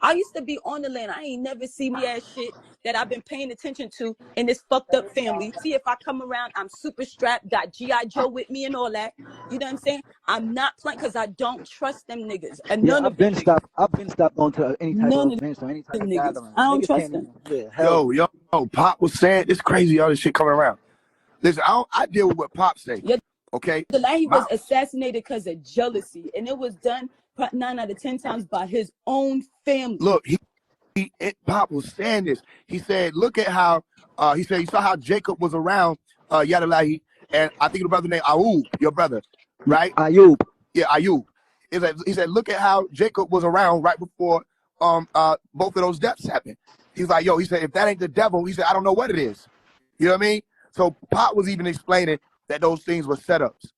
I used to be on the land. I ain't never see me ass shit that I've been paying attention to in this fucked up family. See, if I come around, I'm super strapped, got G.I. Joe with me and all that. You know what I'm saying? I'm not playing because I don't trust them niggas. And Yeah, none of them niggas. I've been stopped going to any type None of of events or any type them of niggas. gathering. I don't Niggas trust can't them. even. Yeah, hell. Yo, Pop was saying it's crazy all this shit coming around. Listen, I deal with what Pop say. Yeah, Okay, he was assassinated because of jealousy, and it was done 9 out of 10 times by his own family. Look, Pop was saying this. He said, look at how he said, you saw how Jacob was around Yadalahi, and I think the brother named Ayub, your brother, right? Ayub. Yeah, Ayub. He said, look at how Jacob was around right before both of those deaths happened. He's like, yo, he said, if that ain't the devil, he said, I don't know what it is. You know what I mean? So Pop was even explaining that those things were setups.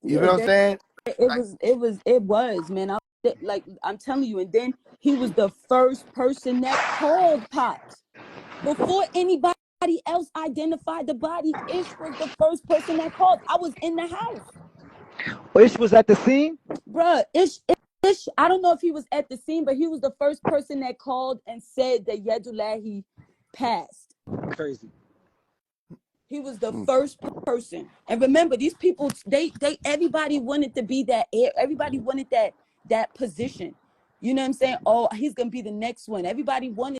You know what I'm saying? It was, man. I'm telling you, and then he was the first person that called Pops. Before anybody else identified the body, Ish was the first person that called. I was in the house. Ish was at the scene? Bruh, Ish, I don't know if he was at the scene, but he was the first person that called and said that Yadulahi passed. Crazy. He was the first person. And remember, these people, everybody wanted to be that air. Everybody wanted that position. You know what I'm saying? Oh, he's gonna be the next one. Everybody wanted,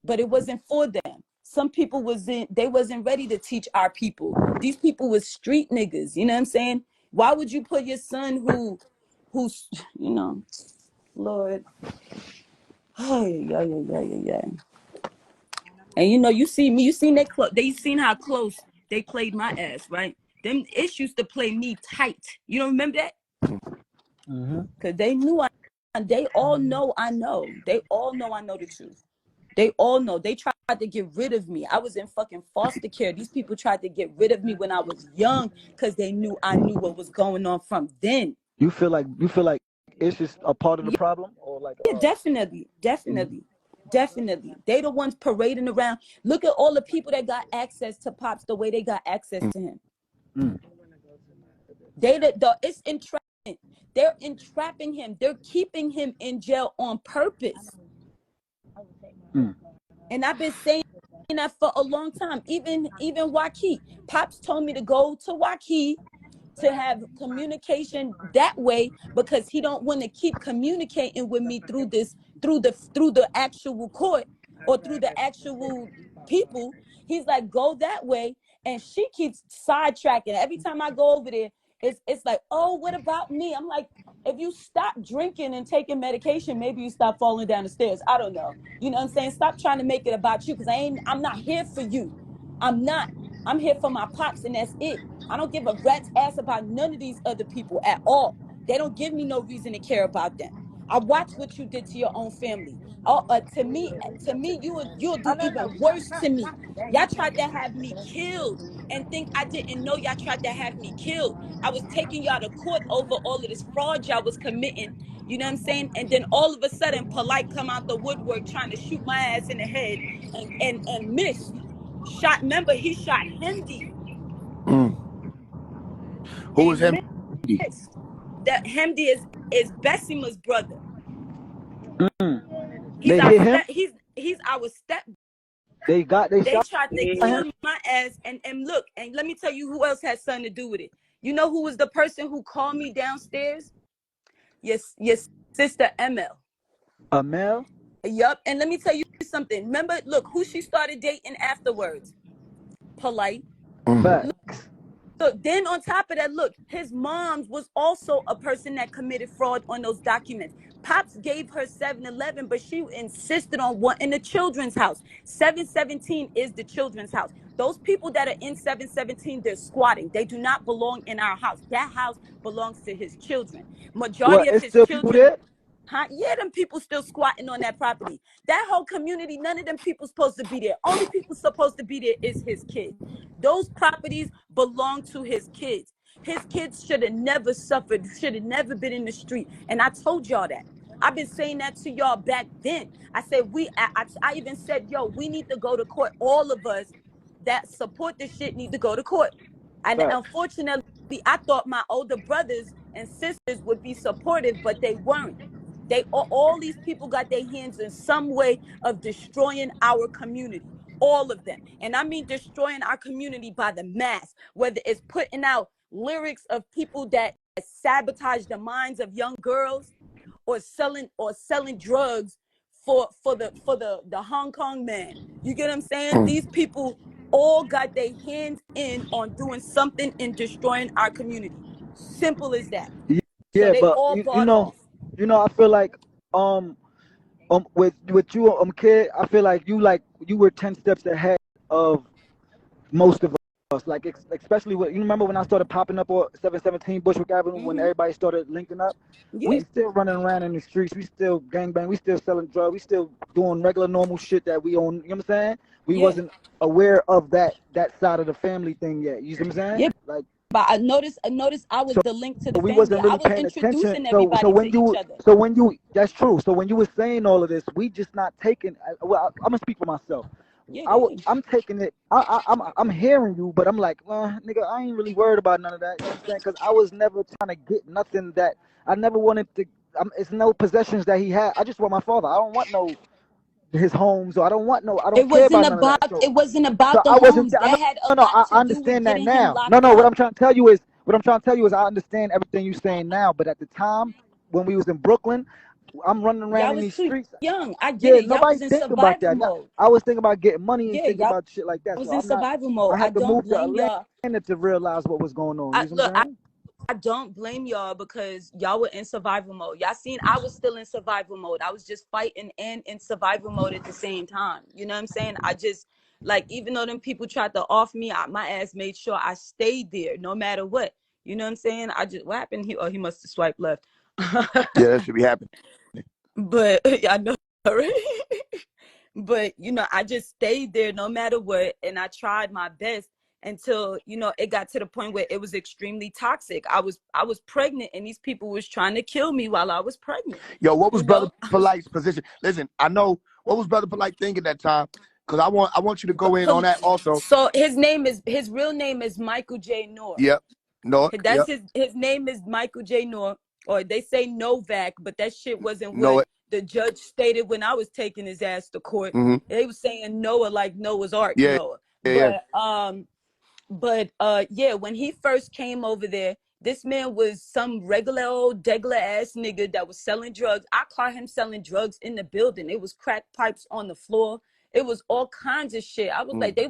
but it wasn't for them. Some people they wasn't ready to teach our people. These people was street niggas. You know what I'm saying? Why would you put your son who's, you know, Lord. Yeah. And you know, you see me, you seen they seen how close they played my ass, right? Them Ish used to play me tight. You don't remember that? Because they knew they all know I know. They all know I know the truth. They all know. They tried to get rid of me. I was in fucking foster care. These people tried to get rid of me when I was young because they knew I knew what was going on from then. You feel like it's just a part of the problem, or like? Yeah, definitely. They the ones parading around. Look at all the people that got access to Pops the way they got access to him. It's entrapment. They're entrapping him. They're keeping him in jail on purpose. And I've been saying that for a long time. Even Waukee. Pops told me to go to Waukee to have communication that way because he don't want to keep communicating with me through the actual court or through the actual people. He's like, go that way, and she keeps sidetracking. Every time I go over there, it's like, oh, what about me? I'm like, if you stop drinking and taking medication, maybe you stop falling down the stairs. I don't know. You know what I'm saying? Stop trying to make it about you because I'm not here for you. I'm not. I'm here for my Pops, and that's it. I don't give a rat's ass about none of these other people at all. They don't give me no reason to care about them. I watch what you did to your own family. To me, you'll do even worse to me. Y'all tried to have me killed and think I didn't know y'all tried to have me killed. I was taking y'all to court over all of this fraud y'all was committing. You know what I'm saying? And then all of a sudden, Polite come out the woodwork trying to shoot my ass in the head and missed. Remember, he shot Hemdy. Who was Hemdy? That Hemdy is Bessima's brother. They hit him? He's our step. They tried to kill my ass. And look, and let me tell you who else had something to do with it. You know who was the person who called me downstairs? Your sister ML. Amel? Yup. And let me tell you something. Remember, look, who she started dating afterwards? Polite. Look, then on top of that, look, his mom was also a person that committed fraud on those documents. Pops gave her 711, but she insisted on one in the children's house. 717 is the children's house. Those people that are in 717, they're squatting. They do not belong in our house. That house belongs to his children. Majority of his children. Huh? Yeah, them people still squatting on that property. That whole community, none of them people supposed to be there. Only people supposed to be there is his kids. Those properties belong to his kids. His kids should have never suffered, should have never been in the street. And I told y'all that. I've been saying that to y'all back then. I said, I even said, yo, we need to go to court. All of us that support this shit need to go to court. And unfortunately, I thought my older brothers and sisters would be supportive, but they weren't. All these people got their hands in some way of destroying our community. All of them. And I mean destroying our community by the mass, whether it's putting out lyrics of people that sabotage the minds of young girls, or selling drugs for the Hong Kong man. You get what I'm saying? These people all got their hands in on doing something and destroying our community. Simple as that. So Yeah, they but all you bought know, off. I feel like with you kid, I feel like you were 10 steps ahead of most of us. Like especially when you remember when I started popping up on 717 Bushwick Avenue when Hmm. everybody started linking up. Yeah, We still running around in the streets. We still gangbang. We still selling drugs. We still doing regular normal shit that we own. You know what I'm saying? We yeah, wasn't aware of that side of the family thing yet. You see what I'm yeah. saying? Like But I noticed I was so the link to the we family. wasn't I really was paying attention. introducing So everybody to when each you other. that's true. So when you were saying all of this, we just not taking. Well, I'm gonna speak for myself. Yeah, go ahead. I'm taking it. I'm hearing you, but I'm like, nigga, I ain't really worried about none of that. You know what I'm saying? Because I was never trying to get nothing that I never wanted to. It's no possessions that he had. I just want my father. I don't want no his homes, or I don't want no. I don't It care wasn't about none of about that. it wasn't So about the I wasn't. homes. I know. That had a No, lot I to do with understand that getting him now. locked What up. I'm trying to tell you is I understand everything you're saying now. But at the time when we was in Brooklyn, I'm running around Y'all in was these too streets. young. I get Yeah, it. Y'all nobody was in thinking about survival that. mode. I was thinking about getting money and Yeah, thinking y'all about shit like that. was So in I'm not. survival mode. I I had to don't move to blame y'all. Atlanta to realize what was going on. I You see what look, I'm saying? I don't blame y'all because y'all were in survival mode. Y'all seen I was still in survival mode. I was just fighting and in survival mode at the same time. You know what I'm saying? I just like even though them people tried to off me, my ass made sure I stayed there no matter what. You know what I'm saying? I just what happened? He must have swiped left. Yeah, that should be happening. But I know, right? But I just stayed there no matter what, and I tried my best until it got to the point where it was extremely toxic. I was pregnant, and these people was trying to kill me while I was pregnant. Yo, what was You Brother know, I was Polite's position? Listen, I know what was Brother Polite thinking that time, because I want you to go in on that also. so his real name is Michael J. Noor. Yep. No. That's Yep. his name is Michael J. Noor, or they say Novak, but that shit wasn't Know what it. the judge stated when I was taking his ass to court. Mm-hmm. They was saying Noah like Noah's Ark Yeah. Noah. Yeah. Yeah. But yeah, when he first came over there, this man was some regular old degular ass nigga that was selling drugs. I caught him selling drugs in the building. It was crack pipes on the floor. It was all kinds of shit. I was like, they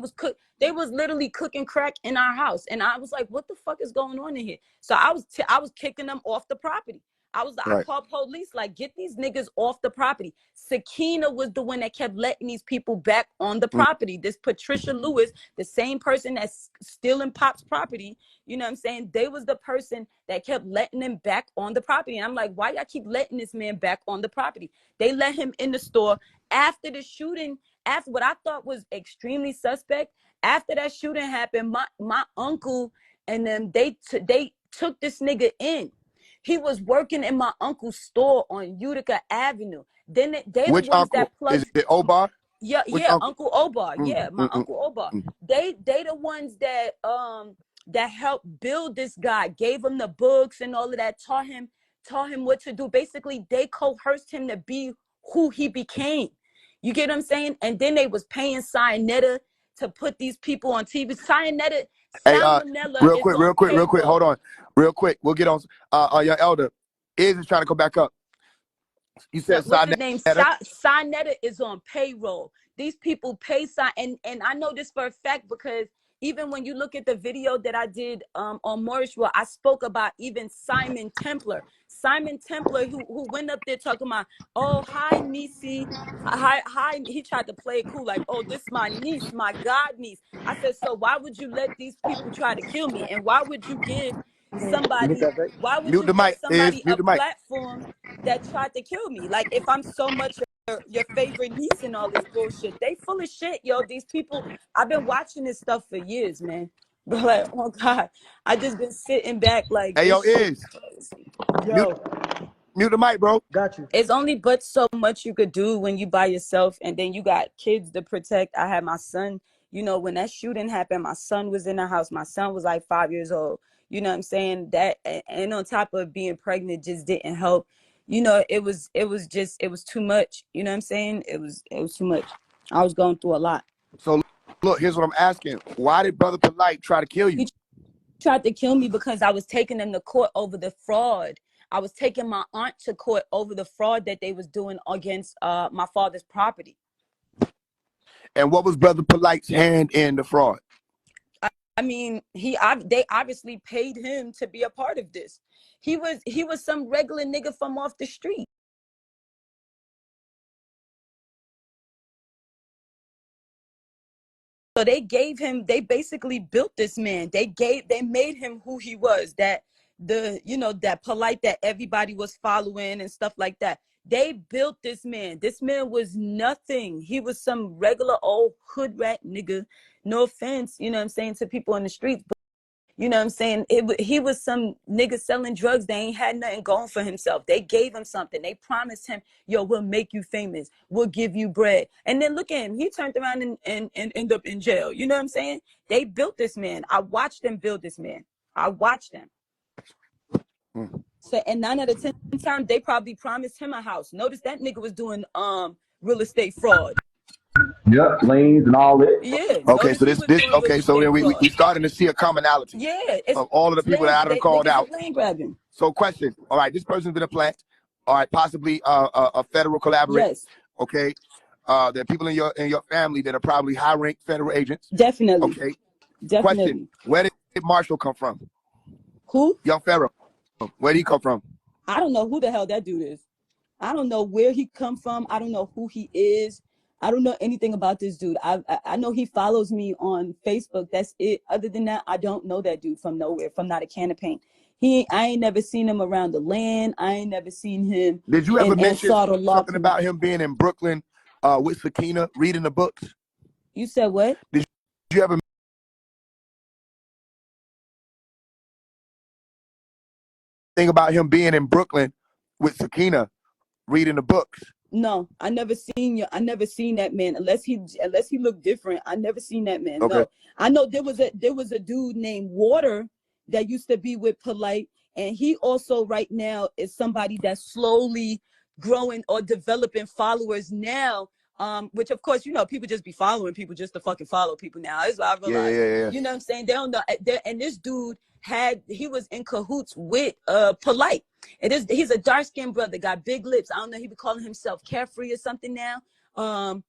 was literally cooking crack in our house. And I was like, what the fuck is going on in here? So I was kicking them off the property. I Right. called police, like, get these niggas off the property. Sakina was the one that kept letting these people back on the Mm. property. This Patricia Lewis, the same person that's stealing Pop's property, you know what I'm saying? They was the person that kept letting him back on the property. And I'm like, why y'all keep letting this man back on the property? They let him in the store after the shooting, after what I thought was extremely suspect. After that shooting happened, my uncle and them, they took this nigga in. He was working in my uncle's store on Utica Avenue. Then they the Which ones uncle? that Is plugged. it Obar? Yeah, Which yeah, uncle? Uncle Obar. Yeah, Mm, my mm, mm, Uncle Obar. mm. They the ones that helped build this guy, gave him the books and all of that, taught him what to do. Basically, they coerced him to be who he became. You get what I'm saying? And then they was paying Cyanetta to put these people on TV. Hey, Salmonella real is quick, on Hold payroll. on, real quick. We'll get on. Your elder is trying to come back up. You So said what's his Sinetta. name? Sinetta is on payroll. These people pay Sign, and I know this for a fact because even when you look at the video that I did on Morrisville, I spoke about even Simon Templar. Simon Templar, who went up there talking about, oh, hi Nisi, hi. He tried to play it cool, like, oh, this is my niece, my god niece. I said, so why would you let these people try to kill me, and why would you give You get somebody? that right? Why would Mute you the give mic. Is somebody mute a the mic. platform that tried to kill me? Like, if I'm so much your favorite niece and all this bullshit, they full of shit, yo. These people, I've been watching this stuff for years, man. But like, oh god, I just been sitting back like Hey, yo, this shit is crazy. mute Yo, mute the mic, bro. got you. It's only but so much you could do when you by yourself, and then you got kids to protect. I had my son, when that shooting happened, my son was in the house. My son was like 5 years old. You know what I'm saying? That, and on top of being pregnant, just didn't help. you know, it was too much. You know what I'm saying? It was too much. I was going through a lot. So look, here's what I'm asking. Why did Brother Polite try to kill you? He tried to kill me because I was taking them to court over the fraud. I was taking my aunt to court over the fraud that they was doing against my father's property. And what was Brother Polite's hand in the fraud? I mean, they obviously paid him to be a part of this. He was some regular nigga from off the street. So they basically built this man. They made him who he was, that that Polite that everybody was following and stuff like that. They built this man. This man was nothing. He was some regular old hood rat nigga. No offense, you know what I'm saying, to people in the streets, but you know what I'm saying? He was some nigga selling drugs. They ain't had nothing going for himself. They gave him something. They promised him, yo, we'll make you famous. We'll give you bread. And then look at him. He turned around and ended up in jail. You know what I'm saying? They built this man. I watched them build this man. I watched them. So, and 9 out of 10 times, they probably promised him a house. Notice that nigga was doing real estate fraud. Yep, lanes and all that. Yeah. Okay, so this okay, so then we starting to see a commonality. Yeah, of all of the people that I done called out. Land grabbing. So question, all right, this person's been a plant, all right, possibly a federal collaborator. Yes. Okay. There are people in your family that are probably high-ranked federal agents. Definitely. Okay. Definitely. Question, where did Marshall come from? Who? Young Pharaoh. Where did he come from? I don't know who the hell that dude is. I don't know where he come from. I don't know who he is. I don't know anything about this dude. I know he follows me on Facebook. That's it. Other than that, I don't know that dude from nowhere, from not a can of paint. I ain't never seen him around the land. I ain't never seen him. Did you ever mention something about him being in Brooklyn with Sakina reading the books? You said what? Did you ever think about him being in Brooklyn with Sakina reading the books? No, I never seen that man unless he looked different. I never seen that man. Okay. No, I know there was a dude named Water that used to be with Polite, and he also right now is somebody that's slowly growing or developing followers now. Which of course, people just be following people just to fucking follow people now. That's what I realized. Yeah. You know what I'm saying? They don't know. And this dude he was in cahoots with Polite. He's a dark-skinned brother, got big lips. I don't know, he be calling himself Carefree or something now.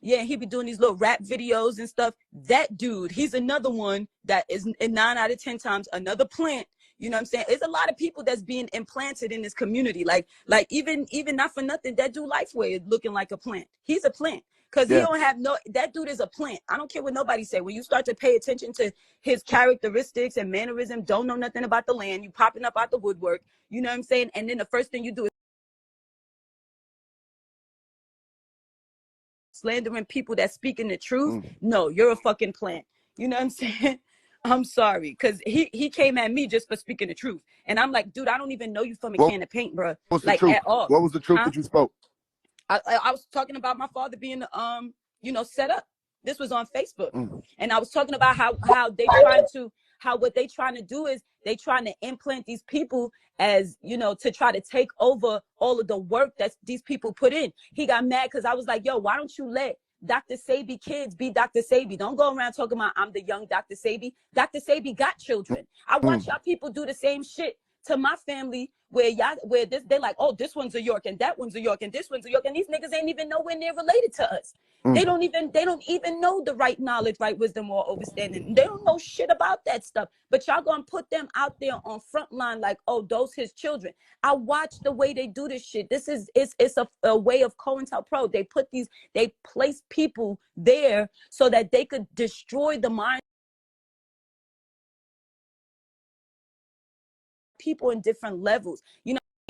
Yeah, he be doing these little rap videos and stuff. That dude, he's another one that is in 9 out of 10 times another plant. You know what I'm saying? There's a lot of people that's being implanted in this community. Like even not for nothing, that dude Lifeway is looking like a plant. He's a plant. Because he don't have that dude is a plant. I don't care what nobody say. When you start to pay attention to his characteristics and mannerism, don't know nothing about the land, you popping up out the woodwork, you know what I'm saying? And then the first thing you do is slandering people that speaking the truth. No, you're a fucking plant. You know what I'm saying? I'm sorry, because he came at me just for speaking the truth. And I'm like, dude, I don't even know you from a can of paint, bro. Like, at all. What was the truth that you spoke? I was talking about my father being set up. This was on Facebook. And I was talking about how what they trying to do is they trying to implant these people as, to try to take over all of the work that these people put in. He got mad because I was like, yo, why don't you let Dr. Sebi kids be Dr. Sebi? Don't go around talking about I'm the young Dr. Sebi. Dr. Sebi got children. I watch y'all people do the same shit to my family where they're like, oh, this one's a York and that one's a York and this one's a York, and these niggas ain't even nowhere near related to us. They don't even know the right knowledge, right wisdom, or understanding. They don't know shit about that stuff. But y'all gonna put them out there on front line like, oh, those his children. I watch the way they do this shit. This is it's a way of COINTELPRO. They place people there so that they could destroy the mind people in different levels,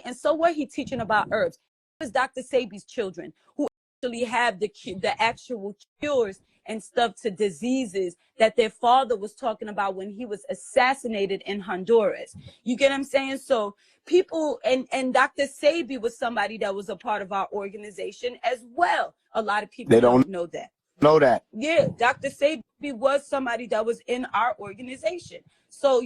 and so what he teaching about herbs is Dr. Sebi's children who actually have the actual cures and stuff to diseases that their father was talking about when he was assassinated in Honduras. You get what I'm saying? So people and Dr. Sebi was somebody that was a part of our organization as well. A lot of people don't know that. Know that. Yeah, Dr. Sebi was somebody that was in our organization. So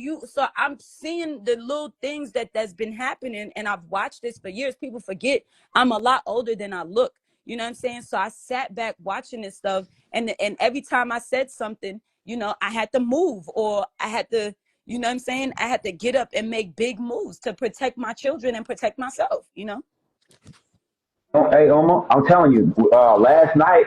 I'm seeing the little things that's been happening, and I've watched this for years. People forget I'm a lot older than I look. You know what I'm saying? So I sat back watching this stuff, and every time I said something, I had to move, or I had to, you know what I'm saying? I had to get up and make big moves to protect my children and protect myself. Hey, Omar, I'm telling you, last night,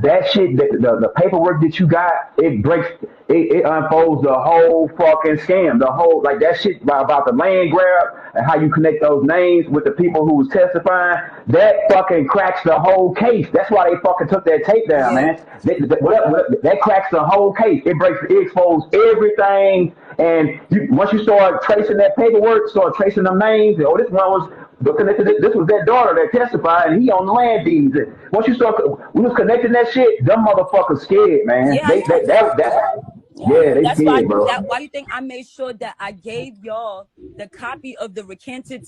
that shit, the paperwork that you got, it unfolds the whole fucking scam. The whole, like that shit about the land grab and how you connect those names with the people who was testifying, that fucking cracks the whole case. That's why they fucking took that tape down, Yeah. man. That cracks the whole case. It exposed everything. And once you start tracing that paperwork, start tracing them names, and, this one was connected. This was that daughter that testified, and he on the land deeds. And once you start, we was connecting that shit. Them motherfuckers scared, man. Yeah, I know. Yeah, I Yeah, know. they That's why. scared, bro. Why you think I made sure that I gave y'all the copy of the recanted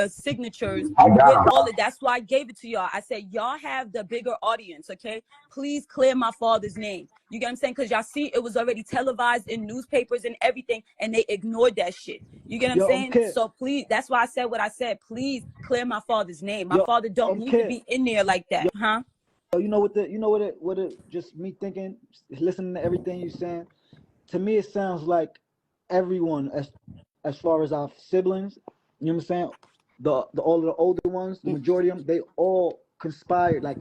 signatures I got with them. all of. That's why I gave it to y'all. I said y'all have the bigger audience. Okay, please clear my father's name. You get what I'm saying? Because y'all see, it was already televised in newspapers and everything, and they ignored that shit. You get what I'm Yo, saying? So please, that's why I said what I said. Please clear my father's name. My yo, father don't need to Kid. be in there like that, huh? You know what it just me thinking, listening to everything you're saying. To me, it sounds like everyone, as far as our siblings, you know what I'm saying, the all of the older ones, the majority of them, they all conspired. Like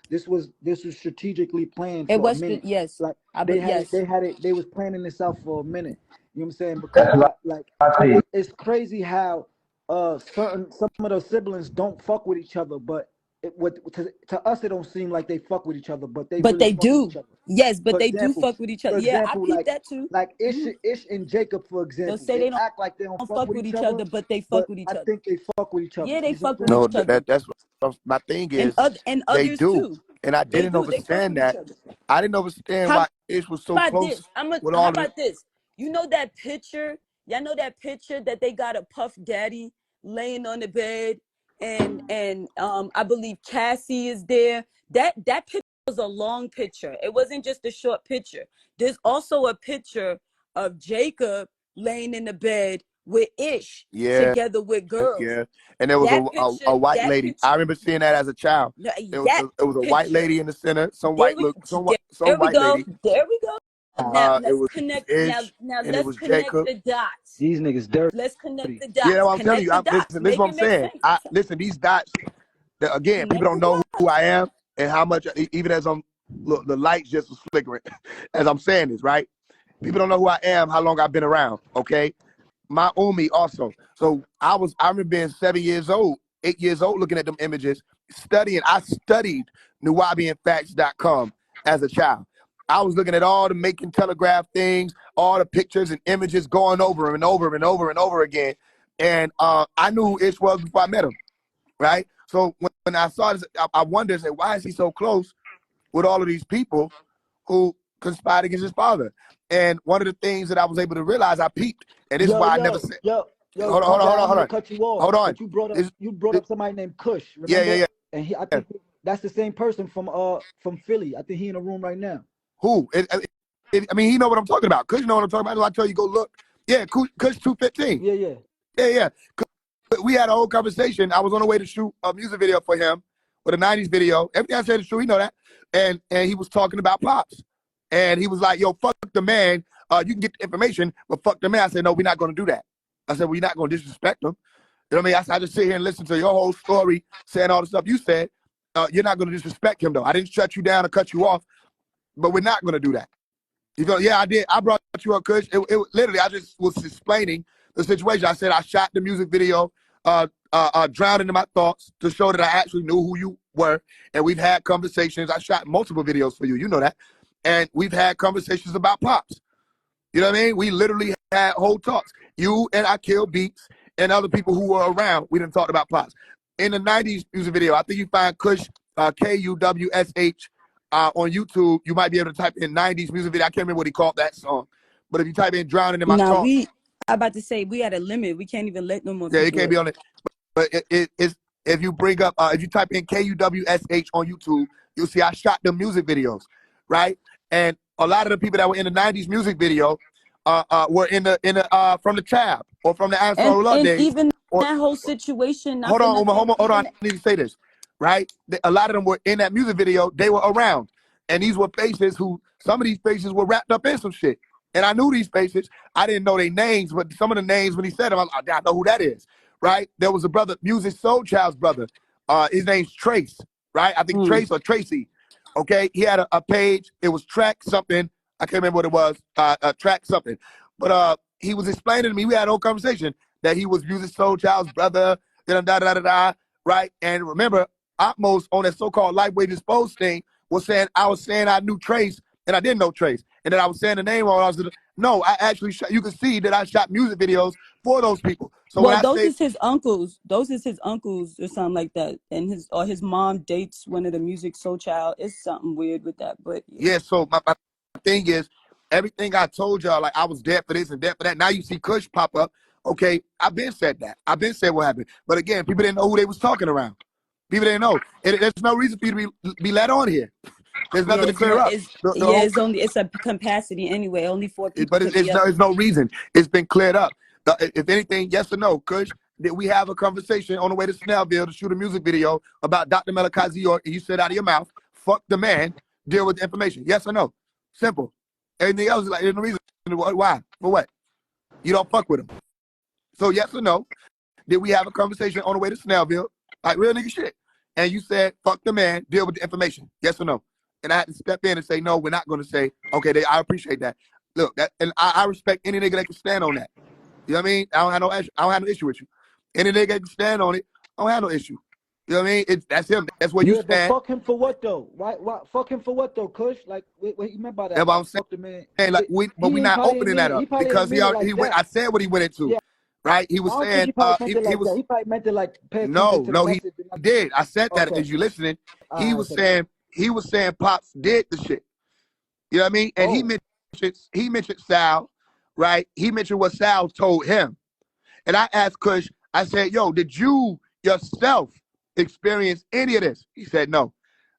this was strategically planned It for a was minute. yes. Like Yes. they was planning this out for a minute. You know what I'm saying? Because That's what I see. it's crazy how some of those siblings don't fuck with each other, but to us it don't seem like they fuck with each other, but they But really they fuck with each do. other. Yes, but For they do example, fuck with each other. Yeah, I peeped like that too. Ish and Jacob, for They'll example, say they they don't act like they don't fuck fuck with with each each other, other, but they fuck but with each I other. think they fuck with each other. Yeah, they You see what fuck I'm with saying? No, each other. that's my thing And is they others do, too. and I They didn't do. They fuck understand with each that. other. I didn't understand How why Ish was so about close this? with How all of it. about this? You know that picture? Y'all know that picture that they got a Puff Daddy laying on the bed, and I believe Cassie is there. That picture was a long picture. It wasn't just a short picture. There's also a picture of Jacob laying in the bed with Ish Yeah, together with girls. yeah. And there was That picture, a white that lady. I picture, remember seeing that as a child. that It was a white picture. lady in the center, There we some there we white go. lady. There we go. Now It let's was connect. Ish Now and it let's was connect Jacob. the dots. These niggas dirty. Let's connect the Yeah, dots. well, I'm telling Connect you. the dots. Listen, this is Make what it I'm make saying. sense. Listen, these dots. Again, people Connect don't the know who I dots. am and how much. Even as look, the lights just was flickering as I'm saying this, right? People don't know who I am, how long I've been around. Okay, my Umi also. So I remember being 7 years old, 8 years old, looking at them images, studying. I studied NubianFacts.com as a child. I was looking at all the making telegraph things, all the pictures and images going over and over and over and over again. And I knew who Ish was before I met him, right? So when I saw this, I wondered, say, why is he so close with all of these people who conspired against his father? And one of the things that I was able to realize, I peeped, and this is why I never said, My bad. I hold don't mean to on, cut you off, hold on. but you brought up somebody named Kush, Yeah, yeah, remember? yeah. And I think that's the same person from Philly. I think he in the room right now. Who? I mean, he know what I'm talking about. Kush know what I'm talking about. I tell you, go look. Yeah, Kush 215. Yeah. Yeah. We had a whole conversation. I was on the way to shoot a music video for him with a 90s video. Everything I said is true. He know that. And he was talking about Pops. And he was like, yo, fuck the man. You can get the information, but fuck the man. I said, no, we're not going to do that. I said, we're not going to disrespect him. You know what I mean? I just sit here and listen to your whole story, saying all the stuff you said. You're not going to disrespect him, though. I didn't shut you down or cut you off, but we're not going to do that. You go, yeah, I did. I brought you up, Kush. It literally, I just was explaining the situation. I said I shot the music video, drowning in my thoughts to show that I actually knew who you were. And we've had conversations. I shot multiple videos for you. You know that. And we've had conversations about Pops. You know what I mean? We literally had whole talks. You and I Kill Beats and other people who were around, we didn't talk about Pops. In the 90s music video, I think you find Kush, Kuwsh, on YouTube. You might be able to type in 90s music video. I can't remember what he called that song. But if you type in Drowning in My Now Thoughts. I about to say we had a limit. We can't even let no more Yeah, it people can't up. be on it. But it's, if you bring up, if you type in Kuwsh on YouTube, you'll see I shot the music videos, right? And a lot of the people that were in the 90s music video were in the from the Tab or from the Ansel Love And days. even Or that whole situation, not hold for on, Uma, nothing, hold on. even I need to say this, right? A lot of them were in that music video. They were around, and these were faces who some of these faces were wrapped up in some shit. And I knew these faces. I didn't know their names, but some of the names when he said them, I know who that is, right? There was a brother, Music Soul Child's brother. His name's Trace, right? I think Trace or Tracy. Okay, he had a page. It was track something. I can't remember what it was. Track something. But he was explaining to me. We had a whole conversation that he was Music Soul Child's brother. Right? And remember, Opmos on that so-called lightweight disposed thing was saying I was saying I knew Trace and I didn't know Trace, and then I was saying the name wrong. No, I actually shot. You can see that I shot music videos for those people. So when well, I those say is his uncles. Those is his uncles or something like that. And his mom dates one of the Music Soul Child. It's something weird with that, but yeah. yeah, so my thing is everything I told y'all, like I was dead for this and dead for that. Now you see Kush pop up. Okay, I've been said that. I've been said what happened. But again, people didn't know who they was talking around. People didn't know. There's no reason for you to be let on here. There's Yeah, nothing to clear up. The whole, it's a capacity anyway. Only 4 people but could be up. there's no reason. It's been cleared up. If anything, yes or no, Kush, did we have a conversation on the way to Snellville to shoot a music video about Dr. Melakazi York, and you said out of your mouth, fuck the man, deal with the information. Yes or no? Simple. Everything else is like, there's no reason. Why? For what? You don't fuck with him. So yes or no, did we have a conversation on the way to Snellville, like real nigga shit? And you said, fuck the man, deal with the information. Yes or no? And I had to step in and say, no, we're not going to say, okay, I appreciate that. Look, that, and I respect any nigga that can stand on that. You know what I mean? I don't have no issue with you. Any nigga that can stand on it, I don't have no issue. You know what I mean? That's him. That's where you Yeah, but stand. fuck him for what though? Why? Fuck him for what though, Kush? Like, what you meant by that? That's what I'm Like, fuck the man. saying. Like, but we're not Probably opening ain't that mean it. up He probably because ain't mean it like he went. that. I said what he went into, Yeah, right? He was I don't think saying he probably meant it he like was that. He probably meant it like pay attention to the no, he message. And did. I said that okay, as you listening. all right, He was saying Pops did the shit. You know what I mean? And oh, he mentioned Sal, right? He mentioned what Sal told him. And I asked Kush, I said, yo, did you yourself experience any of this? He said, no.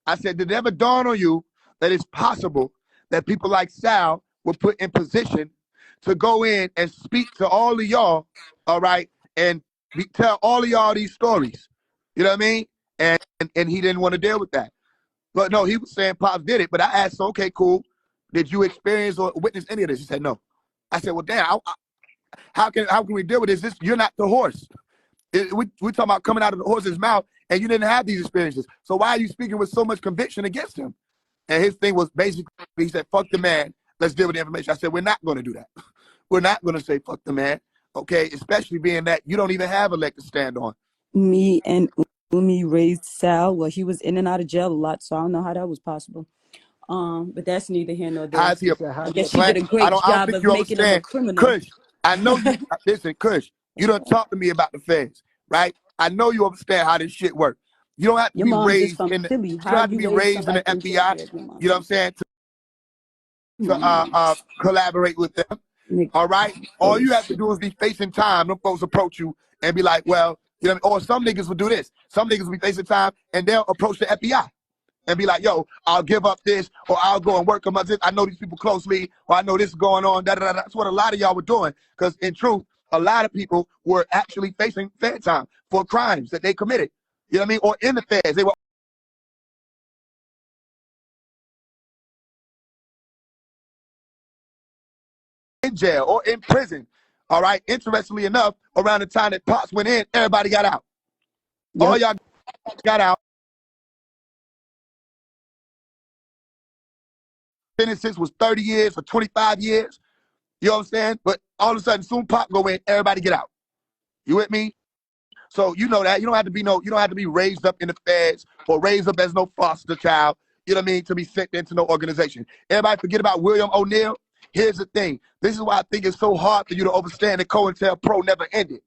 I said, did it ever dawn on you that it's possible that people like Sal were put in position to go in and speak to all of y'all, all right, and tell all of y'all these stories? You know what I mean? And he didn't want to deal with that. But no, he was saying Pops did it. But I asked, okay, cool. Did you experience or witness any of this? He said, no. I said, well, damn, how can we deal with this? You're not the horse. We talking about coming out of the horse's mouth, and you didn't have these experiences. So why are you speaking with so much conviction against him? And his thing was basically, he said, fuck the man. Let's deal with the information. I said, we're not going to do that. We're not going to say fuck the man, okay? Especially being that you don't even have a leg to stand on. Me and Umi raised Sal. Well, he was in and out of jail a lot, so I don't know how that was possible. But that's neither here nor How there. is he a I guess she plan? did a I great don't job think of you making him a understand. criminal. Kush, I know you, listen, Kush, you don't talk to me about the feds, right? I know you understand how this shit works. You don't have to Your be mom just raised from in Philly. you How don't have to you be raised raised in the somebody from Philly? FBI, Yeah, your mom you know what I'm from saying, Come to on, man. collaborate with them. Nick, All right? full All of you have to shit. do is be facing time. Them folks approach you and be like, well, you know, or some niggas will do this. Some niggas will be facing time and they'll approach the FBI and be like, yo, I'll give up this, or I'll go and work among this. I know these people closely, or I know this is going on. That's what a lot of y'all were doing. Because in truth, a lot of people were actually facing Fed time for crimes that they committed. You know what I mean? Or in the feds. They were in jail or in prison. All right. Interestingly enough, around the time that Pops went in, everybody got out. All Yep. y'all got out. Sentences was 30 years or 25 years. You know what I'm saying? But all of a sudden, soon Pop go in, everybody get out. You with me? So you know that you don't have to be raised up in the feds or raised up as no foster child. You know what I mean? To be sent into no organization. Everybody forget about William O'Neill. Here's the thing. This is why I think it's so hard for you to understand that COINTELPRO never ended.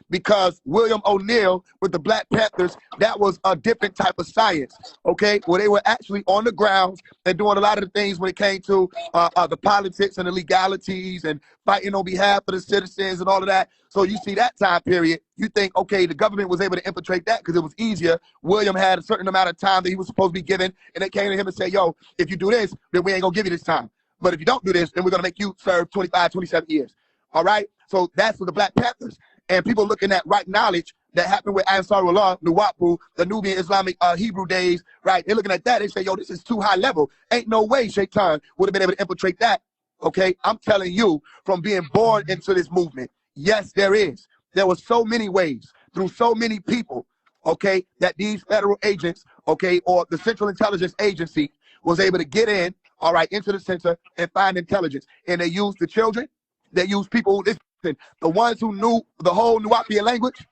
Because William O'Neill with the Black Panthers, that was a different type of science, okay? Where they were actually on the grounds and doing a lot of the things when it came to the politics and the legalities and fighting on behalf of the citizens and all of that. So you see that time period, you think, okay, the government was able to infiltrate that because it was easier. William had a certain amount of time that he was supposed to be given, and they came to him and said, yo, if you do this, then we ain't gonna give you this time. But if you don't do this, then we're going to make you serve 25, 27 years. All right? So that's for the Black Panthers. And people looking at right knowledge that happened with Ansarullah, Nuwapu, the Nubian Islamic Hebrew days, right? They're looking at that. They say, yo, this is too high level. Ain't no way Shaitan would have been able to infiltrate that. Okay? I'm telling you, from being born into this movement, yes, there is. There were so many ways, through so many people, okay, that these federal agents, okay, or the Central Intelligence Agency was able to get in, all right, into the center and find intelligence. And they used the children. They used people, listen, the ones who knew the whole Nuwapian language,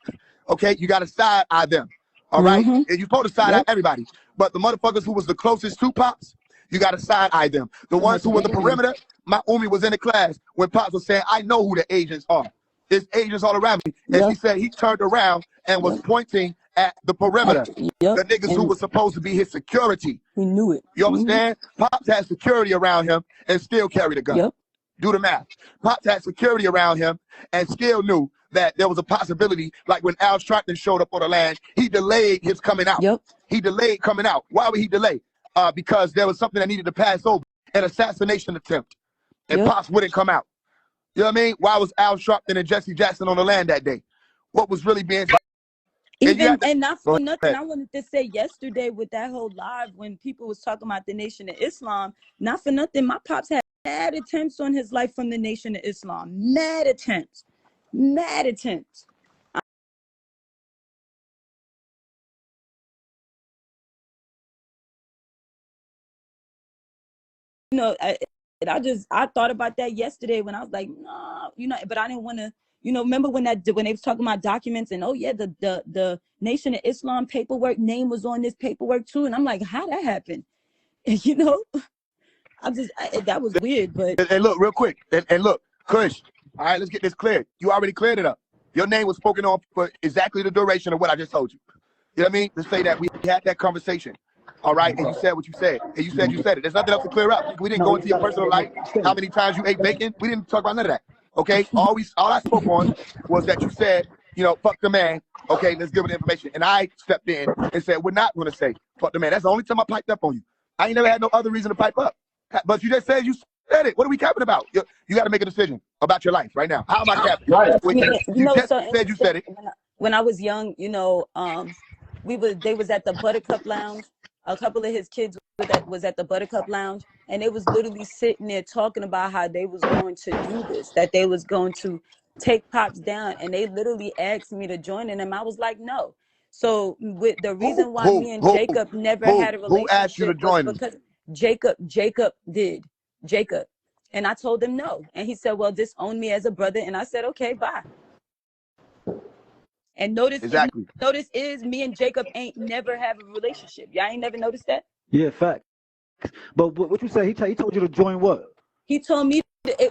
okay, you got to side-eye them, all right? And you're supposed to side-eye everybody. But the motherfuckers who was the closest to Pops, you got to side-eye them. The ones who were the perimeter, my Umi was in the class when Pops was saying, I know who the agents are. There's agents all around me. And she said he turned around and was pointing at the perimeter. The niggas who was supposed to be his security. We knew it. You understand? Pops had security around him and still carried a gun. Do the math. Pops had security around him and still knew that there was a possibility, like when Al Sharpton showed up on the land, he delayed his coming out. He delayed coming out. Why would he delay? Because there was something that needed to pass over, an assassination attempt. And Pops wouldn't come out. You know what I mean? Why was Al Sharpton and Jesse Jackson on the land that day? What was really being... And not for nothing, I wanted to say yesterday with that whole live when people was talking about the Nation of Islam, not for nothing, my pops had mad attempts on his life from the Nation of Islam. Mad attempts. Mad attempts. You know, I thought about that yesterday when I was like, nah, you know, but I didn't want to, you know, remember when they was talking about documents and, oh yeah, the Nation of Islam paperwork name was on this paperwork too. And I'm like, how that happened? And, you know, that was weird, but. And look, real quick, and look, Kush, all right, let's get this cleared. You already cleared it up. Your name was spoken on for exactly the duration of what I just told you. You know what I mean? To say that we had that conversation. All right, and you said what you said, and you said it. There's nothing else to clear up. We didn't go into your personal life, how many times you ate bacon. We didn't talk about none of that. Okay, all I spoke on was that you said, you know, fuck the man. Okay, let's give it information. And I stepped in and said, we're not going to say fuck the man. That's the only time I piped up on you. I ain't never had no other reason to pipe up. But you just said you said it. What are we capping about? You got to make a decision about your life right now. How am I capping? You just said you said it. When I was young, you know, they was at the Buttercup Lounge. A couple of his kids was at the Buttercup Lounge, and they was literally sitting there talking about how they was going to do this, that they was going to take Pops down, and they literally asked me to join in, and I was like, no. So with the reason why me and Jacob never had a relationship, who asked you to join was because Jacob did. Jacob. And I told him no. And he said, well, disown me as a brother. And I said, okay, bye. And notice is me and Jacob ain't never have a relationship. Y'all ain't never noticed that? Yeah, fact. But what you say? He told you to join what? He told me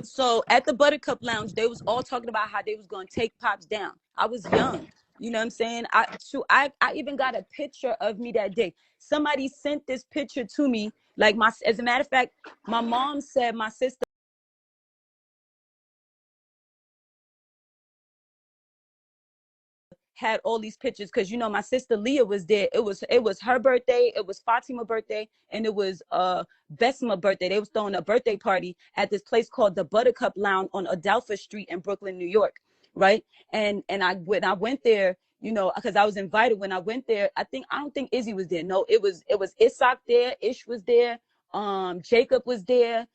so at the Buttercup Lounge, they was all talking about how they was going to take Pops down. I was young. You know what I'm saying? I even got a picture of me that day. Somebody sent this picture to me. Like as a matter of fact, my mom said my sister had all these pictures because, you know, my sister Leah was there. It was her birthday, it was Fatima's birthday, and it was Besma's birthday. They was throwing a birthday party at this place called the Buttercup Lounge on Adelphi Street in Brooklyn, New York, right? And when I went there, you know, because I was invited. When I went there, I don't think Izzy was there. No, it was Isaac there, Ish was there, Jacob was there,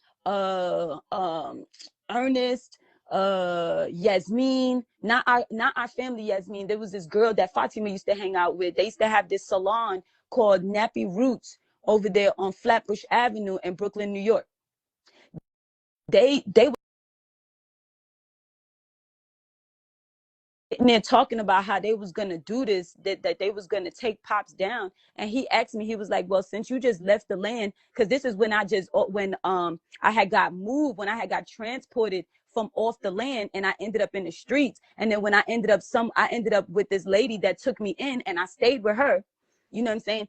Ernest, Yasmin, not our family Yasmin. There was this girl that Fatima used to hang out with. They used to have this salon called Nappy Roots over there on Flatbush Avenue in Brooklyn, New York. They and they're talking about how they was gonna do this, that they was gonna take Pops down. And he asked me, he was like, well, since you just left the land, because this is when I had got moved, when I had got transported from off the land, and I ended up in the streets. And then when I ended up with this lady that took me in, and I stayed with her. You know what I'm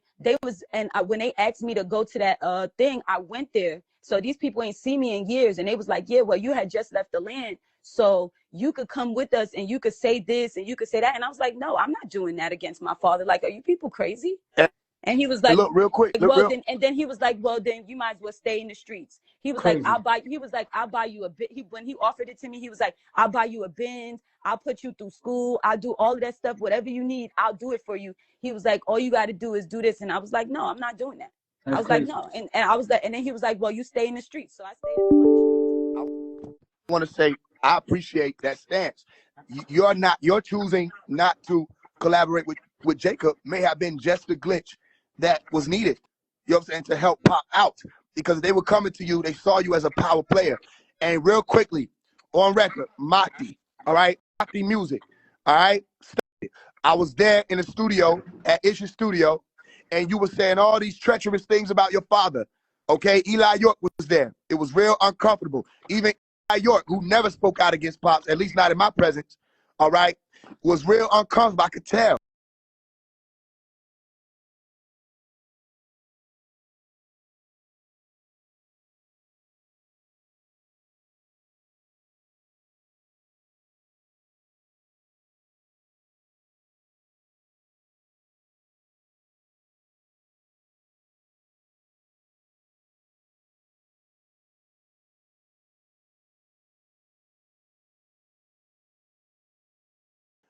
saying? When they asked me to go to that thing, I went there. So these people ain't seen me in years, and they was like, yeah, well, you had just left the land, so you could come with us and you could say this and you could say that. And I was like, no, I'm not doing that against my father. Like, are you people crazy? And he was And like, look, real quick, look well real. then, and then he was like, well then you might as well stay in the streets. He was like, Crazy. I'll buy you a bit. When he offered it to me, he was like, I'll buy you a Benz, I'll put you through school, I'll do all of that stuff, whatever you need, I'll do it for you. He was like, all you got to do is do this. And I was like, no, I'm not doing that. I That's was like, crazy. no. And I was like, and then he was like, well, you stay in the streets. So I stayed in the streets. I want to say I appreciate that stance. You're choosing not to collaborate with Jacob may have been just the glitch that was needed. You know what I'm saying, to help Pop out, because they were coming to you, they saw you as a power player. And real quickly, on record, Maki, all right, Maki Music, all right. I was there in the studio at Issue Studio, and you were saying all these treacherous things about your father. Okay, Eli York was there. It was real uncomfortable. Even Eli York, who never spoke out against Pops, at least not in my presence, all right, was real uncomfortable. I could tell.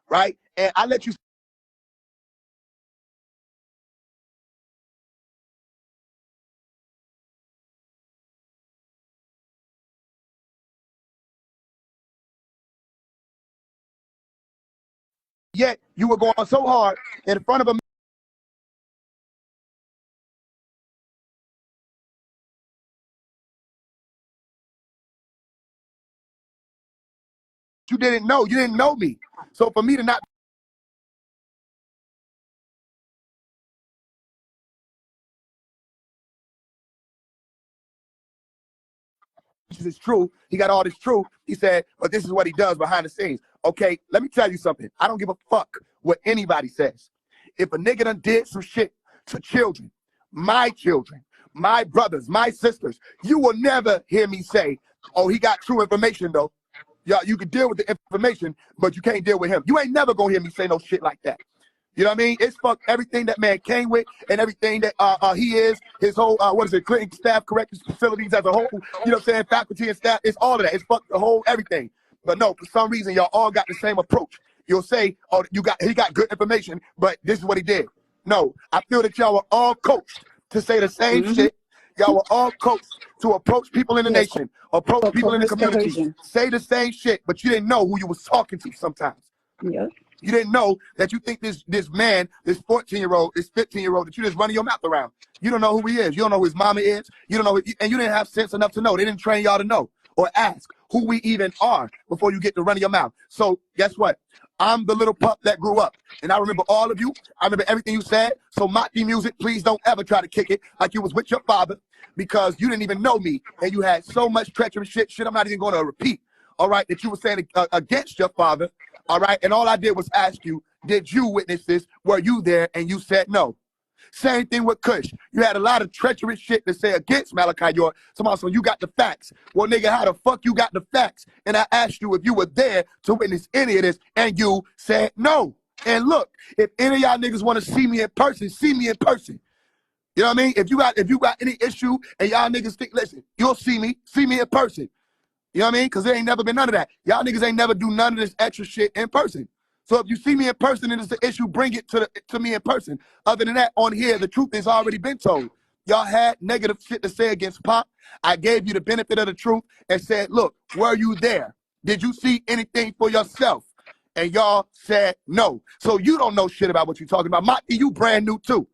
Right? And I let you, yet you were going so hard in front of a, you didn't know me. So for me to not, this is true, he got all this truth. He said, but this is what he does behind the scenes. Okay, let me tell you something. I don't give a fuck what anybody says. If a nigga done did some shit to children, my brothers, my sisters, you will never hear me say, oh, he got true information though. Yeah, you can deal with the information, but you can't deal with him. You ain't never gonna hear me say no shit like that. You know what I mean? It's fuck everything that man came with and everything that he is, his whole, what is it, Clinton staff corrections facilities as a whole, you know what I'm saying, faculty and staff, it's all of that. It's fuck the whole everything. But no, for some reason, y'all all got the same approach. You'll say, oh, he got good information, but this is what he did. No, I feel that y'all were all coached to say the same shit. Y'all were all coached to approach people in the Yes, nation, approach for people in the coerced community, coercion. say the same shit, but you didn't know who you was talking to sometimes. Yep. You didn't know that you think this man, this 14-year-old, this 15-year-old that you just running your mouth around. You don't know who he is. You don't know who his mama is. You don't know, and you didn't have sense enough to know. They didn't train y'all to know or ask who we even are before you get to running your mouth. So guess what? I'm the little pup that grew up, and I remember all of you. I remember everything you said. So Maki Music, please don't ever try to kick it like you was with your father, because you didn't even know me, and you had so much treacherous shit I'm not even going to repeat. All right, that you were saying against your father. All right, and all I did was ask you, did you witness this? Were you there? And you said no. Same thing with Kush. You had a lot of treacherous shit to say against Malachi York. So you got the facts. Well, nigga, how the fuck you got the facts? And I asked you if you were there to witness any of this, and you said no. And look, if any of y'all niggas want to see me in person, see me in person. You know what I mean? If you got any issue and y'all niggas think, listen, you'll see me in person. You know what I mean? Because there ain't never been none of that. Y'all niggas ain't never do none of this extra shit in person. So if you see me in person and it's an issue, bring it to me in person. Other than that, on here, the truth has already been told. Y'all had negative shit to say against Pop. I gave you the benefit of the truth and said, look, were you there? Did you see anything for yourself? And y'all said no. So you don't know shit about what you're talking about. Maki, you brand new too.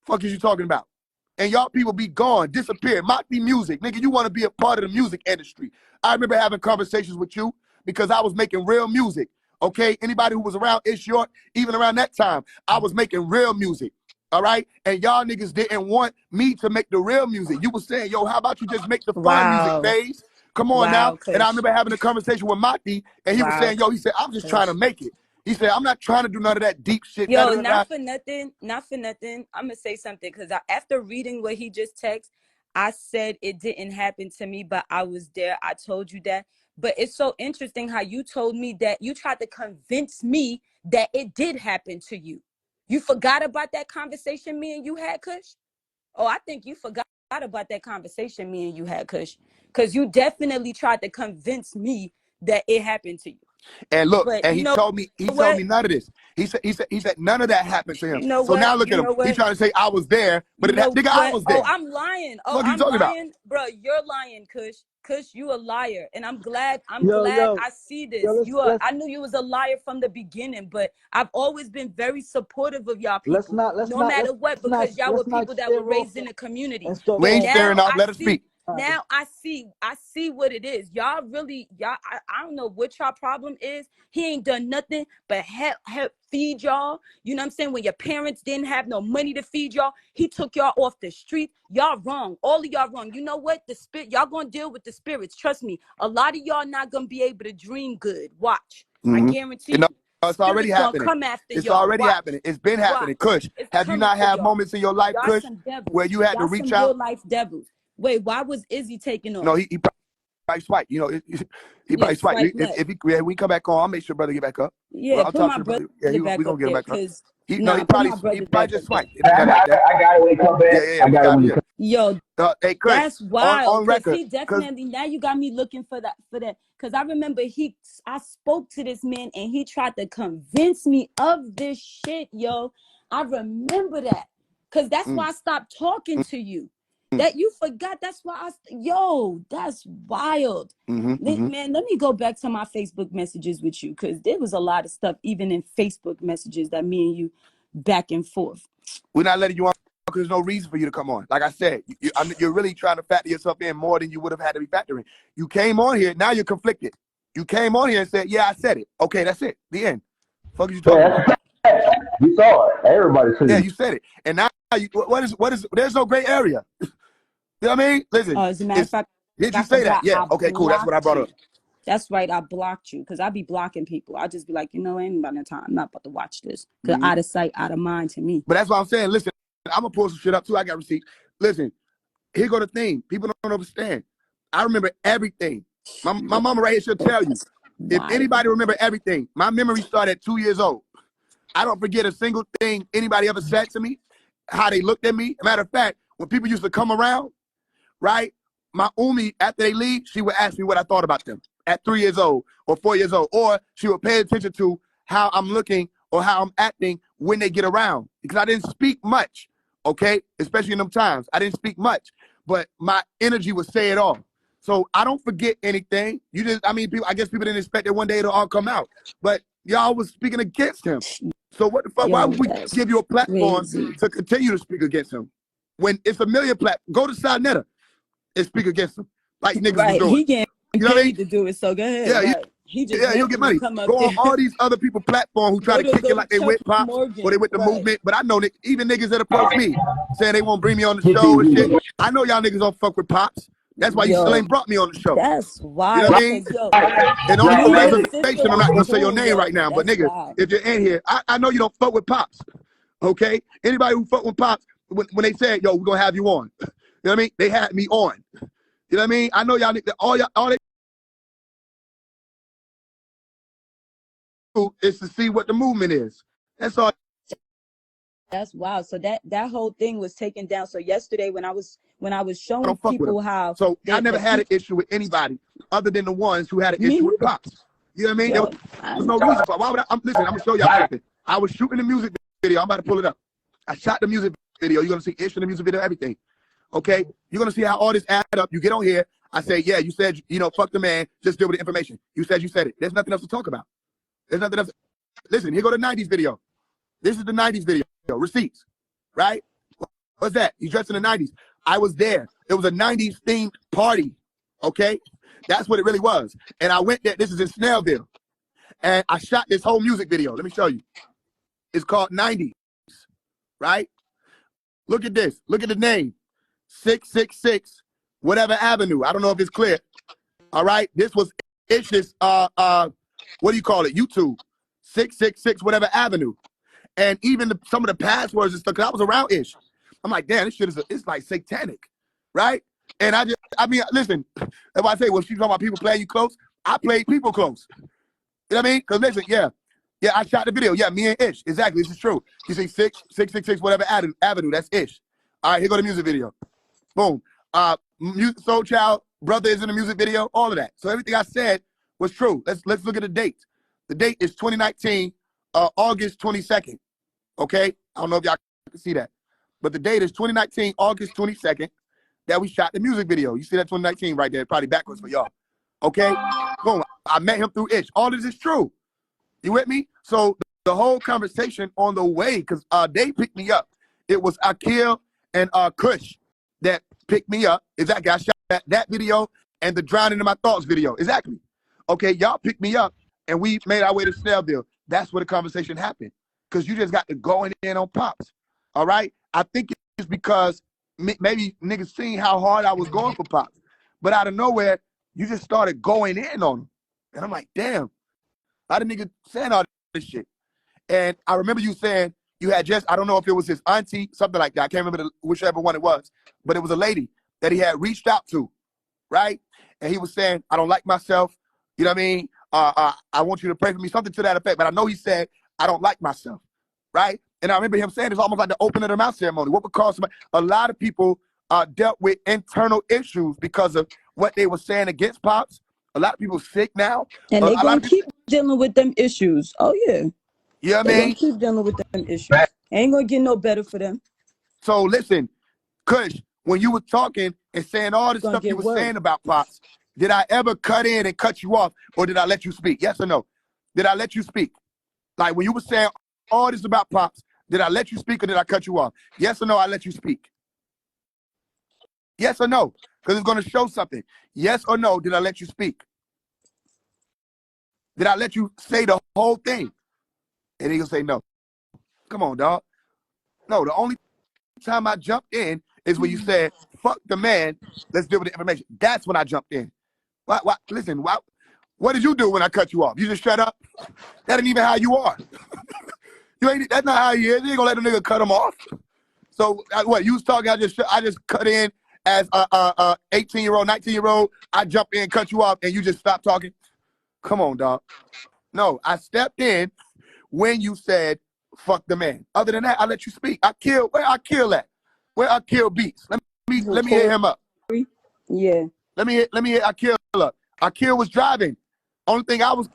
Fuck is you talking about? And y'all people be gone, disappear. Maki Music, nigga, you want to be a part of the music industry. I remember having conversations with you because I was making real music, okay? Anybody who was around Ish York, even around that time, I was making real music, all right? And y'all niggas didn't want me to make the real music. You was saying, yo, how about you just make the fun music, Wow. Faze? Come on now. Wow, And I Kush. remember having a conversation with Maki, and he was Wow, saying, yo, he said, I'm just trying to Kush. make it. He said, I'm not trying to do none of that deep shit. Da, Yo, da, da, da. not for nothing. Not for nothing. I'm gonna say something because after reading what he just texted, I said it didn't happen to me, but I was there. I told you that. But it's so interesting how you told me that you tried to convince me that it did happen to you. You forgot about that conversation me and you had, Kush? Oh, I think you forgot about that conversation me and you had, Kush. Because you definitely tried to convince me that it happened to you. And look, But and you he know told me what? none of this. He said none of that happened to him. You know So what? now look You at him. know He what? trying to say I was there, but You know nigga, I what? was Oh, there. I'm lying. Oh, What are you I'm talking about? lying, bro. You're lying, Kush. Kush, you a liar, and I'm glad. Yo, yo, I see yo. this. You are. I knew you was a liar from the beginning, but I've always been very supportive of y'all Let's people, not let's no not matter let's what, not because y'all were let's not people that were stare off raised in the community. and start We But ain't talking. staring now off. I Let us see. speak. All right. Now I see what it is. Y'all really, y'all. I don't know what y'all problem is. He ain't done nothing but help feed y'all. You know what I'm saying? When your parents didn't have no money to feed y'all, he took y'all off the street. Y'all wrong. All of y'all wrong. You know what? The spirit, y'all gonna deal with the spirits. Trust me. A lot of y'all not gonna be able to dream good. Watch. I Mm-hmm. guarantee No, you. it's already Spirits gonna happening. come after It's y'all. already Watch. happening. It's been happening. Watch. Kush, It's have you coming not for had y'all. moments in your life, Y'all Kush, some devils. where you had to Y'all reach some real out? life devils. Wait, why was Izzy taking No, off? he probably swipe. You know, he Yeah, probably swipe. swipe If left. we come back on, I'll make sure brother get back up. Well, Yeah, I'll put talk my to the brother brother. Yeah, we back gonna up get him there, back up. cause He put my he brother probably back just up there. swiped. It ain't nothing like that. I got it when he come back. Yeah, I we got it got when him he here. come. Yo, Hey, Kush, that's wild, on cause record, he because definitely, now you got me looking for that cause I remember I spoke to this man and he tried to convince me of this shit, yo. I remember that, cause that's why I stopped talking to you. That you forgot. That's why yo, that's wild. Man, let me go back to my Facebook messages with you, because there was a lot of stuff even in Facebook messages that me and you back and forth. we're not letting you on because there's no reason for you to come on. Like I said, you're really trying to factor yourself in more than you would have had to be factoring. You came on here, now you're conflicted. You came on here and said, yeah, I said it. Okay, that's it. The end. Fuck is you talking Yeah, about? that's you saw it. Everybody Yeah, seen it. you said it. And now what is there's no gray area. You know what I mean? Listen, As a matter of fact, did I you say that? forgot Yeah. I Okay, cool. That's what I blocked brought you. up. That's right, I blocked you, because I be blocking people. I just be like, ain't about no time. I'm not about to watch this. Because Mm-hmm. out of sight, out of mind to me. But that's what I'm saying. Listen, I'm gonna pull some shit up too. I got receipts. Listen, here go the thing. People don't understand. I remember everything. My mama right here, she'll tell you. That's If wild. anybody remember everything, my memory started at 2 years old. I don't forget a single thing anybody ever said to me, how they looked at me. Matter of fact, when people used to come around, right? My Umi, after they leave, she would ask me what I thought about them at 3 years old or 4 years old. Or she would pay attention to how I'm looking or how I'm acting when they get around. Because I didn't speak much, okay? Especially in them times. I didn't speak much, but my energy would say it all. So I don't forget anything. I guess people didn't expect that one day it'll all come out. But y'all was speaking against him. So what the fuck? Why Yo, would we that's give you a platform crazy. to continue to speak against him? When it's a million platforms, go to Sinetta and speak against him, like niggas was Right. doing. He getting You know what I mean? paid to do it. So go ahead. Yeah, Right. He just you'll get wanting to money. come up Go on there. all these other people platform who try to kick it Go to like they Chuck with Pops or they Morgan. with the Right. movement. But I know that even niggas that approach me saying they won't bring me on the Get show and shit. these. I know y'all niggas don't fuck with Pops. That's why you still Yo, ain't brought me on the show. that's You know what wild. I mean? Cause yo, And on me your and Right. your reservation, sister I'm not was gonna say your cool, name yo. right now, but That's nigga, wild. if you're in here, I know you don't fuck with Pops. Okay? Anybody who fuck with Pops, when they said, yo, we're gonna have you on. You know what I mean? They had me on. You know what I mean? I know y'all all they do is to see what the movement is. That's all. That's wild. So that whole thing was taken down. So yesterday when I was I showing don't fuck with them. people how So I the never had an people, issue with anybody other than the ones who had an me issue with neither. Pops. You know what I mean? There Yo, was no reason for it. Why would listen, I'm gonna show y'all Right. something. I was shooting the music video. I'm about to pull it up. I shot the music video. You're gonna see Ish in the music video, everything. Okay? You're gonna see how all this add up. You get on here. I say, yeah, you said, fuck the man, just deal with the information. You said it. There's nothing else to talk about. There's nothing else. Listen, here go the 90s video. This is the 90s video. Receipts. Right? What's that? He's dressed in the 90s. I was there. It was a 90s themed party. Okay? That's what it really was. And I went there. This is in Snellville. And I shot this whole music video. Let me show you. It's called 90s. Right? Look at this. Look at the name. 666 whatever avenue. I don't know if it's clear. All right? This was Ish's what do you call it? YouTube. 666 whatever avenue. And even some of the passwords and stuff, because I was around Ish. I'm like, damn, this shit it's like satanic, right? And listen, that's why I say when she's talking about people playing you close, I played people close. You know what I mean? Because listen, yeah, Yeah, I shot the video. Yeah, me and Ish. Exactly. This is true. You see 666 whatever avenue. That's Ish. All right, here go the music video. Boom. Soul Child, brother is in the music video, all of that. So everything I said was true. Let's look at the date. The date is 2019, August 22nd. Okay? I don't know if y'all can see that. But the date is 2019, August 22nd, that we shot the music video. You see that 2019 right there, probably backwards for y'all. Okay? Boom. I met him through Ish. All this is true. You with me? So the whole conversation on the way, because they picked me up. It was Akil and Kush that picked me up. Exactly. I shot that video and the Drowning in My Thoughts video. Exactly. Okay, y'all picked me up and we made our way to Snellville. That's where the conversation happened. Because you just got to go in on Pops. All right? I think it's because maybe niggas seen how hard I was going for Pops. But out of nowhere, you just started going in on him. And I'm like, damn. A lot of niggas saying all this shit. And I remember you saying you had just, I don't know if it was his auntie, something like that. I can't remember whichever one it was. But it was a lady that he had reached out to, right? And he was saying, I don't like myself. You know what I mean? I want you to pray for me, something to that effect. But I know he said, I don't like myself, right? And I remember him saying it's almost like the open of the mouth ceremony. What would cause somebody, a lot of people dealt with internal issues because of what they were saying against Pops. A lot of people sick now. And they gonna keep dealing with them issues. Oh yeah. You know what I They mean? gonna keep dealing with them issues. Ain't gonna get no better for them. So listen, Kush, when you were talking and saying all the stuff you were saying about Pops, did I ever cut in and cut you off, or did I let you speak? Yes or no? Did I let you speak? Like when you were saying all this about Pops, did I let you speak or did I cut you off? Yes or no, I let you speak. Yes or no? Because it's going to show something. Yes or no, did I let you speak? Did I let you say the whole thing? And he'll say no. Come on, dog. No, the only time I jumped in is when you said, fuck the man, let's deal with the information. That's when I jumped in. Listen, what did you do when I cut you off? You just shut up? That ain't even how you are. That's not how he is. You ain't gonna let a nigga cut him off. So what, you was talking, I just cut in as a 18-year-old, 19-year-old, I jump in, cut you off, and you just stop talking? Come on, dog. No, I stepped in when you said, fuck the man. Other than that, I let you speak. Where I kill at? Where I kill beats? Let me hit him up. Yeah. Let me hit Akil up. Akil was driving. Only thing I was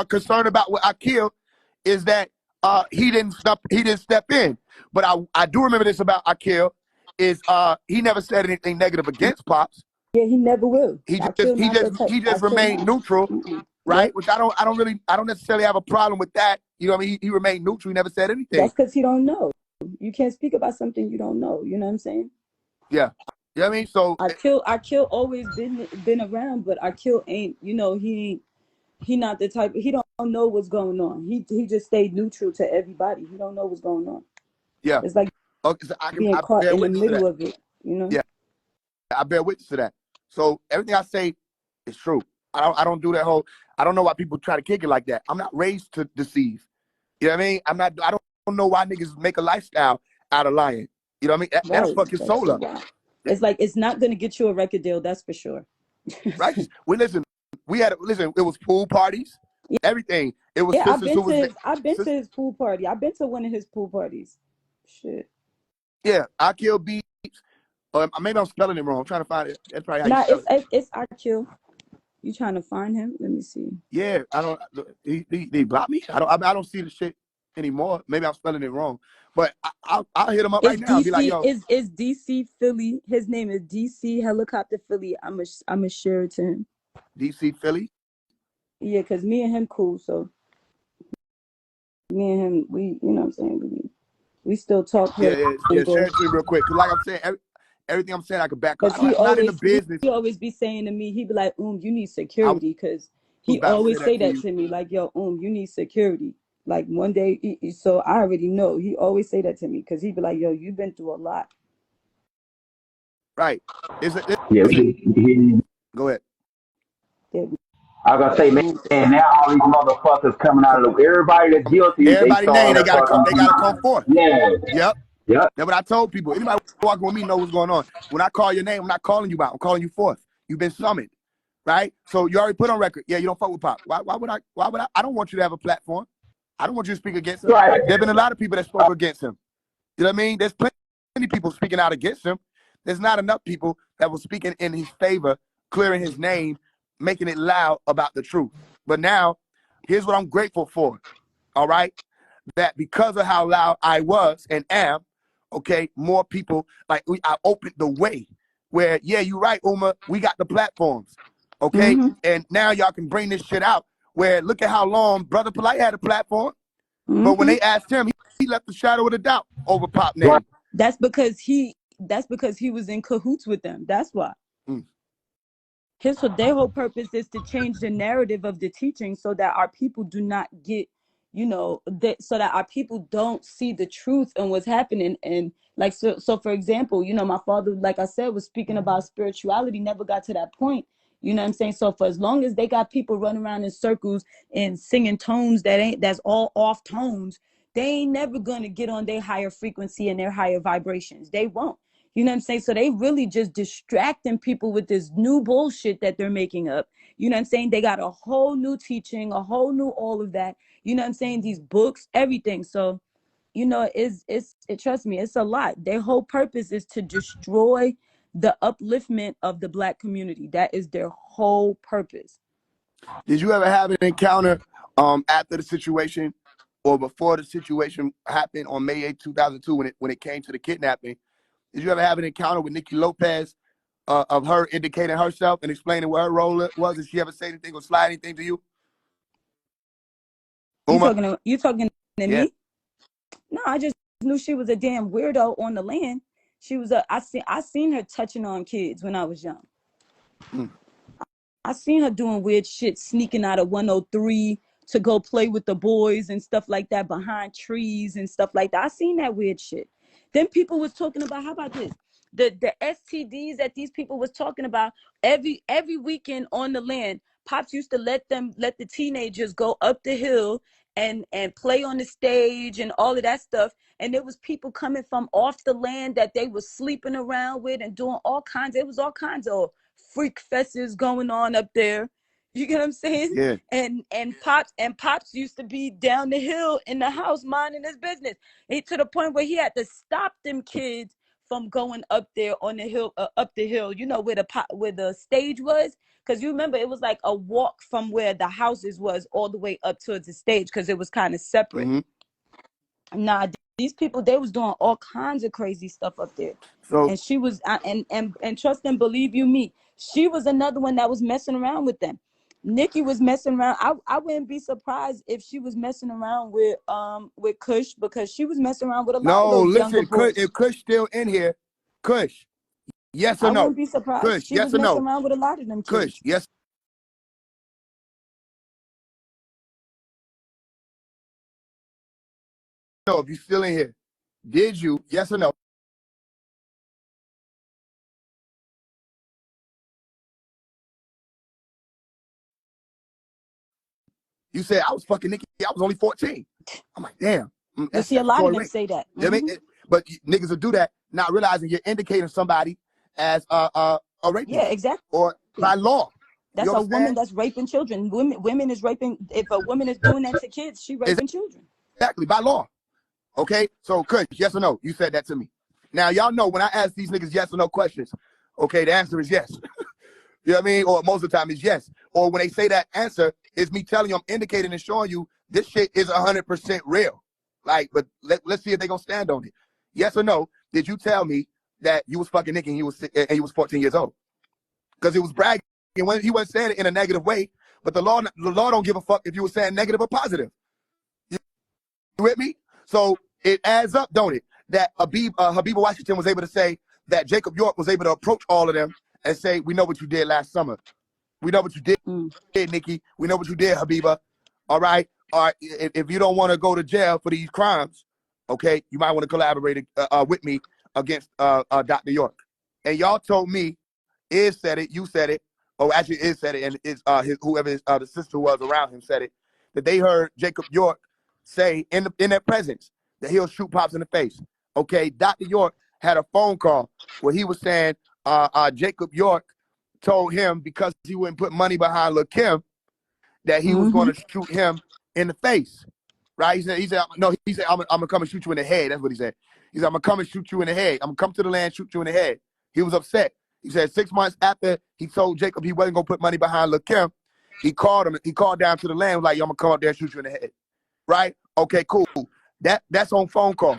concerned about with Akil is that he didn't step in. But I do remember this about Akil is he never said anything negative against Pops. Yeah, he never will. He just remained neutral, right? Yep. Which I don't necessarily have a problem with that. You know what I mean? He remained neutral. He never said anything. That's because he don't know. You can't speak about something you don't know. You know what I'm saying? Yeah. You know what I mean? So Akil always been around, but Akil ain't, you know, he not the type, he don't know what's going on. He just stayed neutral to everybody. He don't know what's going on. Yeah. It's like okay, so being caught in the middle of it, you know? Yeah. I bear witness to that. So everything I say is true. I don't do that whole, I don't know why people try to kick it like that. I'm not raised to deceive. You know what I mean? I don't know why niggas make a lifestyle out of lying. You know what I mean? That'll fuck your soul up. It's like, it's not going to get you a record deal, that's for sure. Right? Listen, it was pool parties, everything. It was I've been to his pool party. I've been to one of his pool parties. Shit. Yeah, Akil Beats. Maybe I'm spelling it wrong. I'm trying to find it. That's probably how you spell it. It's Akil. You trying to find him? Let me see. Yeah, I don't. He blocked me. I don't see the shit anymore. Maybe I'm spelling it wrong. But I'll hit him up right now and be like, yo. It's DC Philly. His name is DC Helicopter Philly. I'm a share it to him. DC Philly? Yeah, because me and him cool, so me and him, we, you know what I'm saying? We still talk. Yeah, share it to me real quick. Because like I'm saying, everything I'm saying I could back up. I'm not in the business. He always be saying to me, he be like, you need security, because he always say that to me, like, yo, you need security. Like one day, so I already know. He always say that to me because he be like, yo, you've been through a lot. Right. Go ahead. I was gonna say, man, now all these motherfuckers coming out of everybody that's guilty. Everybody name, they gotta come forth. Yeah. Yep. Yep. That's what I told people. Anybody walking with me know what's going on. When I call your name, I'm not calling you out. I'm calling you forth. You've been summoned. Right? So you already put on record. Yeah, you don't fuck with Pop. Why would I? I don't want you to have a platform. I don't want you to speak against him. Right. There have been a lot of people that spoke against him. You know what I mean? There's plenty of people speaking out against him. There's not enough people that were speaking in his favor, clearing his name, making it loud about the truth. But now, here's what I'm grateful for, all right? That because of how loud I was and am, okay, more people, like I opened the way where, yeah, you're right, Uma, we got the platforms, okay? And now y'all can bring this shit out where look at how long Brother Polite had a platform, but when they asked him, he left the shadow of the doubt over Pop name. Right. That's because he was in cahoots with them. That's why. Their whole purpose is to change the narrative of the teaching so that our people do not get, so that our people don't see the truth and what's happening. And like, so for example, my father, like I said, was speaking about spirituality, never got to that point. You know what I'm saying? So for as long as they got people running around in circles and singing tones that's all off tones, they ain't never going to get on their higher frequency and their higher vibrations. They won't. You know what I'm saying? So they really just distracting people with this new bullshit that they're making up. You know what I'm saying? They got a whole new teaching, a whole new all of that. You know what I'm saying? These books, everything. So, trust me, it's a lot. Their whole purpose is to destroy the upliftment of the Black community. That is their whole purpose. Did you ever have an encounter after the situation or before the situation happened on May 8, 2002 when it came to the kidnapping? Did you ever have an encounter with Nikki Lopez of her indicating herself and explaining what her role was? Did she ever say anything or slide anything to you? Uma? You talking to Yeah. me? No, I just knew she was a damn weirdo on the land. She was I seen her touching on kids when I was young. I seen her doing weird shit, sneaking out of 103 to go play with the boys and stuff like that behind trees and stuff like that. I seen that weird shit. Then people was talking about, how about this? The STDs that these people was talking about every weekend on the land. Pops used to let the teenagers go up the hill and play on the stage and all of that stuff. And there was people coming from off the land that they was sleeping around with and doing all kinds. It was all kinds of freak fests going on up there. You get what I'm saying? Yeah. And Pops used to be down the hill in the house minding his business. To the point where he had to stop them kids from going up there on the hill, up the hill, where the stage was. Because you remember, it was like a walk from where the houses was all the way up towards the stage, because it was kind of separate. Nah, these people, they was doing all kinds of crazy stuff up there. So, and she was, and trust and believe you me, she was another one that was messing around with them. Nikki was messing around. I wouldn't be surprised if she was messing around with Kush, because she was messing around with a lot of those younger boys. If Kush still in here, Kush, yes or no? I wouldn't be surprised. Kush, she was messing around with a lot of them kids. Kush, yes. No, if you're still in here, did you, yes or no? You said I was fucking Nikki. I was only 14. I'm like, damn. You see a lot of them say that. But niggas will do that, not realizing you're indicating somebody as a rapist. Yeah, exactly. Or by law. That's a woman that's raping children. Women is raping. If a woman is doing that to kids, she raping children. Exactly, by law. Okay, so Kush, yes or no? You said that to me. Now y'all know when I ask these niggas yes or no questions, okay, the answer is yes. You know what I mean? Or most of the time it's yes. Or when they say that answer, it's me telling you, I'm indicating and showing you this shit is 100% real. Like, but let's see if they gonna stand on it. Yes or no? Did you tell me that you was fucking Nick and he was 14 years old? Because it was bragging. When he wasn't saying it in a negative way, but the law don't give a fuck if you were saying negative or positive. You with me? So it adds up, don't it? That Habiba Washington was able to say that Jacob York was able to approach all of them and say, we know what you did last summer. We know what you did, Nikki. We know what you did, Habiba. All right? If you don't want to go to jail for these crimes, okay, you might want to collaborate with me against Dr. York. And y'all told me, Iz said it, you said it, or actually Iz said it, and it's whoever the sister was around him said it, that they heard Jacob York say in their presence that he'll shoot Pops in the face. Okay, Dr. York had a phone call where he was saying Jacob York told him because he wouldn't put money behind Lil' Kim that he was going to shoot him in the face, right? He said, I'm gonna come and shoot you in the head. That's what he said. He said, I'm gonna come and shoot you in the head. I'm gonna come to the land, shoot you in the head. He was upset. He said 6 months after he told Jacob he wasn't gonna put money behind Lakim, he called him. He called down to the land, was like, yo, I'm gonna come up there and shoot you in the head. Right? Okay, cool. That's on phone call.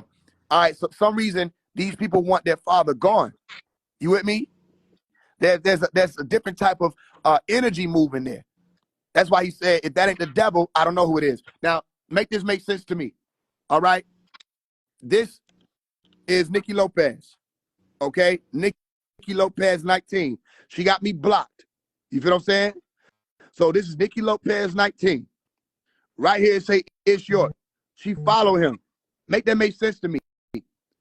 All right. So for some reason these people want their father gone. You with me? There's a different type of energy moving there. That's why he said, if that ain't the devil, I don't know who it is. Now, make this make sense to me. All right? This is Nikki Lopez. Okay? Nikki Lopez 19. She got me blocked. You feel what I'm saying? So this is Nikki Lopez 19. Right here it say, it's yours. She follow him. Make that make sense to me.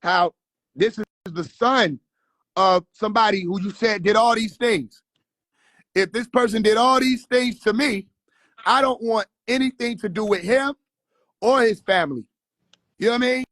How this is the son of somebody who you said did all these things. If this person did all these things to me, I don't want anything to do with him or his family. You know what I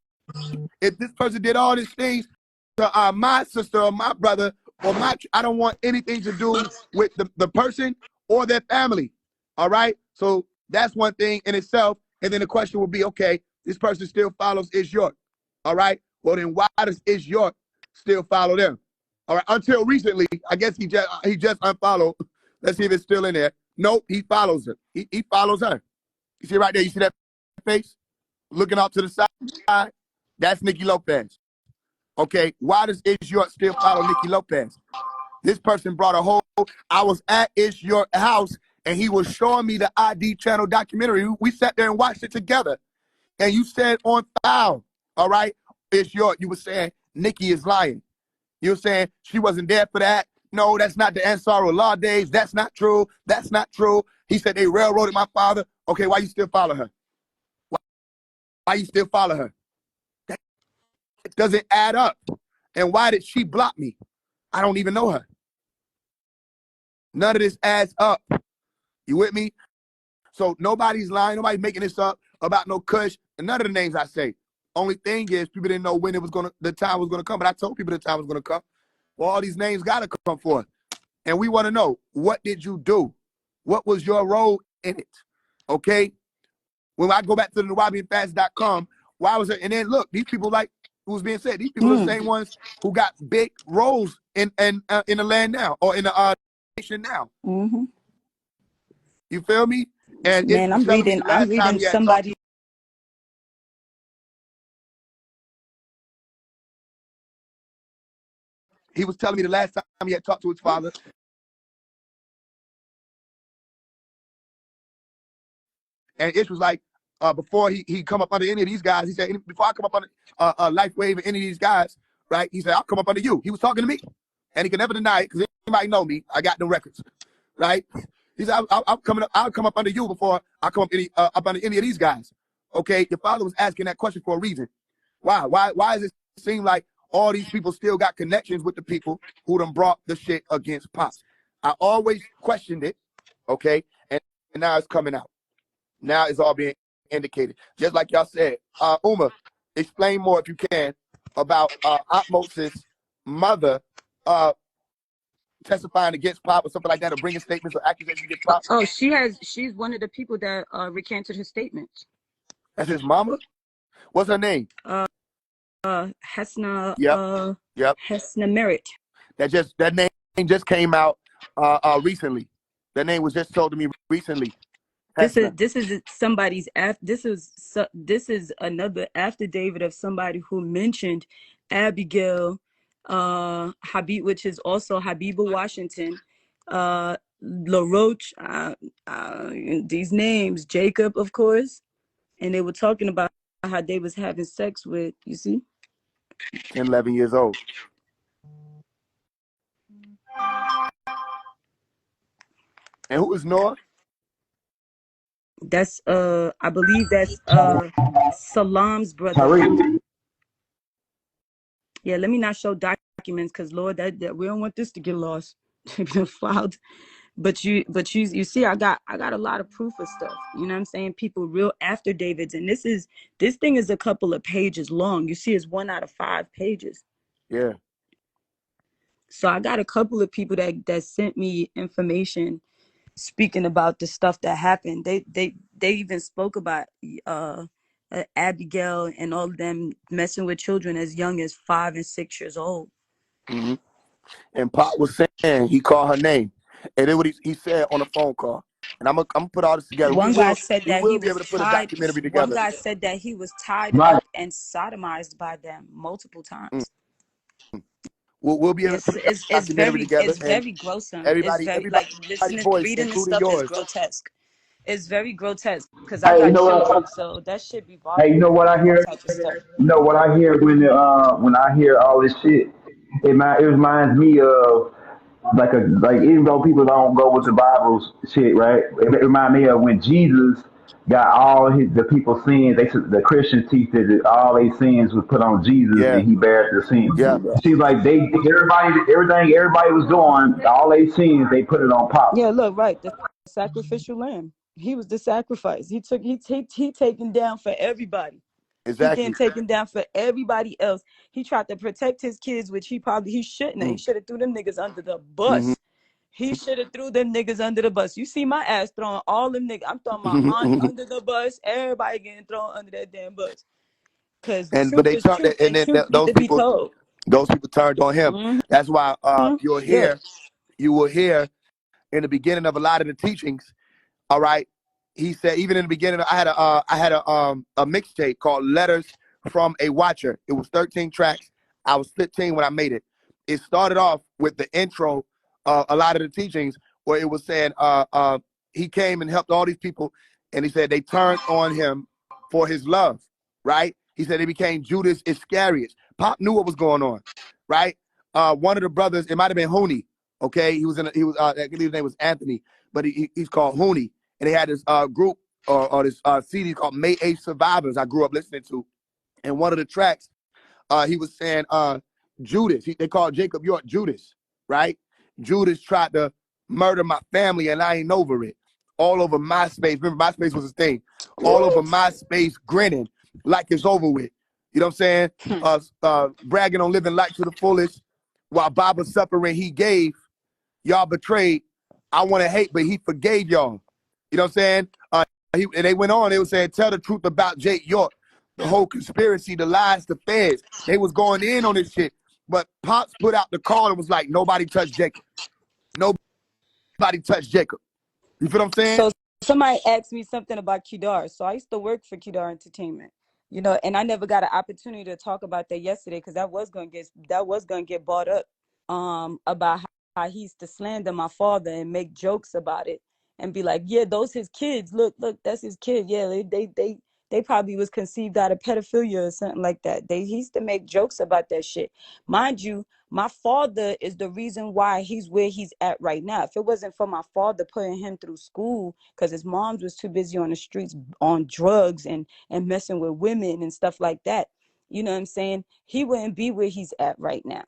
mean? If this person did all these things to my sister or my brother or I don't want anything to do with the person or their family. All right? So that's one thing in itself. And then the question will be, okay, this person still follows Ish York. All right? Well, then why does Ish York still follow them? All right, until recently, I guess he just unfollowed. Let's see if it's still in there. Nope, he follows her. He follows her. You see right there, you see that face? Looking out to the side? That's Nikki Lopez. Okay, why does Ish York still follow Nikki Lopez? This person brought a whole, I was at Ish York's house and he was showing me the ID channel documentary. We sat there and watched it together. And you said on file, all right, Ish York, you were saying Nikki is lying. You were saying she wasn't there for that. No, that's not the Ansarullah days. That's not true. That's not true. He said they railroaded my father. Okay, why you still follow her? Why you still follow her? That doesn't add up. And why did she block me? I don't even know her. None of this adds up. You with me? So nobody's lying. Nobody's making this up about no Kush and none of the names I say. Only thing is people didn't know when the time was gonna come. But I told people the time was gonna come. Well, all these names gotta come forth. And we want to know, what did you do? What was your role in it? Okay? When I go back to the NawabianFast.com, why was it? And then look, these people, like who's being said, these people are the same ones who got big roles in the land now, or in the nation now. Mm-hmm. You feel me? And Man, I'm reading somebody. He was telling me the last time he had talked to his father. And Ish was like, before he come up under any of these guys, he said, before I come up under Life Wave or any of these guys, right? He said, I'll come up under you. He was talking to me. And he can never deny it because anybody know me. I got the records, right? He said, I'll come up under you before I come up under any of these guys. Okay, your father was asking that question for a reason. Why? Why does it seem like all these people still got connections with the people who done brought the shit against Pops? I always questioned it, okay? And now it's coming out. Now it's all being indicated. Just like y'all said. Uma, explain more if you can about Atmos's mother testifying against Pop or something like that, or bringing statements or accusations against Pop. Oh, she's one of the people that recanted his statements. That's his mama? What's her name? Hesna. Yep. Hesna Merritt. That name just came out recently. That name was just told to me recently. This is somebody's this is another affidavit of somebody who mentioned Abigail Habib, which is also Habiba Washington, LaRoche, these names, Jacob, of course, and they were talking about how they was having sex with, you see, 10, 11 years old. And who is Noah? That's I believe that's Salam's brother. Tariq. Yeah, let me not show documents because Lord, that we don't want this to get lost. Filed. But you see, I got a lot of proof of stuff. You know what I'm saying? People real after Davids, and this thing is a couple of pages long. You see, it's 1 out of 5 pages. Yeah. So I got a couple of people that sent me information speaking about the stuff that happened. They even spoke about Abigail and all of them messing with children as young as 5 and 6 years old. Mm-hmm. And Pop was saying he called her name, and then what he said on the phone call. And I'm gonna put all this together. One guy said We that he will be was able to put a tied. documentary One together. guy said that he was tied Right. up and sodomized by them multiple Mm. times. We'll be able to Yes, put a documentary together, it's and very gruesome. It's everybody very, like, voice, reading this including stuff is yours. grotesque. It's very grotesque because I Hey, you got know what? children, so that should be Hey, you bothering know me. what I All hear? type of stuff. You know what I hear when I hear all this shit? It reminds me of like even though people don't go with the Bible's shit, right? It reminds me of when Jesus got the people's sins. The Christians teach that all their sins was put on Jesus Yeah, and he bared the sins. yeah, Yeah. It seems like everything everybody was doing, all their sins they put it on Yeah, Pop. look, right. The sacrificial lamb. He was the sacrifice. He taken down for everybody. He getting exactly. taken down for everybody else. He tried to protect his kids, which he shouldn't have. He Mm. should have threw them niggas under the Mm-hmm. bus. He should have threw them niggas under the bus. You see my ass throwing all them niggas. I'm throwing my aunt under the bus. Everybody getting thrown under that damn bus. Cause And but truth they is turned, truth, and and then truth need to be told. those people turned on him. Mm-hmm. That's why Yeah. you will hear in the beginning of a lot of the teachings. All right. He said, even in the beginning, I had a mixtape called Letters from a Watcher. It was 13 tracks. I was 15 when I made it. It started off with the intro, a lot of the teachings where it was saying he came and helped all these people, and he said they turned on him for his love, right? He said they became Judas Iscariot. Pop knew what was going on, right? One of the brothers, it might have been Hooney, okay? I believe his name was Anthony, but he's called Hooney, and they had this group or this CD called May 8th Survivors I grew up listening to. And one of the tracks, he was saying Judas. They called Jacob York Judas, right? Judas tried to murder my family, and I ain't over it. All over MySpace. Remember, MySpace was a thing. All over MySpace, grinning like it's over with. You know what I'm saying? Bragging on living life to the fullest, while Baba suffering he gave. Y'all betrayed. I want to hate, but he forgave y'all. You know what I'm saying? And they went on. They were saying, tell the truth about Jake York, the whole conspiracy, the lies, the feds. They was going in on this shit. But Pops put out the call and was like, nobody touched Jacob. Nobody touched Jacob. You feel what I'm saying? So somebody asked me something about Qdar. So I used to work for Qdar Entertainment, and I never got an opportunity to talk about that yesterday because that was gonna get brought up about how he used to slander my father and make jokes about it and be like, yeah, those his kids. Look, that's his kid. Yeah, they probably was conceived out of pedophilia or something like that. He used to make jokes about that shit. Mind you, my father is the reason why he's where he's at right now. If it wasn't for my father putting him through school because his mom was too busy on the streets on drugs and messing with women and stuff like that, you know what I'm saying? He wouldn't be where he's at right now.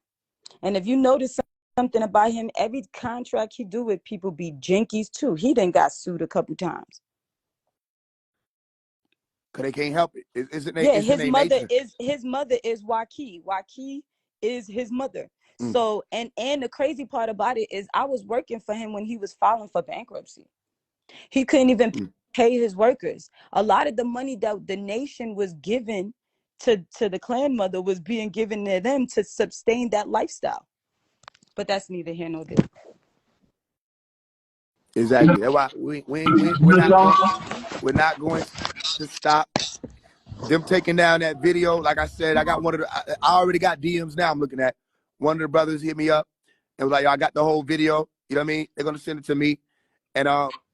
And if you notice something about him, every contract he do with people be jinkies too. He done got sued a couple times. Because they can't help it. Yeah, It's in their nature. his mother is Waki. Waki is his mother. Mm. So and the crazy part about it is I was working for him when he was filing for bankruptcy. He couldn't even Mm. pay his workers. A lot of the money that the nation was given to the clan mother was being given to them to sustain that lifestyle. But that's neither here nor there. Exactly. That's why You know something? we're not going to stop them taking down that video. Like I said, I got I already got DMs now. I'm looking at one of the brothers hit me up and was like, yo, I got the whole video. You know what I mean? They're gonna send it to me, and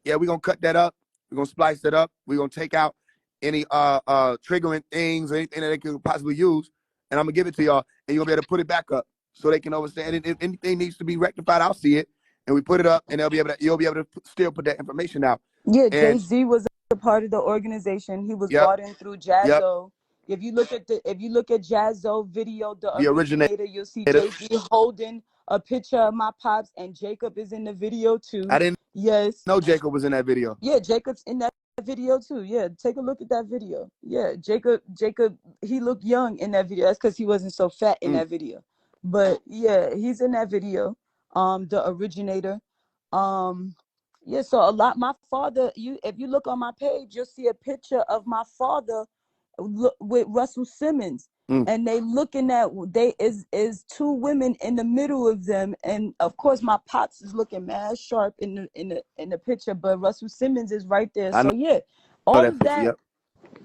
yeah, we're gonna cut that up. We're gonna splice it up. We're gonna take out any triggering things or anything that they could possibly use, and I'm gonna give it to y'all, and you're gonna be able to put it back up so they can understand. And if anything needs to be rectified, I'll see it, and we put it up, and you'll be able to still put that information out. Yeah, And Jay-Z was a part of the organization. He was yep, brought in through yep, Jazzo. If you look at Jazzo video, the the originator. originator, you'll see Jay-Z holding a picture of my pops, and Jacob is in the video I too. didn't Yes. know Jacob was in that video. Yeah, Jacob's in that video too. Yeah, take a look at that video. Yeah, Jacob, he looked young in that video. That's because he wasn't so fat in Mm. that video. But yeah, he's in that video. The originator. Um, yeah, so a lot. My father, if you look on my page, you'll see a picture of my father with Russell Simmons. Mm. And they looking at, they is two women in the middle of them, and of course my pops is looking mad sharp in the picture, but Russell Simmons is right there. I So yeah, know all that of picture. that. Yep.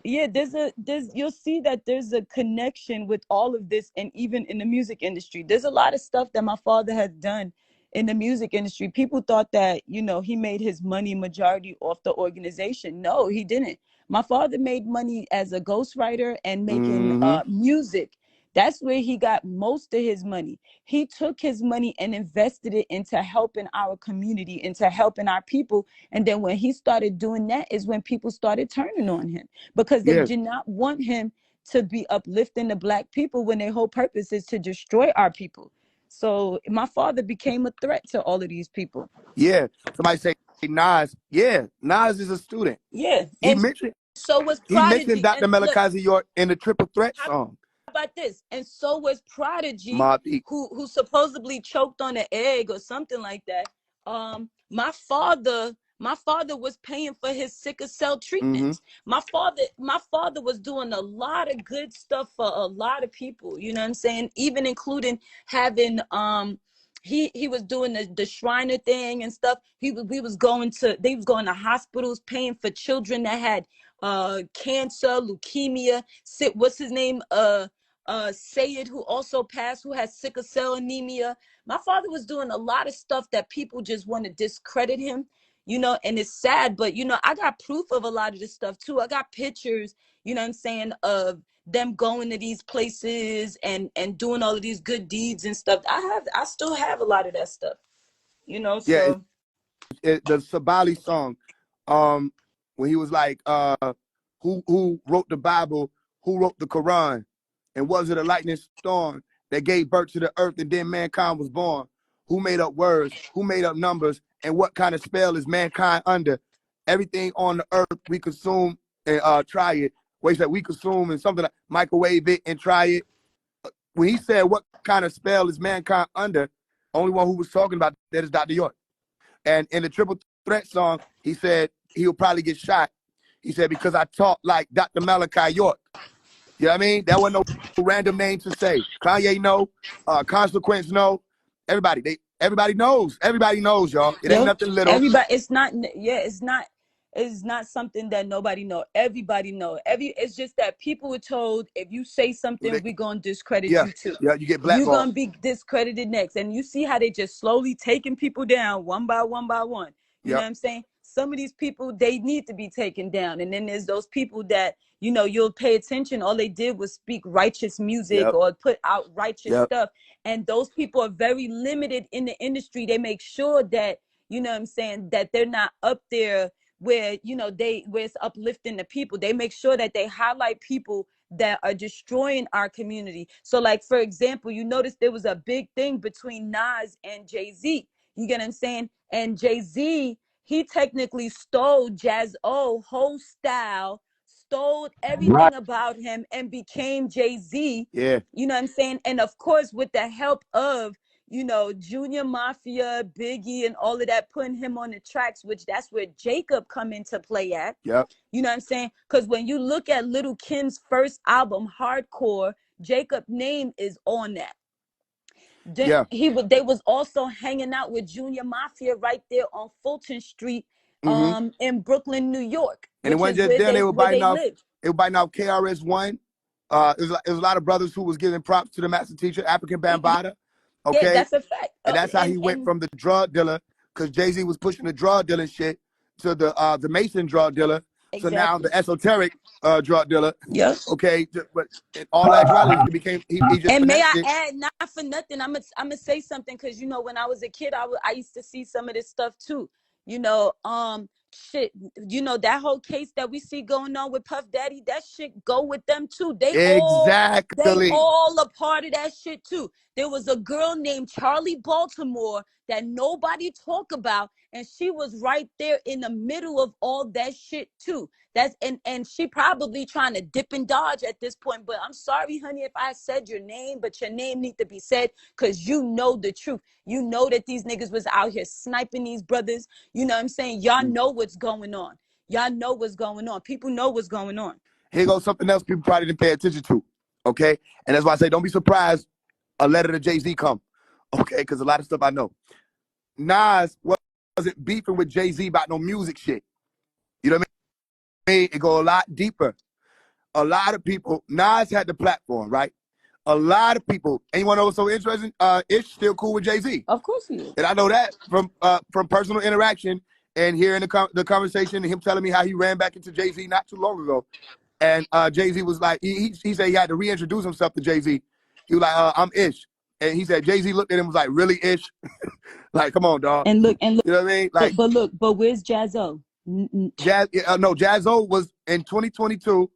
Yeah, there's you'll see that there's a connection with all of this. And even in the music industry, there's a lot of stuff that my father has done in the music industry. People thought that, he made his money majority off the organization. No, he didn't. My father made money as a ghostwriter and making Mm-hmm. music. That's where he got most of his money. He took his money and invested it into helping our community, into helping our people. And then when he started doing that is when people started turning on him, because they Yeah. did not want him to be uplifting the Black people when their whole purpose is to destroy our people. So my father became a threat to all of these people. Yeah. Somebody say Nas. Yeah. Nas is a student. Yeah. He And mentioned so was he mentioned Prodigy. Dr. And look, Malachi York in the Triple Threat how song. about this? And so was Prodigy, Mobb Deep. who supposedly choked on an egg or something like that. My father was paying for his sickle cell Mm-hmm. treatments. My father was doing a lot of good stuff for a lot of people. You know what I'm saying? Even including having he was doing the Shriner thing and stuff. They was going to hospitals paying for children that had cancer, leukemia. What's his name? Sayed, who also passed, who has sickle cell anemia. My father was doing a lot of stuff that people just want to discredit him, and it's sad, but I got proof of a lot of this stuff too. I got pictures, what I'm saying, of them going to these places and doing all of these good deeds and stuff. I still have a lot of that stuff, Yeah. so The Sabali song, when he was like, who wrote the Bible, who wrote the Quran, and was it a lightning storm that gave birth to the earth and then mankind was born? Who made up words? Who made up numbers? And what kind of spell is mankind under? Everything on the earth we consume and try it. Wait, that we consume and something like microwave it and try it. When he said what kind of spell is mankind under, only one who was talking about that is Dr. York. And in the Triple Threat song, he said he'll probably get shot. He said, because I talk like Dr. Malachi York. You know what I mean? That wasn't no random name to say. Kanye know, Consequence know. Everybody knows. Everybody knows, y'all. It ain't Yep. nothing little. Everybody, it's not something that nobody know. Everybody know. It's just that people were told, if you say something, we're gonna discredit Yeah, you too. yeah, you get You're blackballed. gonna be discredited next. And you see how they just slowly taking people down one by one by one. You know Yep, what I'm saying? Some of these people, they need to be taken down. And then there's those people that, you'll pay attention. All they did was speak righteous music yep, or put out righteous yep, stuff. And those people are very limited in the industry. They make sure that, what I'm saying, that they're not up there where, where it's uplifting the people. They make sure that they highlight people that are destroying our community. So like, for example, you notice there was a big thing between Nas and Jay-Z. You get what I'm saying? And Jay-Z, he technically stole Jaz-O whole style, stole Right. everything about him, and became Jay-Z. yeah, You know what I'm saying? And of course, with the help of, Junior Mafia, Biggie, and all of that, putting him on the tracks, which that's where Jacob come into play at. yep, You know what I'm saying? Because when you look at Little Kim's first album, Hardcore, Jacob's name is on that. yeah. They was also hanging out with Junior Mafia right there on Fulton Street, Mm-hmm. in Brooklyn, New York, And it which wasn't is just where them, they where they live. they were biting off KRS-One. It was a lot of brothers who was giving props to the master teacher, African Bambaataa. Yeah, Okay. that's a fact. And that's how he went And from the drug dealer, because Jay-Z was pushing the drug dealing shit, to the Mason drug dealer. So now exactly. the esoteric drug dealer. Yep. Okay. But in all actuality, he just And may finessed I it. add, not for nothing, I'm gonna say something, because when I was a kid, I used to see some of this stuff too. Shit, that whole case that we see going on with Puff Daddy, that shit go with them too. They Exactly. all a part of that shit too. There was a girl named Charlie Baltimore that nobody talk about, and she was right there in the middle of all that shit too. And she probably trying to dip and dodge at this point. But I'm sorry, honey, if I said your name, but your name need to be said, because you know the truth. You know that these niggas was out here sniping these brothers. You know what I'm saying? Y'all know what's going on. Y'all know what's going on. People know what's going on. Here goes something else people probably didn't pay attention to. Okay, and that's why I say don't be surprised a letter to Jay-Z come. Okay, because a lot of stuff I know. Nas wasn't beefing with Jay-Z about no music shit. You know what I mean? It go a lot deeper. A lot of people, Nas had the platform, right? A lot of people, and you want to know what's so interesting? Ish still cool with Jay-Z. Of course he is. And I know that from personal interaction and hearing the conversation and him telling me how he ran back into Jay-Z not too long ago. And Jay-Z was like, he said he had to reintroduce himself to Jay-Z. He was like, I'm Ish. And he said, Jay-Z looked at him and was like, really, Ish? Like, come on, dog. And look, you know what I mean? Like, but where's Jazzo? Jazzo was in 2022.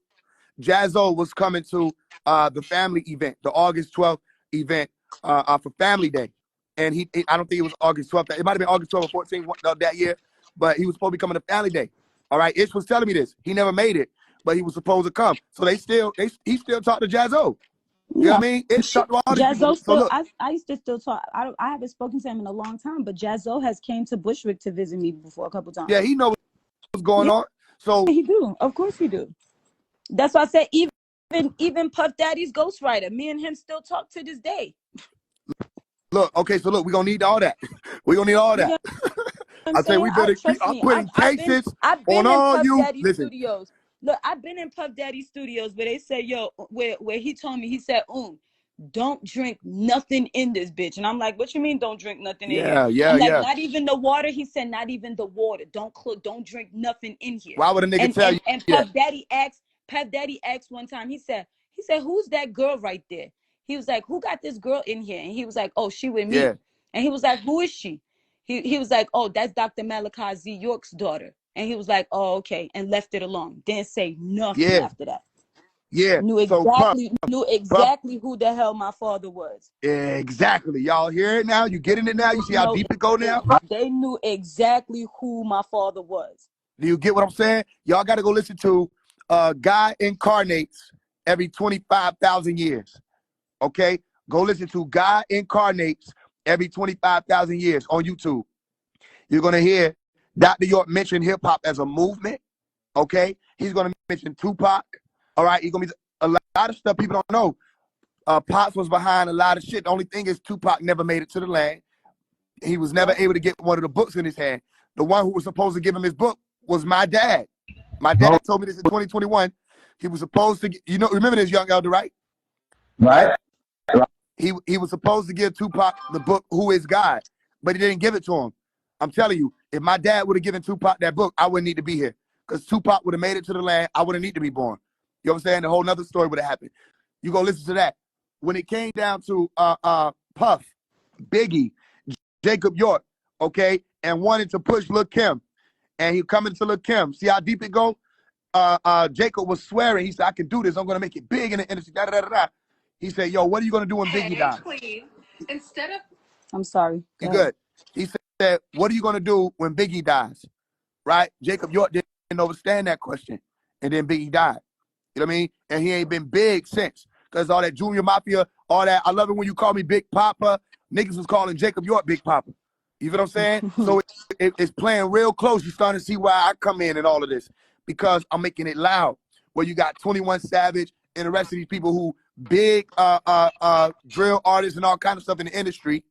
Jazzo was coming to the family event, the August 12th event for Family Day. And I don't think it was August 12th. It might have been August 12th or 14th that year, but he was supposed to be coming to Family Day. All right, Ish was telling me this. He never made it, but he was supposed to come. So he still talked to Jazzo. You know what I mean? Ish talked to all these people. Jazzo So look, I used to still talk. I haven't spoken to him in a long time, but Jazzo has came to Bushwick to visit me before a couple times. yeah, he knows what's going on. So he do. Of course he do. That's why I said even Puff Daddy's ghostwriter, me and him still talk to this day. Look, okay, so look, we're gonna need all that. We're gonna need all that. I say we better keep putting cases on all you. Listen. Studios. Look, I've been in Puff Daddy Studios where they said, yo, where he told me, he said, don't drink nothing in this bitch. And I'm like, what you mean don't drink nothing in here? I'm like, not even the water. He said, not even the water. Don't drink nothing in here. Why would a nigga tell you? And Puff Daddy asked one time, he said, who's that girl right there? He was like, who got this girl in here? And he was like, oh, she with me. Yeah. And he was like, who is she? He was like, oh, that's Dr. Malachi Z. York's daughter. And he was like, oh, okay, and left it alone. Didn't say nothing after that. Yeah. Knew exactly who the hell my father was. Exactly. Y'all hear it now? You getting it now? You see how deep it go now? They knew exactly who my father was. Do you get what I'm saying? Y'all got to go listen to God Incarnates every 25,000 years. Okay? Go listen to God Incarnates every 25,000 years on YouTube. You're going to hear Dr. York mention hip-hop as a movement. Okay? He's going to mention Tupac. All right? He's going to be a lot of stuff people don't know. Pops was behind a lot of shit. The only thing is Tupac never made it to the land. He was never able to get one of the books in his hand. The one who was supposed to give him his book was my dad. My dad told me this in 2021. He was supposed to, remember this, young elder, right? Right. He was supposed to give Tupac the book, Who is God? But he didn't give it to him. I'm telling you, if my dad would have given Tupac that book, I wouldn't need to be here. Because Tupac would have made it to the land. I wouldn't need to be born. You know what I'm saying? The whole nother story would have happened. You go listen to that. When it came down to Puff, Biggie, Jacob York, okay, and wanted to push Lil' Kim, and he coming to Lil' Kim. See how deep it go? Jacob was swearing. He said, I can do this. I'm going to make it big in the industry. Da, da, da, da. He said, yo, what are you going to do when Biggie dies? Instead of... I'm sorry. You good. He said, what are you going to do when Biggie dies? Right? Jacob York didn't understand that question. And then Biggie died. You know what I mean? And he ain't been big since. Because all that Junior Mafia, all that, I love it when you call me Big Papa. Niggas was calling Jacob York Big Papa. You feel what I'm saying? So it's playing real close. You're starting to see why I come in and all of this. Because I'm making it loud. Where you got 21 Savage and the rest of these people who big drill artists and all kind of stuff in the industry.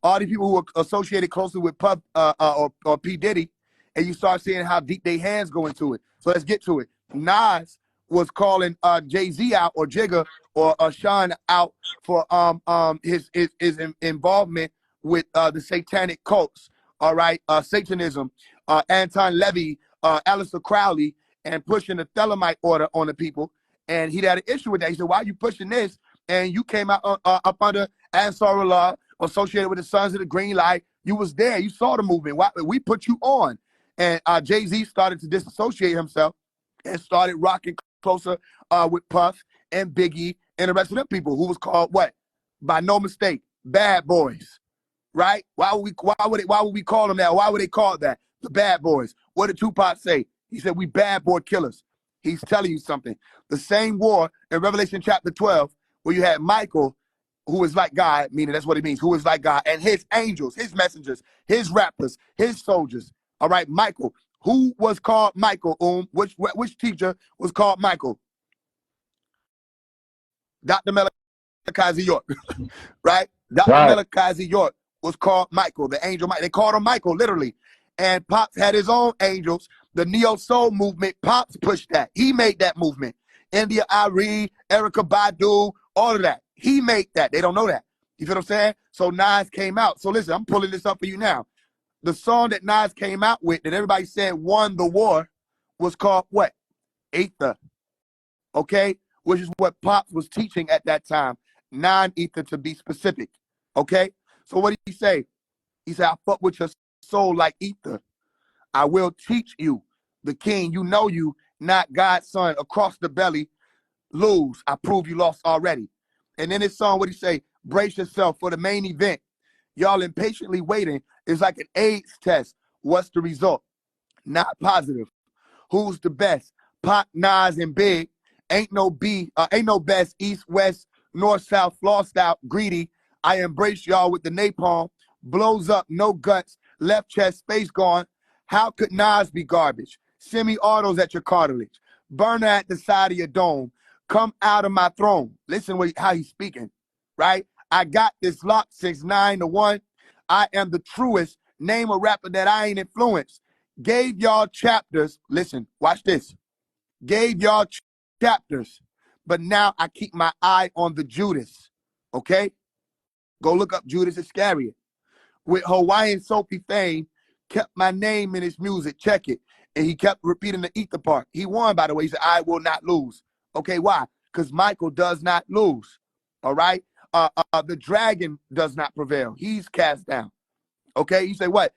All these people who are associated closely with Puff or P. Diddy. And you start seeing how deep their hands go into it. So let's get to it. Nas was calling Jay-Z out or Jigga or Sean out for his involvement with the satanic cults, all right, Satanism, Anton Levy, Aleister Crowley, and pushing the Thelemite order on the people. And he had an issue with that. He said, why are you pushing this? And you came out up under Ansarullah, associated with the Sons of the Green Light. You was there. You saw the movement. Why, we put you on. And Jay-Z started to disassociate himself and started rocking closer with Puff and Biggie and the rest of them people who was called what? By no mistake, bad boys, right? Why would we call them that? Why would they call it that? The bad boys. What did Tupac say? He said, we bad boy killers. He's telling you something. The same war in Revelation chapter 12, where you had Michael, who is like God, meaning that's what it means, who is like God, and his angels, his messengers, his rappers, his soldiers. All right, Michael. Who was called Michael? Which teacher was called Michael? Dr. Malachi York, right? Dr. Right. Malachi York was called Michael, the angel Michael. They called him Michael, literally. And Pops had his own angels. The Neo Soul movement, Pops pushed that. He made that movement. India Arie, Erica Badu, all of that. He made that. They don't know that. You feel what I'm saying? So Nas came out. So listen, I'm pulling this up for you now. The song that Nas came out with that everybody said won the war was called what? Ether. Okay? Which is what Pops was teaching at that time. Non-ether to be specific. Okay? So what did he say? He said, I fuck with your soul like ether. I will teach you, the king, you, not God's son, across the belly, lose. I prove you lost already. And in his song, what he say? Brace yourself for the main event. Y'all impatiently waiting is like an AIDS test. What's the result? Not positive. Who's the best? Pop, Nas, and Big. Ain't no best, east, west, north, south, flossed out, greedy. I embrace y'all with the napalm. Blows up, no guts, left chest, space gone. How could Nas be garbage? Semi-autos at your cartilage. Burner at the side of your dome. Come out of my throne. Listen how he's speaking, right? I got this lock 6'9" to 1. I am the truest. Name a rapper that I ain't influenced. Gave y'all chapters. Listen, watch this. Gave y'all chapters. But now I keep my eye on the Judas. Okay? Go look up Judas Iscariot. With Hawaiian Soapy fame, kept my name in his music. Check it. And he kept repeating the ether part. He won, by the way. He said, I will not lose. Okay, why? Because Michael does not lose. All right? The dragon does not prevail. He's cast down. Okay? You say, what?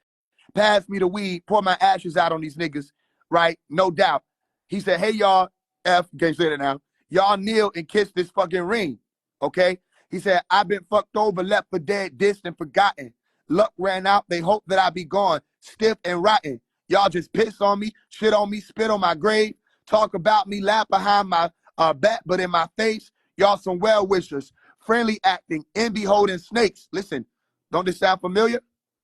Pass me the weed, pour my ashes out on these niggas, right? No doubt. He said, hey, y'all, F, can't say that now. Y'all kneel and kiss this fucking ring, okay? He said, I've been fucked over, left for dead, dissed, and forgotten. Luck ran out. They hope that I be gone, stiff and rotten. Y'all just piss on me, shit on me, spit on my grave, talk about me, laugh behind my back, but in my face, y'all some well-wishers, friendly acting, envy holding snakes. Listen, don't this sound familiar?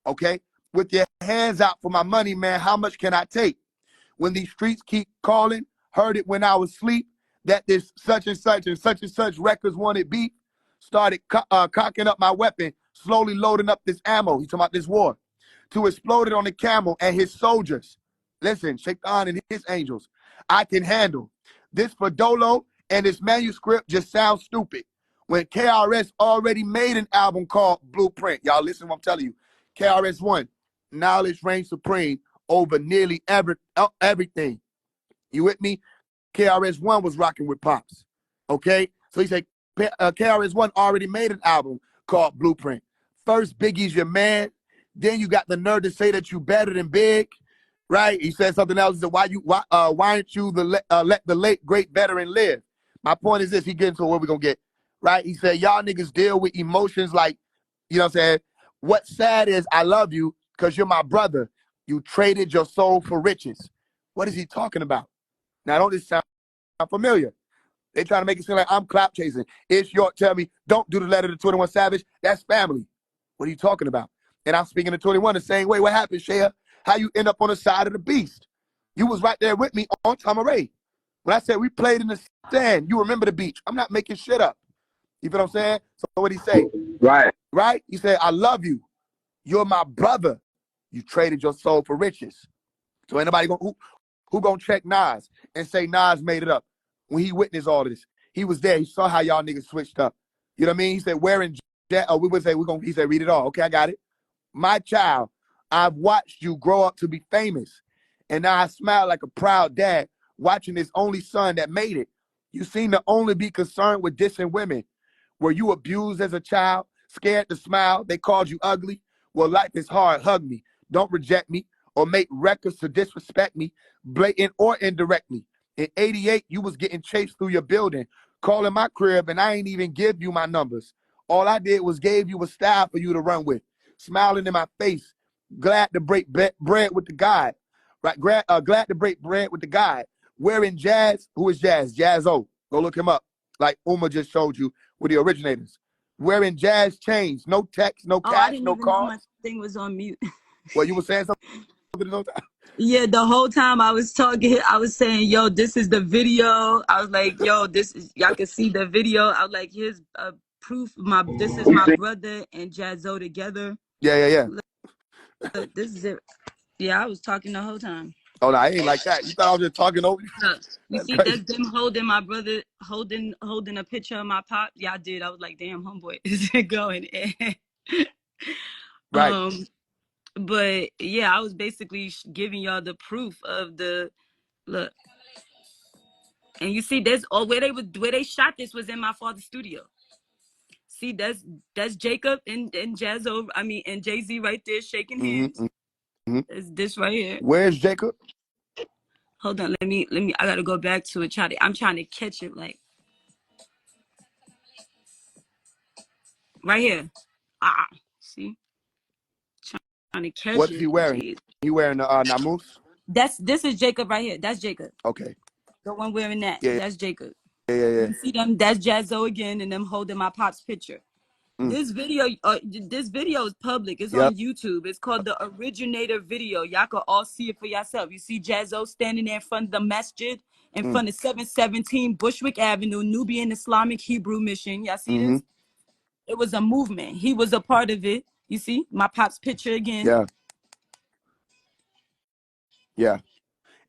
Okay? With your hands out for my money, man, how much can I take? When these streets keep calling, heard it when I was asleep, that this such and such records wanted beef, started cocking up my weapon, slowly loading up this ammo. He's talking about this war. To explode it on the camel and his soldiers. Listen, Shaitan and his angels. I can handle. This for Dolo and this manuscript just sounds stupid. When KRS already made an album called Blueprint. Y'all listen to what I'm telling you. KRS-One, knowledge reigns supreme over nearly everything. You with me? KRS-One was rocking with Pops. Okay? So he said, KRS-One already made an album called Blueprint. First, Biggie's your man. Then you got the nerve to say that you better than Big, right? He said something else. He said, why aren't you let the late, great veteran live? My point is this. He gets into where we're going to get, right? He said, y'all niggas deal with emotions like, you know what I'm saying? What's sad is I love you because you're my brother. You traded your soul for riches. What is he talking about? Now, don't this sound familiar? They trying to make it seem like I'm clout chasing. It's York tell me, don't do the letter to 21 Savage. That's family. What are you talking about? And I'm speaking to 21 the same way. What happened, Shea? How you end up on the side of the beast? You was right there with me on Tamaray. When I said we played in the sand, you remember the beach. I'm not making shit up. You feel what I'm saying? So what he say? Right. Right? He said, I love you. You're my brother. You traded your soul for riches. So anybody who gonna check Nas and say Nas made it up when he witnessed all this? He was there. He saw how y'all niggas switched up. You know what I mean? He said, wearing we would say he said, read it all. Okay, I got it. My child, I've watched you grow up to be famous. And now I smile like a proud dad watching his only son that made it. You seem to only be concerned with dissing women. Were you abused as a child? Scared to smile? They called you ugly? Well, life is hard. Hug me. Don't reject me or make records to disrespect me, blatant or indirectly. In 88, you was getting chased through your building, calling my crib, and I ain't even give you my numbers. All I did was gave you a style for you to run with, smiling in my face, glad to break bread with the God. Right? Glad to break bread with the God. Wearing Jazz. Who is Jazz? Jazz-O. Go look him up. Like Uma just showed you with the originators. Wearing Jazz chains. No text, no Oh, I cash, didn't no even know my cars. thing was on mute. Well, you were saying something? Yeah, the whole time I was talking, I was saying, "Yo, this is the video." I was like, "Yo, this is y'all can see the video." I was like, "Here's proof. This is You my see? brother and Jazzo together. Yeah. Look, this is it." Yeah, I was talking the whole time. Oh, no, I ain't like that. You thought I was just talking over you? Look, you That's see, crazy. that's them holding my brother, holding a picture of my pop. Yeah, I did. I was like, "Damn, homeboy, is it going?" Right. um, but yeah, I was basically giving y'all the proof of the look. And you see, there's where they shot this was in my father's studio. See, that's Jacob and Jazzo. I mean, and Jay-Z right there shaking hands. Mm-hmm. It's this right here. Where's Jacob? Hold on, let me. I gotta go back to it. I'm trying to catch it, like right here. See, trying to catch What's he it. wearing? Jeez, He wearing the namus? this is Jacob right here. That's Jacob. Okay. The one wearing that. Yeah. That's Jacob. Yeah. You see them? That's Jazzo again, and them holding my pop's picture. Mm. This video is public. It's Yep. on YouTube. It's called the Originator video. Y'all can all see it for yourself. You see Jazzo standing there in front of the masjid, in Mm. front of 717 Bushwick Avenue, Nubian Islamic Hebrew Mission. Y'all see Mm-hmm. this? It was a movement. He was a part of it. You see my pop's picture again. Yeah.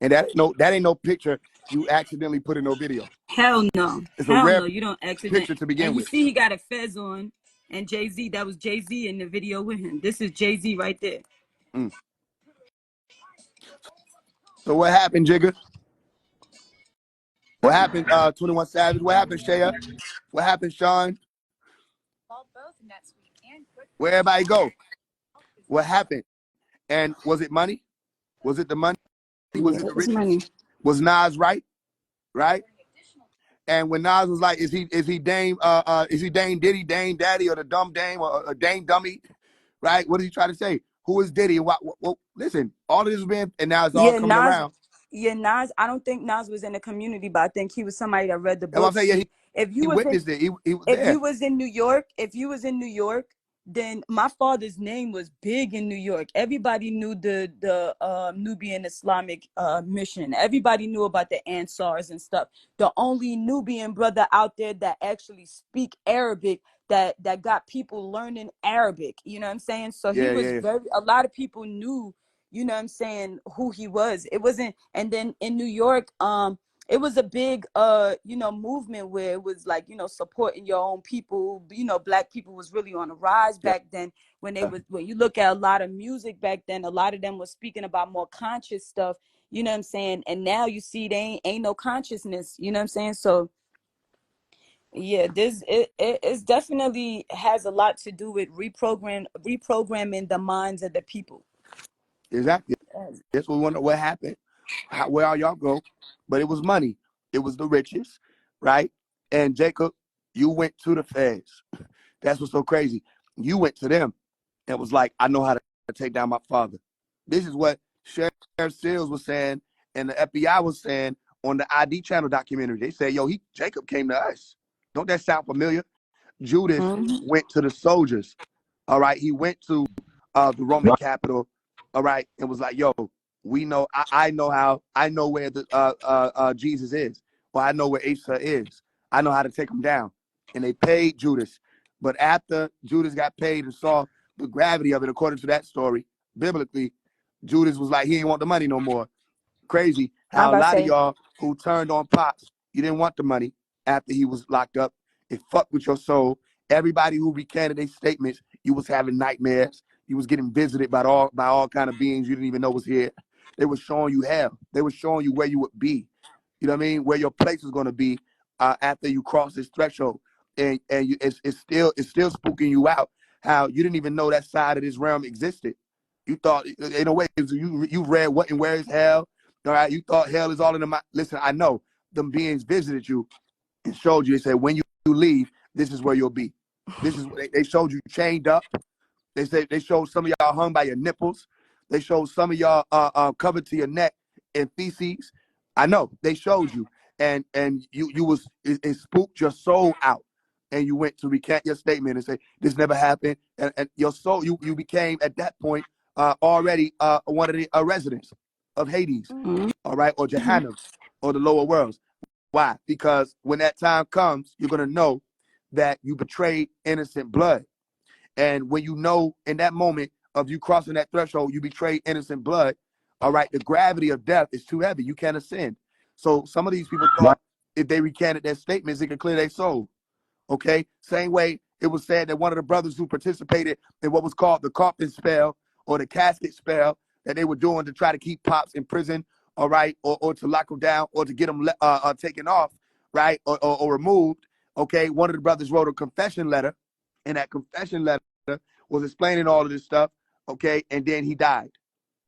And that ain't no picture you accidentally put in no video. Hell no. It's a Hell rare no. You don't accident. picture to begin And you with. see he got a fez on. And Jay-Z, that was Jay-Z in the video with him. This is Jay-Z right there. Mm. So what happened, Jigga? What happened, 21 Savage? What happened, Shaya? What happened, Sean? Where everybody go? What happened? And was it money? Was it the money? Was Yeah, it the it's riches? money. Was Nas right? Right? And when Nas was like, is he Dame Diddy, Dame Daddy, or the dumb Dame, or a Dame Dummy? Right? What did he try to say? Who is Diddy? And what listen, all of this has been, and now it's all Yeah, coming Nas. around. Yeah, Nas. I don't think Nas was in the community, but I think he was somebody that read the And I'm book. saying, yeah, See, if he you was in, witnessed it. He was if you there. was in New York, then my father's name was big in New York. Everybody knew the Nubian Islamic mission. Everybody knew about the Ansars and stuff. The only Nubian brother out there that actually speak Arabic, that got people learning Arabic. You know what I'm saying? So he was Yeah. a lot of people knew, you know what I'm saying, who he was. It wasn't, and then in New York, it was a big movement where it was like, supporting your own people. Black people was really on a rise Yeah. back then. When you look at a lot of music back then, a lot of them was speaking about more conscious stuff, you know what I'm saying? And now you see they ain't no consciousness, you know what I'm saying? So yeah, it's definitely has a lot to do with reprogramming the minds of the people. Exactly. That's what we wonder what happened. Where all y'all go? But it was money. It was the riches, right? And Jacob, you went to the feds. That's what's so crazy. You went to them and was like, I know how to take down my father. This is what Sheriff Seals was saying and the FBI was saying on the ID channel documentary. They said, yo, Jacob came to us. Don't that sound familiar? Judas Mm-hmm. went to the soldiers. All right. He went to the Roman capital. All right. And was like, yo, we know, I know where the Jesus is. Or I know where Asa is. I know how to take him down. And they paid Judas. But after Judas got paid and saw the gravity of it, according to that story, biblically, Judas was like, he ain't want the money no more. Crazy I'm how a about to lot of say, y'all who turned on Pops, you didn't want the money after he was locked up. It fucked with your soul. Everybody who recanted their statements, you was having nightmares. You was getting visited by all kind of beings you didn't even know was here. They were showing you hell. They were showing you where you would be. You know what I mean? Where your place was going to be after you cross this threshold. And it's still spooking you out. How you didn't even know that side of this realm existed. You thought, in a way, you read What and Where is Hell. All right, you thought hell is all in the mind. Listen, I know them beings visited you and showed you. They said, when you leave, this is where you'll be. This is they showed you chained up. They showed some of y'all hung by your nipples. They showed some of y'all covered to your neck in feces. I know they showed you, and it spooked your soul out, and you went to recant your statement and say this never happened, and your soul you became at that point already one of the residents of Hades, Mhm. all right, or Jahannam, or the lower worlds. Why? Because when that time comes, you're going to know that you betrayed innocent blood. And when you know in that moment of you crossing that threshold, you betrayed innocent blood, all right, the gravity of death is too heavy. You can't ascend. So some of these people Right. thought if they recanted their statements, it could clear their soul. Okay? Same way it was said that one of the brothers who participated in what was called the coffin spell or the casket spell that they were doing to try to keep Pops in prison, all right, or to lock him down or to get him taken off, right, or removed. Okay? One of the brothers wrote a confession letter, and that confession letter was explaining all of this stuff, okay, and then he died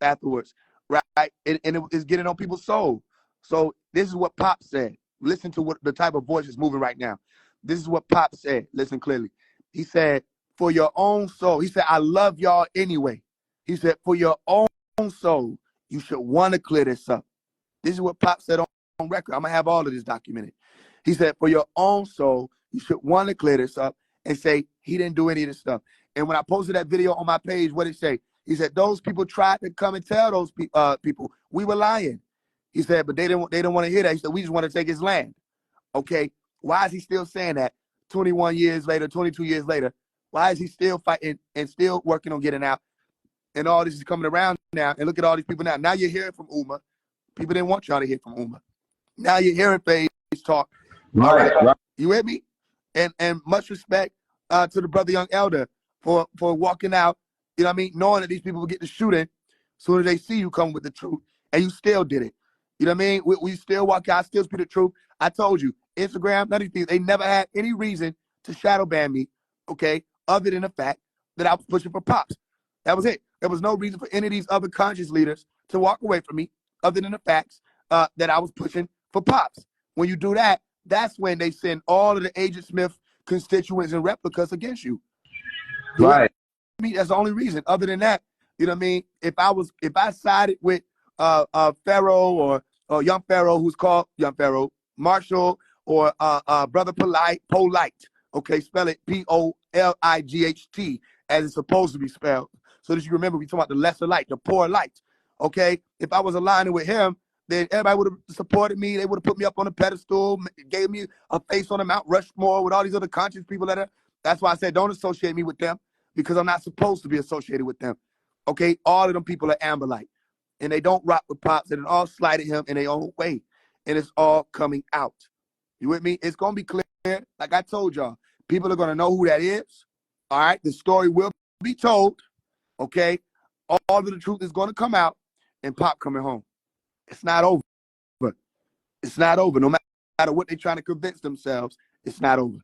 afterwards, right? And it is getting on people's soul. So this is what Pop said. Listen to what the type of voice is moving right now. This is what Pop said. Listen clearly. He said, for your own soul. He said, I love y'all anyway. He said, for your own soul, you should want to clear this up. This is what Pop said on record. I'm going to have all of this documented. He said, for your own soul, you should want to clear this up and say he didn't do any of this stuff. And when I posted that video on my page, what did it say? He said, those people tried to come and tell those people we were lying. He said, but they didn't want to hear that. He said, we just want to take his land. Okay, why is he still saying that 21 years later, 22 years later? Why is he still fighting and still working on getting out? And all this is coming around now. And look at all these people now. Now you're hearing from Uma. People didn't want y'all to hear from Uma. Now you're hearing Faise talk. All Right. right. Right. You with me? And much respect to the brother Young Elder for walking out, you know what I mean, knowing that these people will get the shooting as soon as they see you come with the truth. And you still did it. You know what I mean? We still walk out, still speak the truth. I told you, Instagram, none of these people, they never had any reason to shadow ban me, okay, other than the fact that I was pushing for Pops. That was it. There was no reason for any of these other conscious leaders to walk away from me other than the facts that I was pushing for Pops. When you do that, that's when they send all of the Agent Smith constituents and replicas against you. You with Right. me? That's the only reason. Other than that, you know what I mean? If I sided with Pharaoh or Young Pharaoh, who's called Young Pharaoh, Marshall, or Brother Polite, okay, spell it Polight as it's supposed to be spelled. So that you remember we talking about the lesser light, the poor light. Okay? If I was aligning with him, then everybody would have supported me. They would have put me up on a pedestal, gave me a face on the Mount Rushmore with all these other conscious people that are. That's why I said don't associate me with them, because I'm not supposed to be associated with them. Okay? All of them people are Amberlight. And they don't rock with Pops, and it all slighted him in their own way. And it's all coming out. You with me? It's going to be clear. Like I told y'all, people are going to know who that is. All right? The story will be told. Okay? All of the truth is going to come out, and Pop coming home. It's not over. It's not over. No matter what they're trying to convince themselves, it's not over.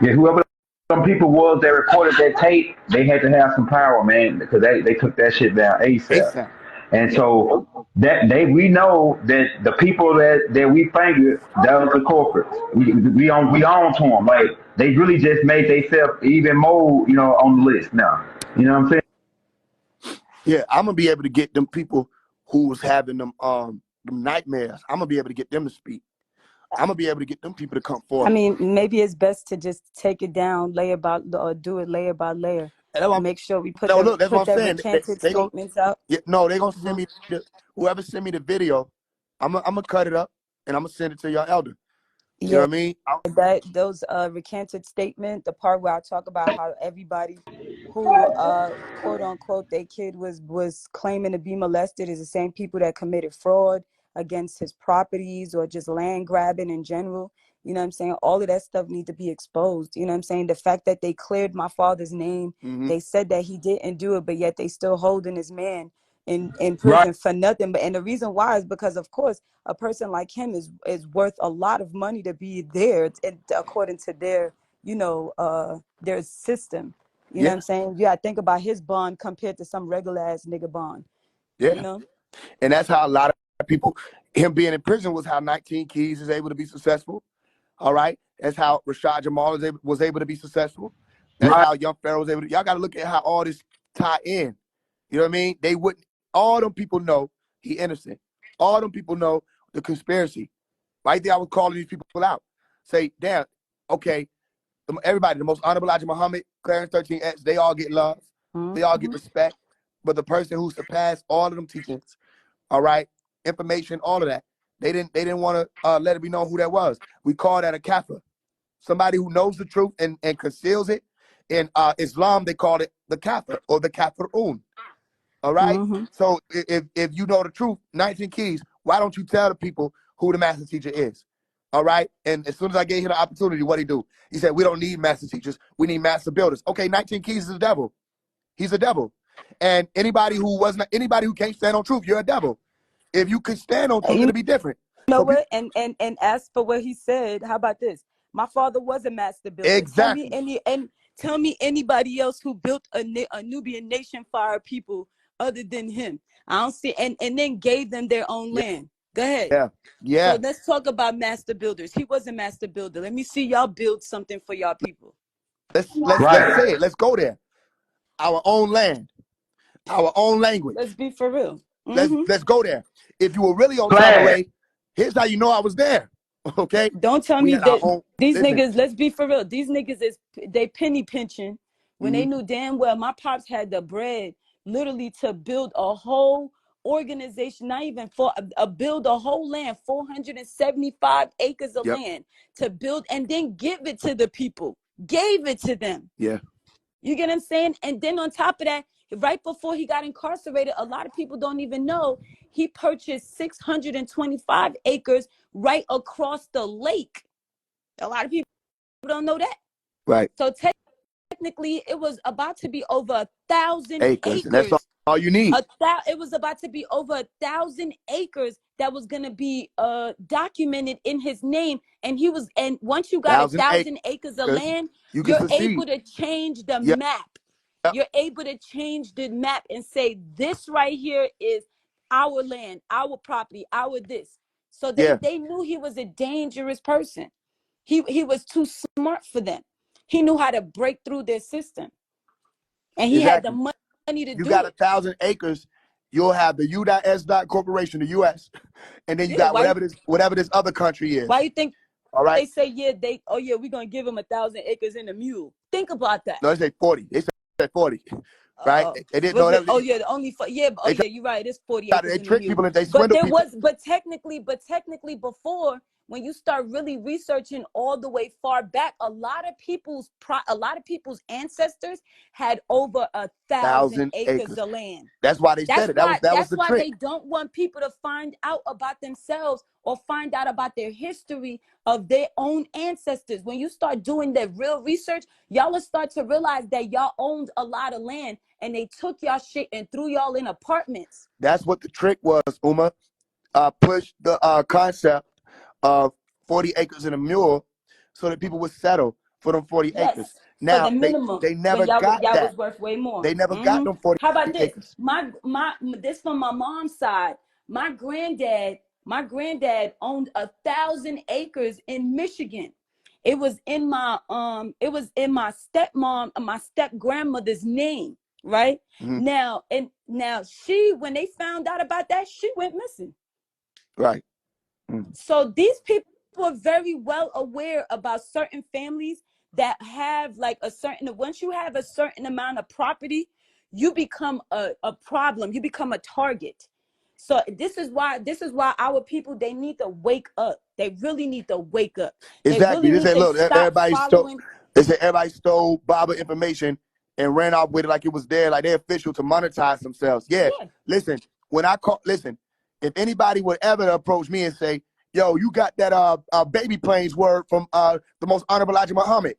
Yeah, whoever some people was that recorded that tape, they had to have some power, man, because they took that shit down ASAP. ASAP. And so that we know that the people that we fingered, that was the corporates. We on to them. Like they really just made themselves even more, on the list now. You know what I'm saying? Yeah, I'm gonna be able to get them people who was having them nightmares. I'm gonna be able to get them to speak. I'm gonna be able to get them people to come I forth. mean, maybe it's best to just take it down layer by, or do it layer by layer. And that's what Make sure we no, look, that's what put I'm their saying. recanted They go, statements out. yeah, no, they gonna send Mhm. me whoever send me the video. I'm gonna cut it up and I'm gonna send it to your elder. You know Yeah, what I mean? those recanted statement, the part where I talk about how everybody who quote unquote their kid was claiming to be molested is the same people that committed fraud against his properties or just land grabbing in general. You know what I'm saying? All of that stuff need to be exposed. You know what I'm saying? The fact that they cleared my father's name, Mm-hmm. they said that he didn't do it, but yet they still holding his man in Right. prison for nothing. And the reason why is because, of course, a person like him is worth a lot of money to be there, according to their their system. You know what Yeah, I'm saying? Yeah, think about his bond compared to some regular ass nigga bond. You yeah. know? And that's how a lot of people, him being in prison was how 19 Keys is able to be successful. All right. That's how Rashad Jamal was able to be successful. That's Right. how Young Pharaoh was able to. Y'all got to look at how all this tie in. You know what I mean? They wouldn't. All them people know he innocent. All them people know the conspiracy. Right there, I was calling these people out. Say, damn, okay, everybody, the most honorable Elijah Muhammad, Clarence 13X, they all get love. They all get Mhm. respect. but the person who surpassed all of them teachings, all right, information, all of that, they didn't want to let it be known who that was. We call that a kafir, somebody who knows the truth and conceals it. In Islam, they call it the kafir or the kafirun. All right. Mm-hmm. So if you know the truth, 19 keys, why don't you tell the people who the master teacher is? All right. And as soon as I gave him the opportunity, what he do? He said, we don't need master teachers. We need master builders. Okay, 19 keys is the devil. He's a devil. And anybody who can't stand on truth, you're a devil. If you can stand on truth, You it'll be different. know So what? And as for what he said, how about this? My father was a master builder. exactly. Tell me anybody else who built a Nubian nation for our people other than him. I don't see, and then gave them their own Yeah. land. Go ahead. Yeah. Yeah. So let's talk about master builders. He was a master builder. Let me see y'all build something for y'all people. Let's say it. Let's go there. Our own land, our own language. Let's be for real. Mm-hmm. Let's go there. If you were really on Flag. Tamaray, here's how you know I was there. Okay. Don't tell We me had our that own. these Listen. niggas, let's be for real. These niggas they penny pinching when they knew damn well my pops had the bread literally to build a whole organization, not even for build a whole land, 475 acres of Yep. land to build and then give it to the people. Gave it to them. Yeah. You get what I'm saying? And then on top of that, right before he got incarcerated, a lot of people don't even know he purchased 625 acres right across the lake. A lot of people don't know that. Right. So technically, it was about to be over 1,000 Acres. And that's acres. all you need. It was about to be over 1,000 acres that was going to be documented in his name. And once you got 1,000 acres of land, you you're succeed. able to change the Yep. map. Yep. You're able to change the map and say, this right here is our land, our property, our this. So they knew he was a dangerous person. He was too smart for them. He knew how to break through their system. And he had the money to You do got it. 1,000 acres, you'll have the U.S. Corporation, the U.S., and then you got whatever this other country is. Why you think all right? They say, we're going to give him 1,000 acres in a mule. Think about that. No, they say 40. They said 40. Right? They didn't know that. You're right. It's 40 acres They in a trick mule. people and they swindle people. But technically before, when you start really researching all the way far back, a lot of people's ancestors had over 1,000 acres of land. That's why they said it. That was the trick. That's why they don't want people to find out about themselves or find out about their history of their own ancestors. When you start doing the real research, y'all will start to realize that y'all owned a lot of land and they took y'all shit and threw y'all in apartments. That's what the trick was, Uma. Push the concept of 40 acres in a mule so that people would settle for them 40 acres. Now, for the minimum, they never got y'all that. was worth way more. They never got them 40 How about this? acres. This from my mom's side. My granddad owned 1,000 acres in Michigan. It was in my stepmom, my step grandmother's name, right? Now she, when they found out about that, she went missing. Right. So these people are very well aware about certain families that have like once you have a certain amount of property, you become a problem. You become a target. So this is why our people, they need to wake up. They really need to wake up. Exactly. They really need to stop following. They said everybody stole Baba information and ran off with it like it was there, like they're official to monetize themselves. Yeah. Listen, if anybody would ever approach me and say, yo, you got that baby planes word from the most honorable Elijah Muhammad,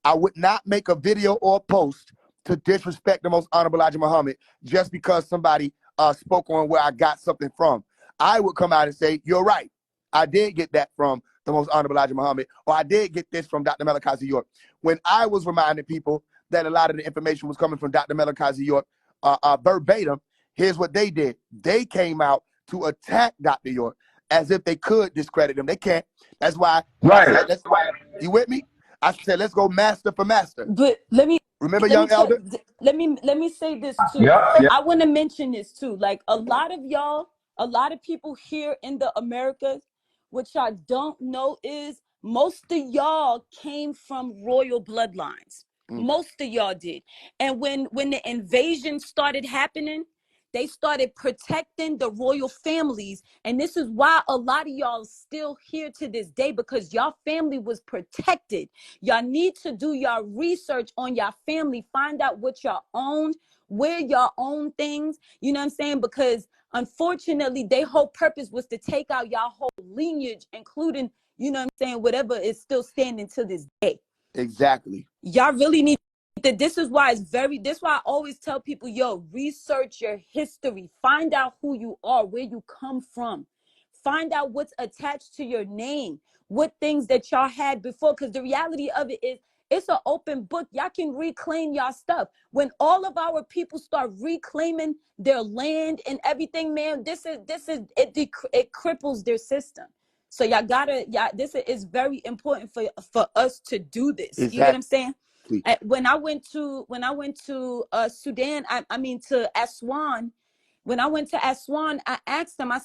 I would not make a video or a post to disrespect the most honorable Elijah Muhammad just because somebody spoke on where I got something from. I would come out and say, you're right. I did get that from the most honorable Elijah Muhammad, or I did get this from Dr. Malachi York. When I was reminding people that a lot of the information was coming from Dr. Malachi York verbatim, here's what they did. They came out to attack Dr. York as if they could discredit him. They can't. That's why. Right. That's why. You with me? I said, let's go master for master. But let me elder. Let me say this too. Yep. I want to mention this too. Like a lot of people here in the Americas, which I don't know is most of y'all came from royal bloodlines. Most of y'all did. And when the invasion started happening, they started protecting the royal families. And this is why a lot of y'all still here to this day, because y'all family was protected. Y'all need to do your research on your family, find out what y'all owned, where y'all own things, you know what I'm saying? Because unfortunately, their whole purpose was to take out y'all whole lineage, including, you know what I'm saying, whatever is still standing to this day. Exactly. Y'all really need that. This is why this is why I always tell people, yo, research your history, find out who you are, where you come from, find out what's attached to your name, what things that y'all had before. Because the reality of it is, it's an open book. Y'all can reclaim y'all stuff. When all of our people start reclaiming their land and everything, man, it cripples their system. So this is very important for us to do this. You get what I'm saying? When I went to Sudan, I mean to Aswan, when I went to Aswan, I asked them, I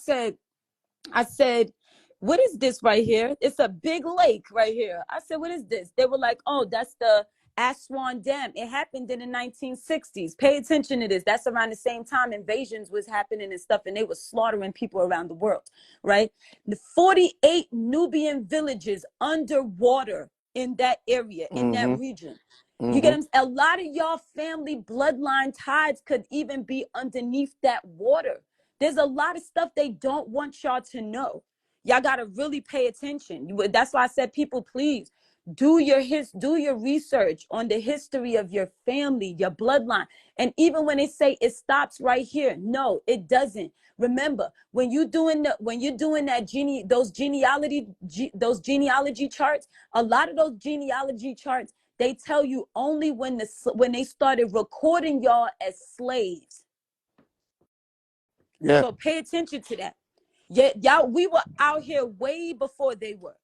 said, what is this right here? It's a big lake right here. I said, what is this? They were like, oh, that's the Aswan Dam. It happened in the 1960s. Pay attention to this. That's around the same time invasions was happening and stuff, and they were slaughtering people around the world, right? The 48 Nubian villages underwater in that area, in that region. You get them? A lot of y'all family bloodline ties could even be underneath that water. There's a lot of stuff they don't want y'all to know. Y'all got to really pay attention. That's why I said, people, please do your research on the history of your family, your bloodline. And even when they say it stops right here, no, it doesn't. Remember, when you're doing that those genealogy charts, a lot of those genealogy charts, they tell you only when they started recording y'all as slaves. Yeah. So pay attention to that. Yeah, y'all, we were out here way before they were.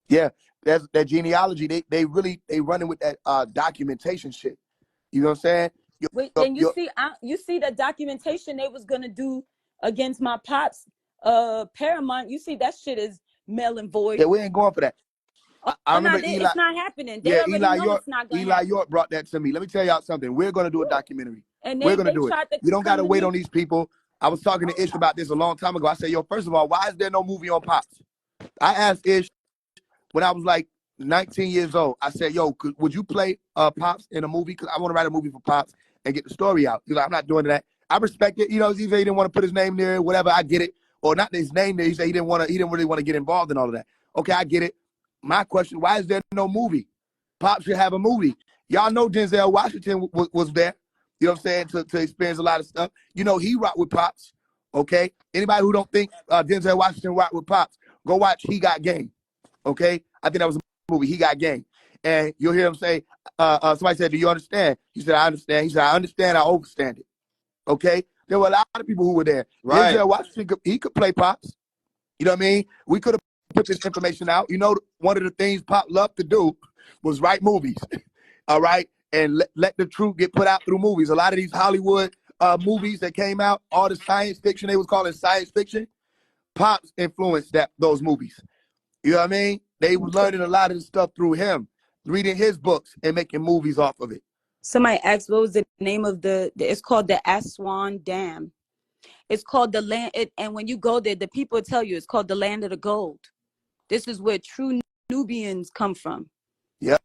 Yeah, that's that genealogy. They running with that documentation shit. You know what I'm saying? And you see the documentation they was gonna do against my pops, Paramount. You see that shit is null and void. Yeah, we ain't going for that. I remember Eli. It's not happening. They Yeah, already know it's not gonna happen. York brought that to me. Let me tell y'all something. We're gonna do a documentary. And we're gonna do it. tried to You don't gotta come to wait me. on these people. I was talking to Ish about this a long time ago. I said, yo, first of all, why is there no movie on Pops? I asked Ish when I was like 19 years old. I said, yo, would you play Pops in a movie? Because I want to write a movie for Pops and get the story out. He's like, I'm not doing that. I respect it. You know, he said he didn't want to put his name there, whatever. I get it. Or not his name there. He said he didn't really want to get involved in all of that. Okay, I get it. My question, why is there no movie? Pops should have a movie. Y'all know Denzel Washington was there. You know what I'm saying? To experience a lot of stuff. You know, he rocked with Pops. Okay? Anybody who don't think Denzel Washington rocked with Pops, go watch He Got Game. Okay? I think that was a movie, He Got Game. And you'll hear him say, somebody said, do you understand? He said, I understand. He said, I understand, I overstand it. Okay? There were a lot of people who were there. Right. Denzel Washington, he could play Pops. You know what I mean? We could have put this information out. You know, one of the things Pop loved to do was write movies. All right? And let the truth get put out through movies. A lot of these Hollywood movies that came out, all the science fiction, they was calling science fiction, Pops influenced those movies. You know what I mean? They were learning a lot of the stuff through him, reading his books and making movies off of it. Somebody asked, what was the name of it's called the Aswan Dam. It's called the land, and when you go there, the people tell you it's called the land of the gold. This is where true Nubians come from. Yep.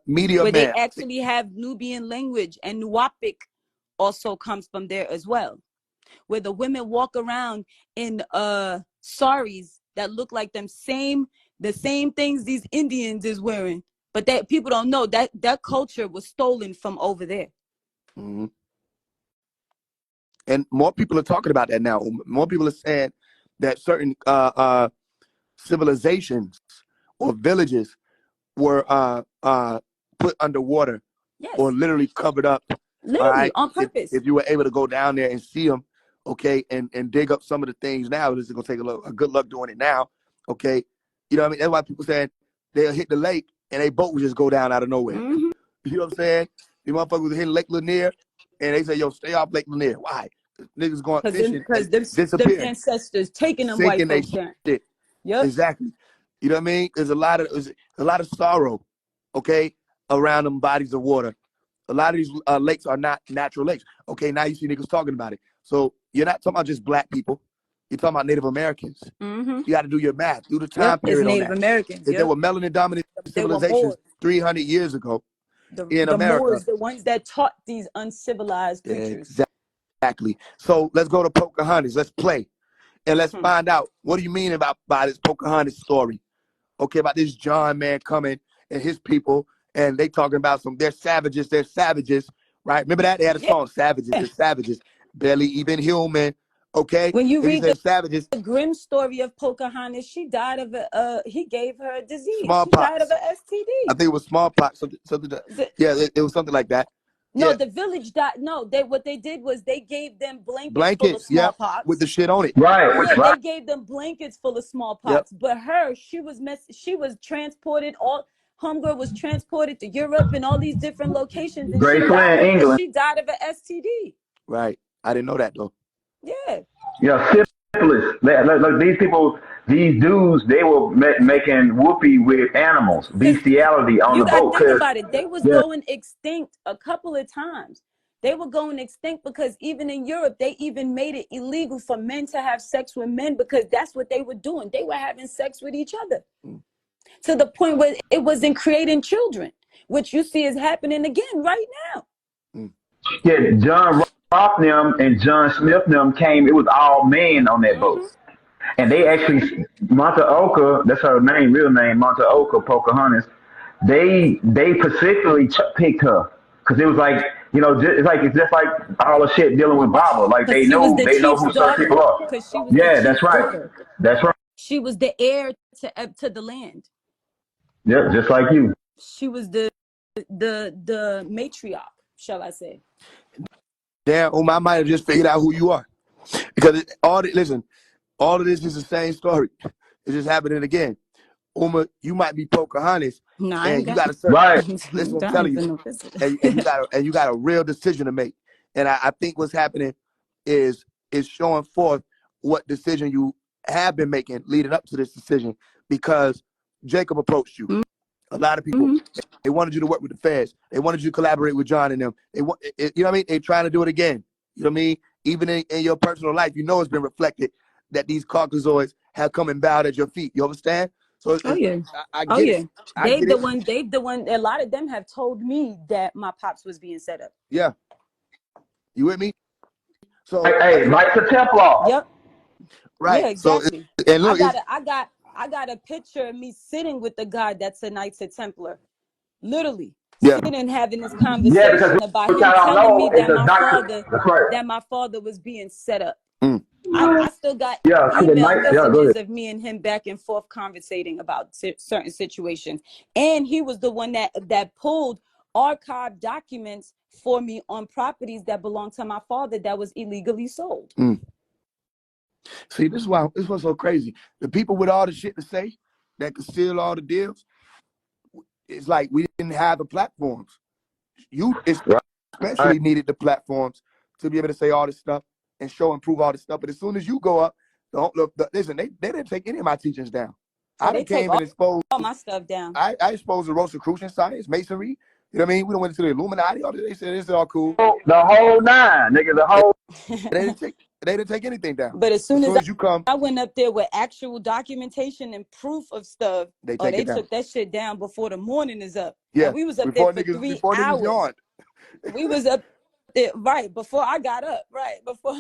Media where man. They actually have Nubian language, and Nuwapic also comes from there as well, where the women walk around in saris that look like the same things these Indians is wearing, but that people don't know that culture was stolen from over there. Mm-hmm. And more people are talking about that now. More people are saying that certain civilizations or villages were put underwater, yes, or literally covered up. Literally, on purpose. If you were able to go down there and see them, okay, and dig up some of the things now, this is going to take a good luck doing it now, okay? You know what I mean? That's why people saying they'll hit the lake and a boat will just go down out of nowhere. Mm-hmm. You know what I'm saying? The motherfuckers was hitting Lake Lanier and they say, yo, stay off Lake Lanier. Why? Niggas going fishing because their ancestors taking them white folks down. Yep. Exactly. You know what I mean? There's a lot of sorrow, okay? around them bodies of water. A lot of these lakes are not natural lakes. Okay, now you see niggas talking about it. So you're not talking about just black people. You're talking about Native Americans. Mm-hmm. You got to do your math. Do the time Yep, it's period on Native that. Americans. If there Yep. were melanin-dominant They were civilizations Moors. 300 years ago in The America. Moors, the ones that taught these uncivilized creatures. Exactly. So let's go to Pocahontas. Let's play. And let's find out, what do you mean by this Pocahontas story? Okay, about this John man coming and his people, and they talking about they're savages, right? Remember that? They had a song, Savages, they're savages, barely even human, okay? When you read the savages, grim story of Pocahontas, she died of he gave her a disease. Smallpox. She died of an STD. I think it was smallpox, it was something like that. No, the village died. No, what they did was they gave them blankets full of yeah, smallpox. with the shit on it. Right. Yeah, right. they gave them blankets full of smallpox. But she was transported. Homegirl was transported to Europe and all these different locations, and Graceland, England. she died of an STD. Right. I didn't know that though. Yeah. Yeah, syphilis. Look, these people, these dudes, they were making whoopee with animals, bestiality on the boat. You got to think about it. They was going extinct a couple of times. They were going extinct because even in Europe, they even made it illegal for men to have sex with men because that's what they were doing. They were having sex with each other to the point where it wasn't creating children, which you see is happening again right now. Yeah, John Roth them and John Smith them came. It was all men on that boat, and they actually Montaoka. That's her name, real name, Montaoka Pocahontas. They specifically picked her because it was like, it's just like all the shit dealing with Baba. Like they know who certain people are. Yeah, that's right. That's right. She was the heir to the land. Yeah, just like you. She was the matriarch, shall I say? Damn, I might have just figured out who you are, because all of this is the same story. It's just happening again. Uma, you might be Pocahontas, and you got to search. Right. Listen, what I'm telling you, and you got a real decision to make. And I think what's happening is showing forth what decision you have been making leading up to this decision, because Jacob approached you. A lot of people, they wanted you to work with the feds. They wanted you to collaborate with John and them. You know what I mean? They're trying to do it again. You know what I mean? Even in your personal life, it's been reflected that these Caucasoids have come and bowed at your feet. You understand? So I get it. They've the one. A lot of them have told me that my pops was being set up. Yeah. You with me? So hey, like the Templar. Yep. Right. Yeah, exactly. So, and look, I got a picture of me sitting with the guy that's a Knights of Templar, literally sitting and having this conversation about him telling me that my father was being set up. I still got email messages of me and him back and forth conversating about certain situations, and he was the one that pulled archived documents for me on properties that belonged to my father that was illegally sold. See, this is what's so crazy. The people with all the shit to say that could steal all the deals, it's like we didn't have the platforms. You especially needed the platforms to be able to say all this stuff and show and prove all this stuff. But as soon as you go up, listen, they didn't take any of my teachings down. I came and exposed all my stuff down. I exposed the Rosicrucian science, masonry. You know what I mean? We went into the Illuminati. All they said this is all cool. The whole nine, nigga. The whole. They didn't take anything down. But as soon as you come, I went up there with actual documentation and proof of stuff, they took that shit down before the morning is up. Yeah, and we was up there for 3 hours. We was up there before I got up, before.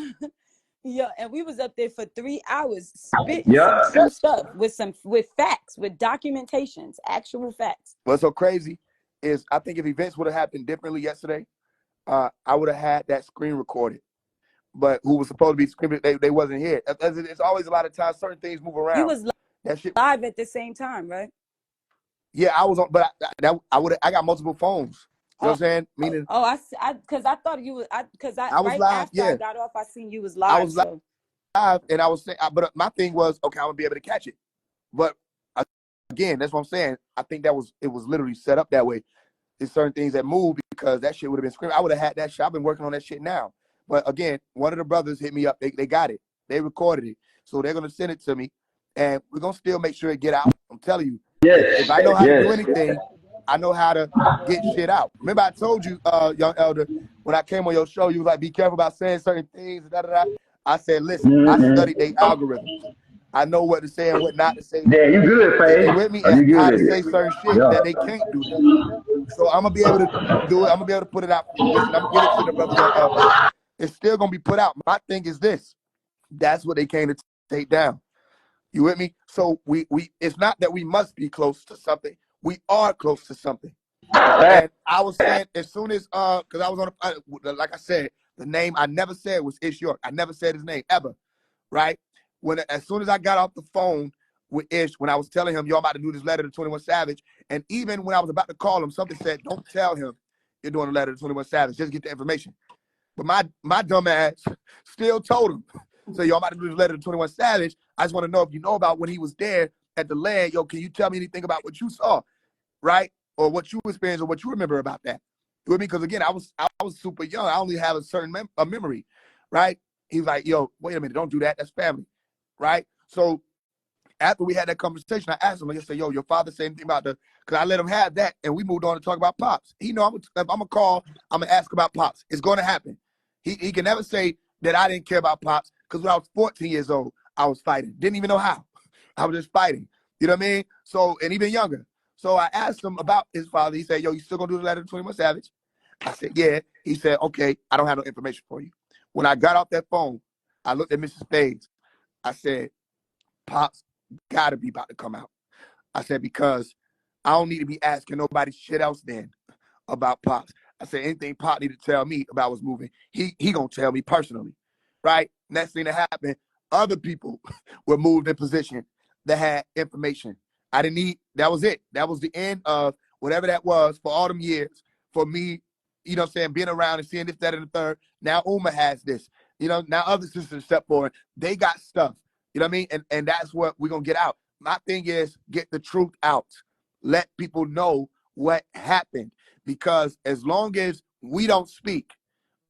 Yeah, and we was up there for 3 hours spitting some true stuff with facts, with documentations, actual facts. What's so crazy is I think if events would have happened differently yesterday, I would have had that screen recorded. But who was supposed to be screaming, they wasn't here. It's always a lot of times certain things move around. You was live at the same time, right? Yeah, I was on, but I got multiple phones. You know what I'm saying? Meaning, because I thought you was, because I was right live, after I got off, I seen you was live. I was live, and I was saying, but my thing was, okay, I'm gonna be able to catch it. But again, that's what I'm saying. I think it was literally set up that way. There's certain things that move because that shit would have been screaming. I would have had that shit. I've been working on that shit now. But again, one of the brothers hit me up. They got it. They recorded it. So they're going to send it to me. And we're going to still make sure it get out. I'm telling you. Yes. If I know how to do anything, I know how to get shit out. Remember I told you, young elder, when I came on your show, you was like, be careful about saying certain things, da, da, da. I said, listen, I studied their algorithms. I know what to say and what not to say. Yeah, you good, You Faye. with me? Oh, And you how good to at say it. certain shit Yeah. that they can't do that. So I'm gonna be able to do it. I'm gonna be able to put it out for you. Listen, I'm gonna get it to the brother, young elder. It's still gonna be put out. My thing is this. That's what they came to take down. You with me? So we it's not that we must be close to something. We are close to something. And I was saying as soon as because I was on like I said, the name I never said was Ish York. I never said his name ever. Right? As soon as I got off the phone with Ish, when I was telling him, yo, I'm about to do this letter to 21 Savage, and even when I was about to call him, something said, don't tell him you're doing a letter to 21 Savage, just get the information. But my dumb ass still told him, so yo, I'm about to do this letter to 21 Savage. I just want to know if you know about when he was there at the land, yo, can you tell me anything about what you saw, right? Or what you experienced or what you remember about that? You with me? Because again, I was super young. I only have a certain memory, right? He's like, yo, wait a minute, don't do that. That's family, right? So after we had that conversation, I asked him, I said, yo, your father said anything about because I let him have that, and we moved on to talk about Pops. He know if I'm going to call, I'm going to ask about Pops. It's going to happen. He can never say that I didn't care about Pops, because when I was 14 years old, I was fighting. Didn't even know how. I was just fighting. You know what I mean? So, and even younger. So I asked him about his father. He said, yo, you still going to do the letter to 21 Savage? I said, yeah. He said, okay, I don't have no information for you. When I got off that phone, I looked at Mrs. Faise. I said, Pops gotta be about to come out. I said, because I don't need to be asking nobody shit else then about Pops. I said, anything Pop need to tell me about what's moving, he gonna tell me personally, right? Next thing that happened, other people were moved in position that had information. I didn't need, that was it. That was the end of whatever that was for all them years for me, you know what I'm saying, being around and seeing this, that, and the third. Now Uma has this. You know, now other sisters step forward. They got stuff. You know what I mean? And that's what we're going to get out. My thing is get the truth out. Let people know what happened. Because as long as we don't speak,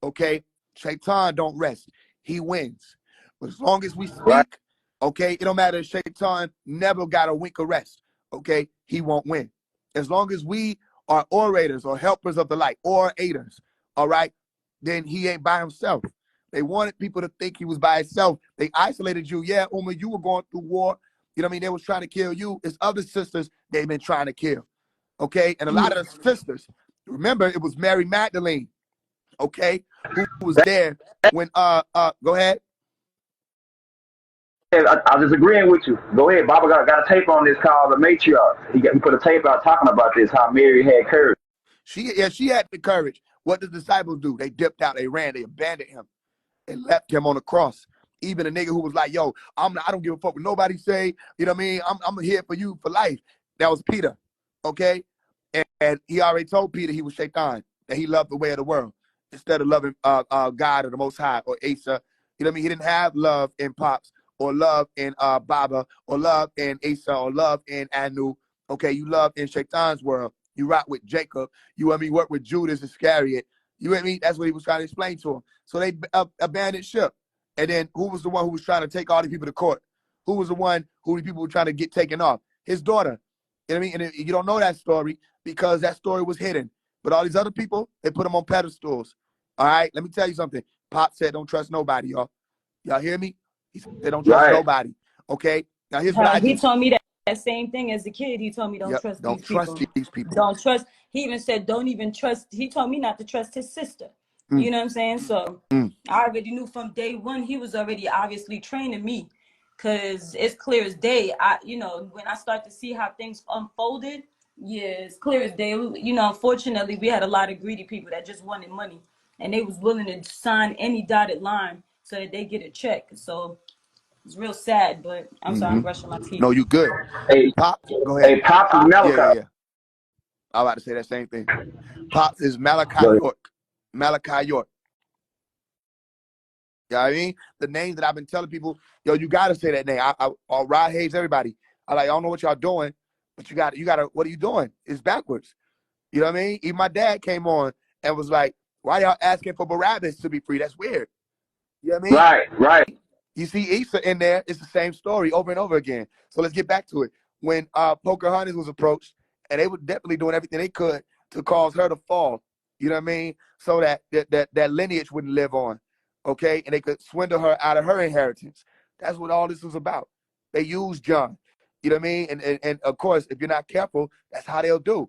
okay, Shaitan don't rest. He wins. But as long as we Right. speak, okay, it don't matter if Shaitan never got a wink of rest, okay, he won't win. As long as we are orators or helpers of the light, orators, all right, then he ain't by himself. They wanted people to think he was by himself. They isolated you. Yeah, Uma, you were going through war. You know what I mean? They was trying to kill you. It's other sisters they've been trying to kill, okay? And a lot of the sisters, remember, it was Mary Magdalene, okay, who was there when go ahead. I was just agreeing with you. Go ahead. Baba got a tape on this called The Matriarch. He put a tape out talking about this, how Mary had courage. She had the courage. What did the disciples do? They dipped out, they ran, they abandoned him, and left him on the cross. Even a nigga who was like, yo, I don't give a fuck what nobody say, you know what I mean? I'm here for you for life. That was Peter, okay? And he already told Peter he was Shaitan, that he loved the way of the world instead of loving God or the Most High or Asa. You know what I mean? He didn't have love in Pops or love in Baba or love in Asa or love in Anu. Okay, you love in Shaitan's world. You rock with Jacob. You know what I mean? Work with Judas Iscariot. You know what I mean? That's what he was trying to explain to him. So they abandoned ship. And then who was the one who was trying to take all these people to court? Who was the one who the people were trying to get taken off? His daughter. You know what I mean? And you don't know that story because that story was hidden. But all these other people, they put them on pedestals. All right? Let me tell you something. Pop said, don't trust nobody, y'all. Y'all hear me? He said, don't trust Right. nobody. Okay? Now, here's what I He do. told me that same thing as a kid. He told me don't Yep, trust don't these trust people. these people. Don't trust. He even said don't even trust. He told me not to trust his sister. Mm, You know what I'm saying? So mm. I already knew from day one he was already obviously training me, because it's clear as day. When I start to see how things unfolded, yeah, it's clear as day. Unfortunately, we had a lot of greedy people that just wanted money, and they was willing to sign any dotted line so that they get a check. So it's real sad, but I'm sorry, I'm brushing my teeth. No, you good. Hey, Pops, go ahead. hey, Pops is Yeah, yeah, Malachi. yeah. I'm about to say that same thing. Pops is Malachi Go ahead. York. Malachi York. You know what I mean? The names that I've been telling people, yo, you gotta say that name. Rod hates everybody. I don't know what y'all doing, but you gotta, what are you doing? It's backwards. You know what I mean? Even my dad came on and was like, why y'all asking for Barabbas to be free? That's weird. You know what I mean? Right, right. You see Issa in there, it's the same story over and over again. So let's get back to it. When Pocahontas was approached and they were definitely doing everything they could to cause her to fall. You know what I mean? So that lineage wouldn't live on, okay? And they could swindle her out of her inheritance. That's what all this was about. They used John. You know what I mean? And of course, if you're not careful, that's how they'll do.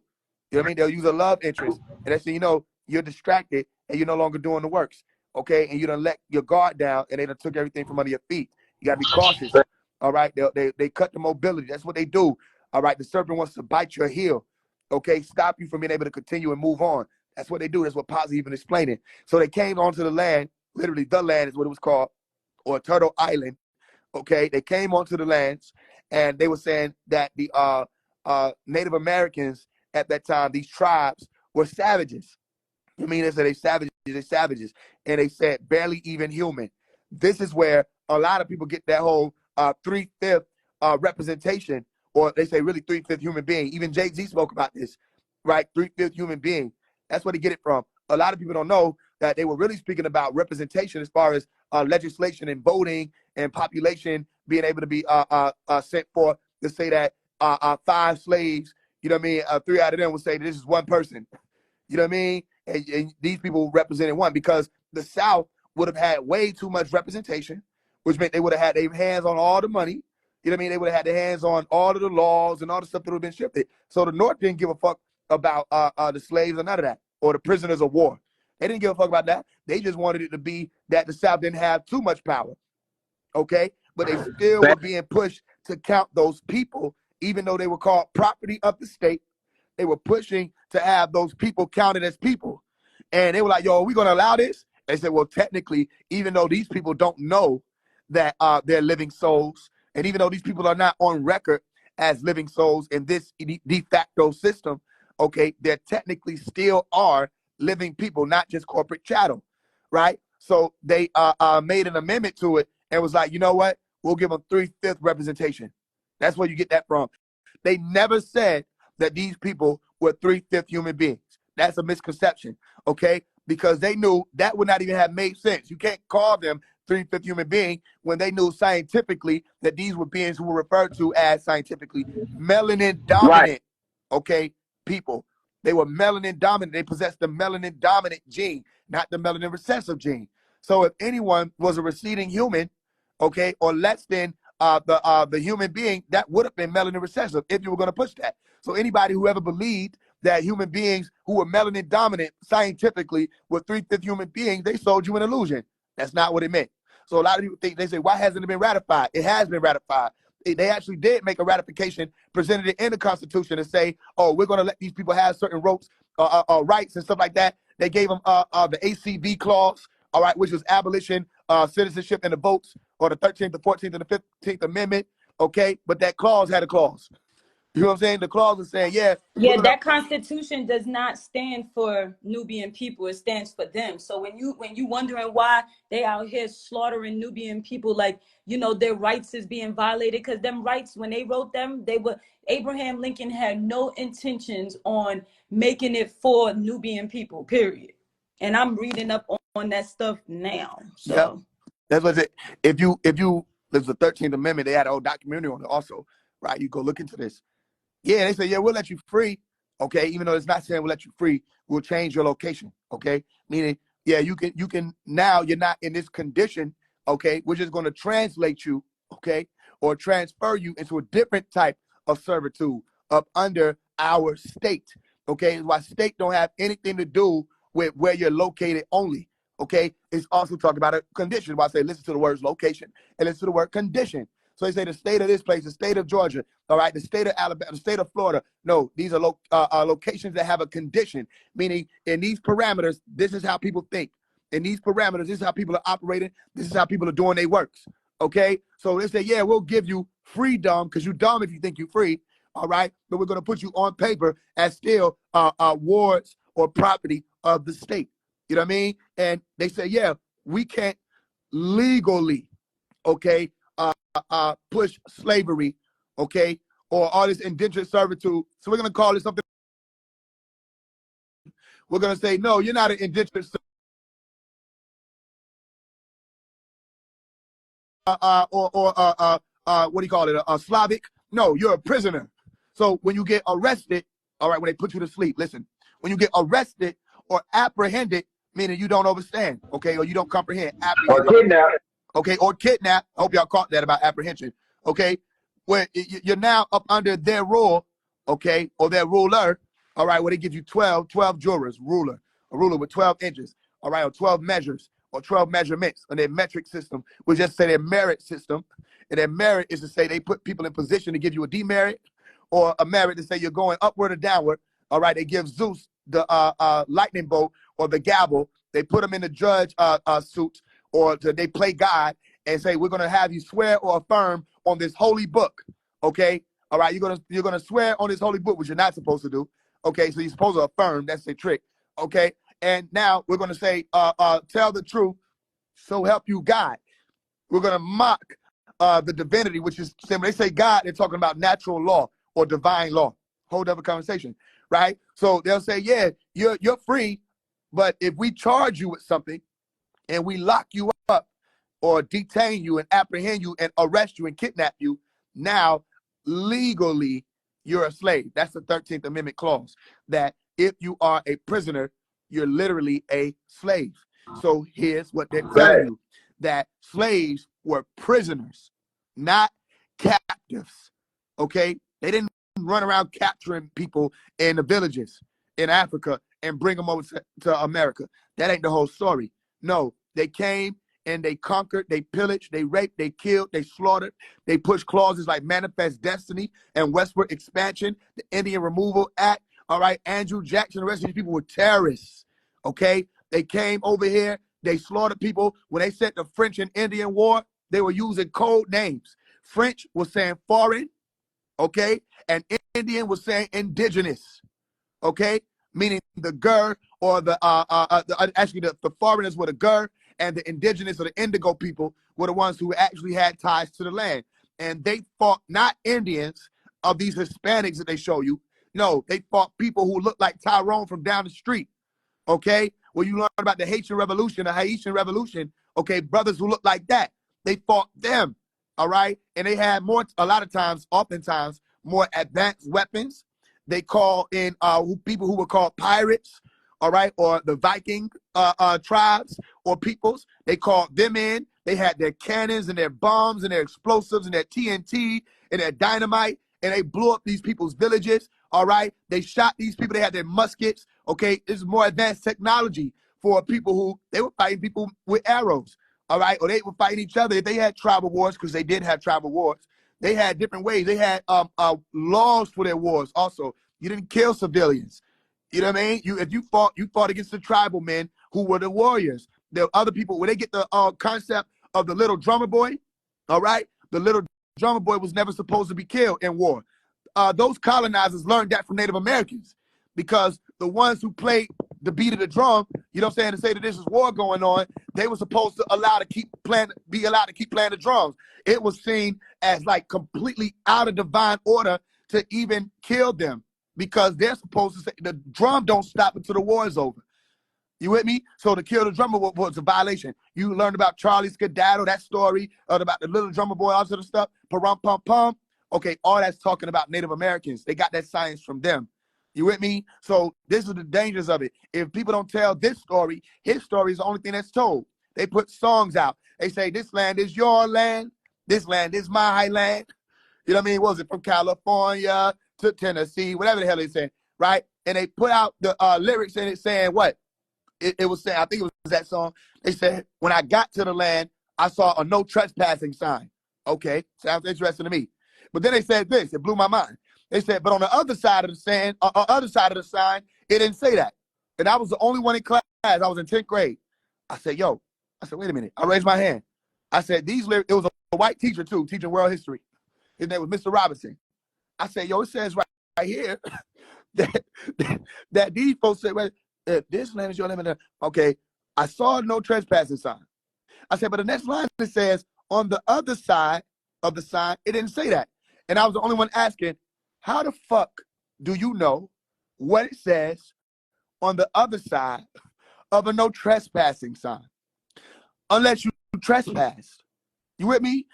You know what I mean? They'll use a love interest, and they say, you know, you're distracted and you're no longer doing the works, okay? And you done let your guard down, and they done took everything from under your feet. You gotta be cautious. All right, they cut the mobility. That's what they do. All right, the serpent wants to bite your heel, okay? Stop you from being able to continue and move on. That's what they do. That's what Pot's even explaining. So they came onto the land, literally the land is what it was called, or Turtle Island, okay? They came onto the lands, and they were saying that the Native Americans at that time, these tribes, were savages. I mean, they said they savages, and they said barely even human. This is where a lot of people get that whole 3/5 representation, or they say really 3/5 human being. Even Jay-Z spoke about this, right? 3/5 human being. That's where they get it from. A lot of people don't know that they were really speaking about representation as far as legislation and voting and population being able to be sent for to say that 5 slaves, you know what I mean? 3 out of them would say that this is one person. You know what I mean? And these people represented one, because the South would have had way too much representation, which meant they would have had their hands on all the money. You know what I mean? They would have had their hands on all of the laws and all the stuff that would have been shifted. So the North didn't give a fuck about the slaves or none of that, or the prisoners of war. They didn't give a fuck about that. They just wanted it to be that the South didn't have too much power, okay? But they still were being pushed to count those people, even though they were called property of the state. They were pushing to have those people counted as people. And they were like, yo, are we going to allow this? They said, well, technically, even though these people don't know that they're living souls, and even though these people are not on record as living souls in this de facto system, okay, they technically still are living people, not just corporate chattel, right? So they made an amendment to it and was like, you know what? We'll give them 3/5 representation. That's where you get that from. They never said that these people were 3/5 human beings. That's a misconception, okay? Because they knew that would not even have made sense. You can't call them 3/5 human being when they knew scientifically that these were beings who were referred to as scientifically melanin Right. dominant, okay, people. They were melanin dominant. They possessed the melanin dominant gene, not the melanin recessive gene. So if anyone was a receding human, okay, or less than the human being, that would have been melanin recessive if you were going to push that. So anybody who ever believed that human beings who were melanin dominant scientifically were 3/5 human beings, they sold you an illusion. That's not what it meant. So a lot of people think, they say, why hasn't it been ratified? It has been ratified. They actually did make a ratification, presented it in the Constitution to say, oh, we're going to let these people have certain rights and stuff like that. They gave them the ACV clause, all right, which was abolition, citizenship, and the votes, or the 13th, the 14th, and the 15th Amendment, okay? But that clause had a clause. You know what I'm saying? The clause is saying, yeah, Yeah, that constitution does not stand for Nubian people. It stands for them. So when you wondering why they out here slaughtering Nubian people, like, you know, their rights is being violated, because them rights, when they wrote them, they were, Abraham Lincoln had no intentions on making it for Nubian people, period. And I'm reading up on that stuff now. So yeah, that's what it. If you there's the 13th Amendment, they had a whole documentary on it also, right? You go look into this. Yeah, they say, yeah, we'll let you free, okay? Even though it's not saying we'll let you free, we'll change your location, okay? Meaning, yeah, you can now, you're not in this condition, okay? We're just going to translate you, okay? Or transfer you into a different type of servitude up under our state, okay? Why state don't have anything to do with where you're located only, okay? It's also talking about a condition. Why I say listen to the words location and listen to the word condition. So they say the state of this place, the state of Georgia, all right, the state of Alabama, the state of Florida. No, these are locations that have a condition, meaning in these parameters, this is how people think. In these parameters, this is how people are operating. This is how people are doing their works, okay? So they say, yeah, we'll give you freedom because you're dumb if you think you're free, all right? But we're going to put you on paper as still wards or property of the state. You know what I mean? And they say, yeah, we can't legally, okay, push slavery, okay, or all this indentured servitude. So we're going to call it something. We're going to say, no, you're not an indentured what do you call it? A Slavic? No, you're a prisoner. So when you get arrested, All right, when they put you to sleep. Listen, when you get arrested or apprehended, meaning you don't understand, okay, or you don't comprehend, Or apprehended, kidnapped. okay, or kidnapped. I hope y'all caught that about apprehension, okay, where you're now up under their rule, okay, or their ruler, all right, where they give you 12 jurors, a ruler with 12 inches, all right, or 12 measures, or 12 measurements on their metric system. We just say their merit system, and their merit is to say they put people in position to give you a demerit, or a merit to say you're going upward or downward, all right, they give Zeus the lightning bolt or the gavel, they put them in the judge suit, or they play God and say, we're going to have you swear or affirm on this holy book, okay? All right, you're gonna swear on this holy book, which you're not supposed to do, okay? So you're supposed to affirm, that's the trick, okay? And now we're going to say, tell the truth, so help you God. We're going to mock the divinity, which is, when they say God, they're talking about natural law or divine law. Whole other conversation, right? So they'll say, yeah, you're free, but if we charge you with something and we lock you up or detain you and apprehend you and arrest you and kidnap you, now legally you're a slave. That's the 13th Amendment clause, that if you are a prisoner, you're literally a slave. So here's what they're telling Right. you, that slaves were prisoners, not captives, okay? They didn't run around capturing people in the villages in Africa and bring them over to America. That ain't the whole story. No, they came and they conquered, they pillaged, they raped, they killed, they slaughtered, they pushed clauses like Manifest Destiny and Westward Expansion, the Indian Removal Act, all right? Andrew Jackson, the rest of these people were terrorists, okay? They came over here, they slaughtered people. When they said the French and Indian War, they were using code names. French was saying foreign, okay? And Indian was saying indigenous, okay? Meaning the Gur, or actually the foreigners were the Gur, and the indigenous or the indigo people were the ones who actually had ties to the land. And they fought not Indians of these Hispanics that they show you. No, they fought people who looked like Tyrone from down the street, okay? When you learn about the Haitian Revolution, the Haitian Revolution, okay, brothers who look like that, they fought them, all right? And they had a lot of times, oftentimes, more advanced weapons. They call in people who were called pirates, all right, or the Viking tribes or peoples. They called them in. They had their cannons and their bombs and their explosives and their TNT and their dynamite, and they blew up these people's villages, all right? They shot these people. They had their muskets, okay? This is more advanced technology for people who, they were fighting people with arrows, all right? Or they were fighting each other. If they had tribal wars, because they did have tribal wars, they had different ways. They had laws for their wars also. You didn't kill civilians. You know what I mean? If you fought against the tribal men who were the warriors. There were other people, when they get the concept of the little drummer boy, all right? The little drummer boy was never supposed to be killed in war. Those colonizers learned that from Native Americans, because the ones who played the beat of the drum, you know what I'm saying, to say that this is war going on, they were supposed to be allowed to keep playing the drums. It was seen as like completely out of divine order to even kill them, because they're supposed to say the drum don't stop until the war is over. You with me? So to kill the drummer was a violation. You learned about Charlie Skedaddle, that story, about the little drummer boy, all sort of stuff. Parum pum pum. Okay, all that's talking about Native Americans. They got that science from them. You with me? So this is the dangers of it. If people don't tell this story, his story is the only thing that's told. They put songs out. They say, this land is your land. This land is my land. You know what I mean? Was it from California to Tennessee, whatever the hell they say, right? And they put out the lyrics in it saying what? It was saying, I think it was that song. They said, when I got to the land, I saw a no trespassing sign. Okay, sounds interesting to me. But then they said this, it blew my mind. They said, but on the other side of the sign, it didn't say that. And I was the only one in class. I was in 10th grade. I said, wait a minute. I raised my hand. I said, these lyrics, it was a white teacher too, teaching world history. His name was Mr. Robinson. I said, it says right here that these folks said, well, this land is your land. Okay, I saw no trespassing sign. I said, but the next line it says, on the other side of the sign, it didn't say that. And I was the only one asking, how the fuck do you know what it says on the other side of a no trespassing sign? Unless you trespassed. You with me?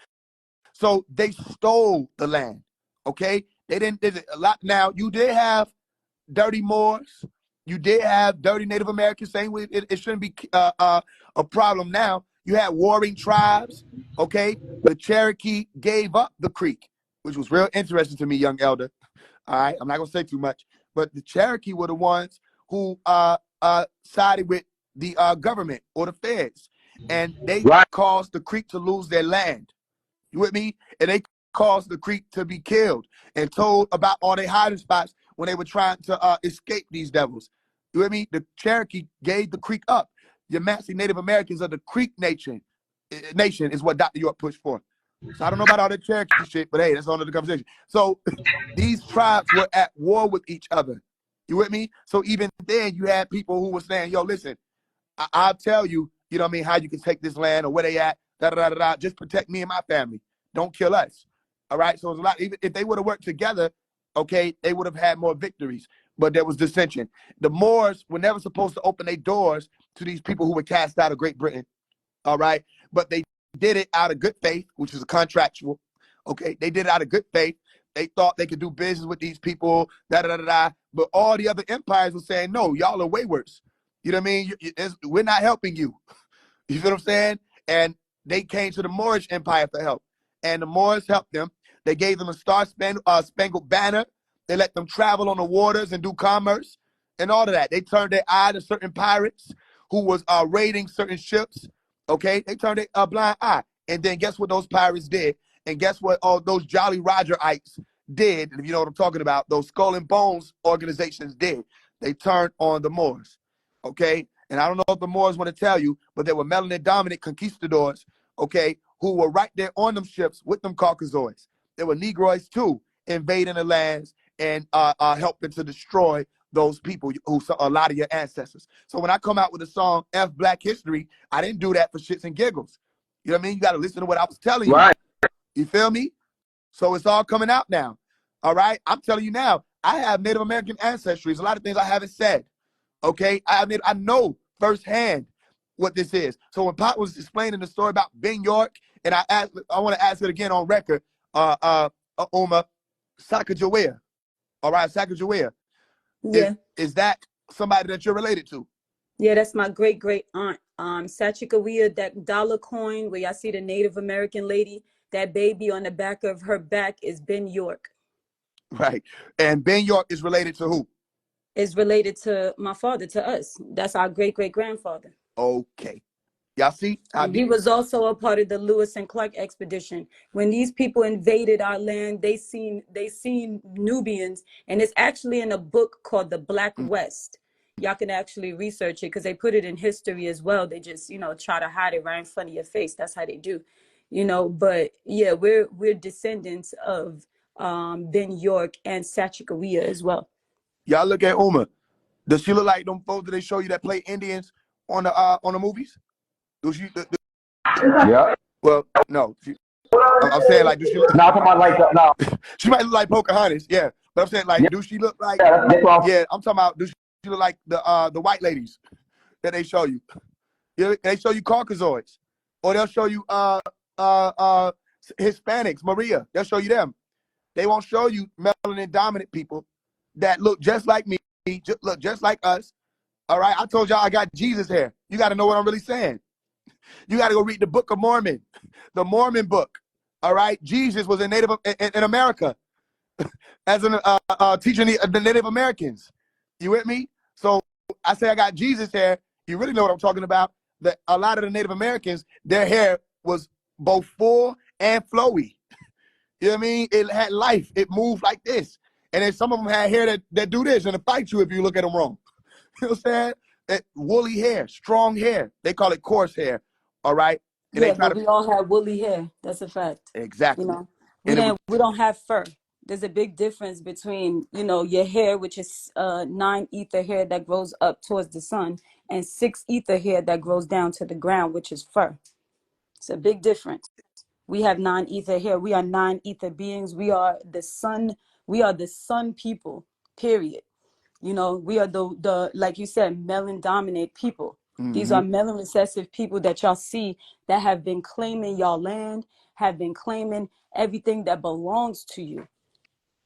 So they stole the land, okay? They didn't, a lot. Now, you did have dirty Moors. You did have dirty Native Americans. Saying it shouldn't be a problem now. You had warring tribes. Okay, the Cherokee gave up the Creek, which was real interesting to me, young elder. All right, I'm not gonna say too much, but the Cherokee were the ones who sided with the government or the feds, and they Right. caused the Creek to lose their land. You with me? And they caused the Creek to be killed and told about all their hiding spots when they were trying to escape these devils. You with me? The Cherokee gave the Creek up. Your Yamasee Native Americans of the Creek nation is what Dr. York pushed for. So I don't know about all that Cherokee shit, but hey, that's another conversation. So these tribes were at war with each other. You with me? So even then, you had people who were saying, yo, listen, I'll tell you, you know what I mean, how you can take this land or where they at, da-da-da-da-da. Just protect me and my family. Don't kill us. All right? So it's a lot. Even if they would have worked together, okay, they would have had more victories. But there was dissension. The Moors were never supposed to open their doors to these people who were cast out of Great Britain. All right? But they did it out of good faith, which is a contractual. Okay? They did it out of good faith. They thought they could do business with these people, da-da-da-da-da. But all the other empires were saying, no, y'all are waywards. You know what I mean? We're not helping you. You feel what I'm saying? And they came to the Moorish Empire for help. And the Moors helped them. They gave them a spangled banner. They let them travel on the waters and do commerce and all of that. They turned their eye to certain pirates who was raiding certain ships. Okay? They turned a blind eye. And then guess what those pirates did? And guess what all those Jolly Rogerites did? And if you know what I'm talking about, those Skull and Bones organizations did. They turned on the Moors. Okay? And I don't know if the Moors want to tell you, but there were melanin dominant conquistadors, okay, who were right there on them ships with them Caucasoids. There were Negroids too, invading the lands and helping to destroy those people who saw a lot of your ancestors. So when I come out with a song, F Black History, I didn't do that for shits and giggles. You know what I mean? You got to listen to what I was telling you. Right. You feel me? So it's all coming out now. All right? I'm telling you now, I have Native American ancestry. There's a lot of things I haven't said. Okay? I know firsthand what this is. So when Pop was explaining the story about Ben York, and I want to ask it again on record, Uma, Sacagawea. All right, Sacagawea. Yeah. Is that somebody that you're related to? Yeah, that's my great great aunt. Sachikawea, that dollar coin where y'all see the Native American lady, that baby on the back of her back is Ben York. Right. And Ben York is related to who? Is related to my father, to us. That's our great great grandfather. Okay. Y'all see? And he was also a part of the Lewis and Clark expedition. When these people invaded our land, they seen Nubians, and it's actually in a book called The Black West. Y'all can actually research it because they put it in history as well. They just, try to hide it right in front of your face. That's how they do, But yeah, we're descendants of Ben York and Sachikawea as well. Y'all look at Uma. Does she look like them folks that they show you that play Indians on the movies? Do she? Yeah. Well, no. I'm saying like, do she look? No, I'm talking about like no. She might look like Pocahontas, yeah. But I'm saying like, do she look like? Yeah, yeah, I'm talking about. Do she look like the white ladies that they show you? Yeah, they show you Caucasoids, or they'll show you Hispanics, Maria. They'll show you them. They won't show you melanin dominant people that look just like me, look just like us. All right, I told y'all I got Jesus hair. You got to know what I'm really saying. You got to go read the Book of Mormon, the Mormon book. All right, Jesus was a native in America as an teaching the Native Americans. You with me? So I say I got Jesus hair. You really know what I'm talking about. That a lot of the Native Americans, their hair was both full and flowy. You know what I mean? It had life. It moved like this. And then some of them had hair that do this and it fight you if you look at them wrong. You know what I'm saying? Woolly hair, strong hair. They call it coarse hair. All right. And yeah, but we all have woolly hair. That's a fact. Exactly. We don't have fur. There's a big difference between, your hair, which is 9 ether hair that grows up towards the sun, and 6 ether hair that grows down to the ground, which is fur. It's a big difference. We have 9 ether hair. We are 9 ether beings. We are the sun. We are the sun people, period. We are the like you said, melon dominant people. Mm-hmm. These are melon recessive people that y'all see that have been claiming y'all land, have been claiming everything that belongs to you.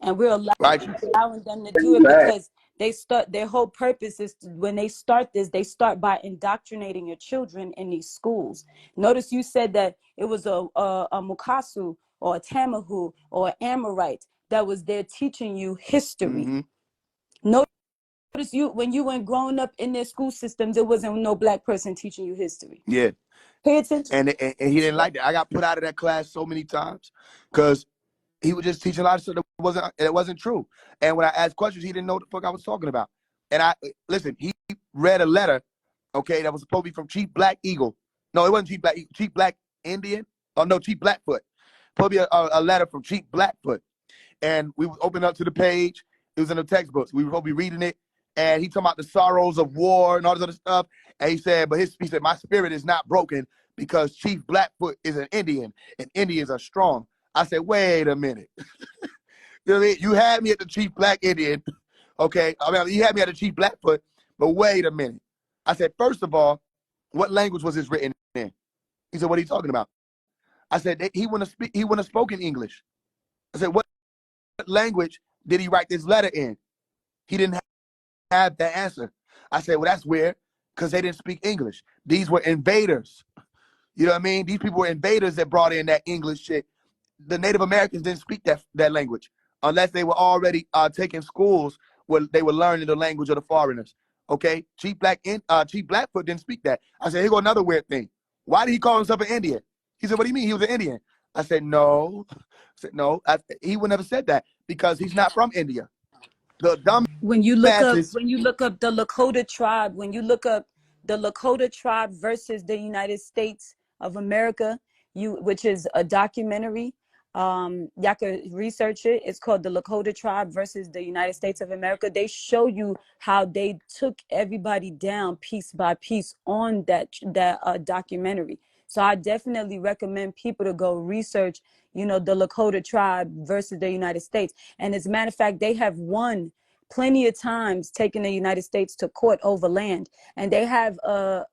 And we're allowing them to do it because their whole purpose is when they start this, they start by indoctrinating your children in these schools. Notice you said that it was a Mukasu or a Tamahu or an Amorite that was there teaching you history. Notice you when you went growing up in their school systems, there wasn't no black person teaching you history. Yeah. Pay attention. And he didn't like that. I got put out of that class so many times because he was just teaching a lot of stuff that wasn't true. And when I asked questions, he didn't know what the fuck I was talking about. And listen, he read a letter, okay, that was supposed to be from Chief Black Eagle. No, it wasn't Chief Black, Chief Black Indian. Oh no, Chief Blackfoot. Probably a letter from Chief Blackfoot. And we opened up to the page. It was in the textbooks. We were supposed to be reading it. And he talking about the sorrows of war and all this other stuff. And he said, he said, my spirit is not broken because Chief Blackfoot is an Indian and Indians are strong. I said, wait a minute. You know what I mean? You had me at the Chief Black Indian, okay? I mean, you had me at the Chief Blackfoot, but wait a minute. I said, first of all, what language was this written in? He said, what are you talking about? I said, he wouldn't have spoken English. I said, what language did he write this letter in? He didn't have that answer. I said, well, that's weird because they didn't speak English. These were invaders. You know what I mean? These people were invaders that brought in that English shit. The Native Americans didn't speak that language unless they were already taking schools where they were learning the language of the foreigners. Okay, Chief Blackfoot didn't speak that. I said, here go another weird thing. Why did he call himself an Indian? He said, what do you mean? He was an Indian. I said, no. I said, no. He would never said that because he's not from India. The dumb when you look masses, up the Lakota tribe, when you look up the Lakota tribe versus the United States of America, which is a documentary, y'all could research it. It's called the Lakota tribe versus the United States of America. They show you how they took everybody down piece by piece on that documentary. So I definitely recommend people to go research, the Lakota tribe versus the United States. And as a matter of fact, they have won plenty of times, taking the United States to court over land. And they have a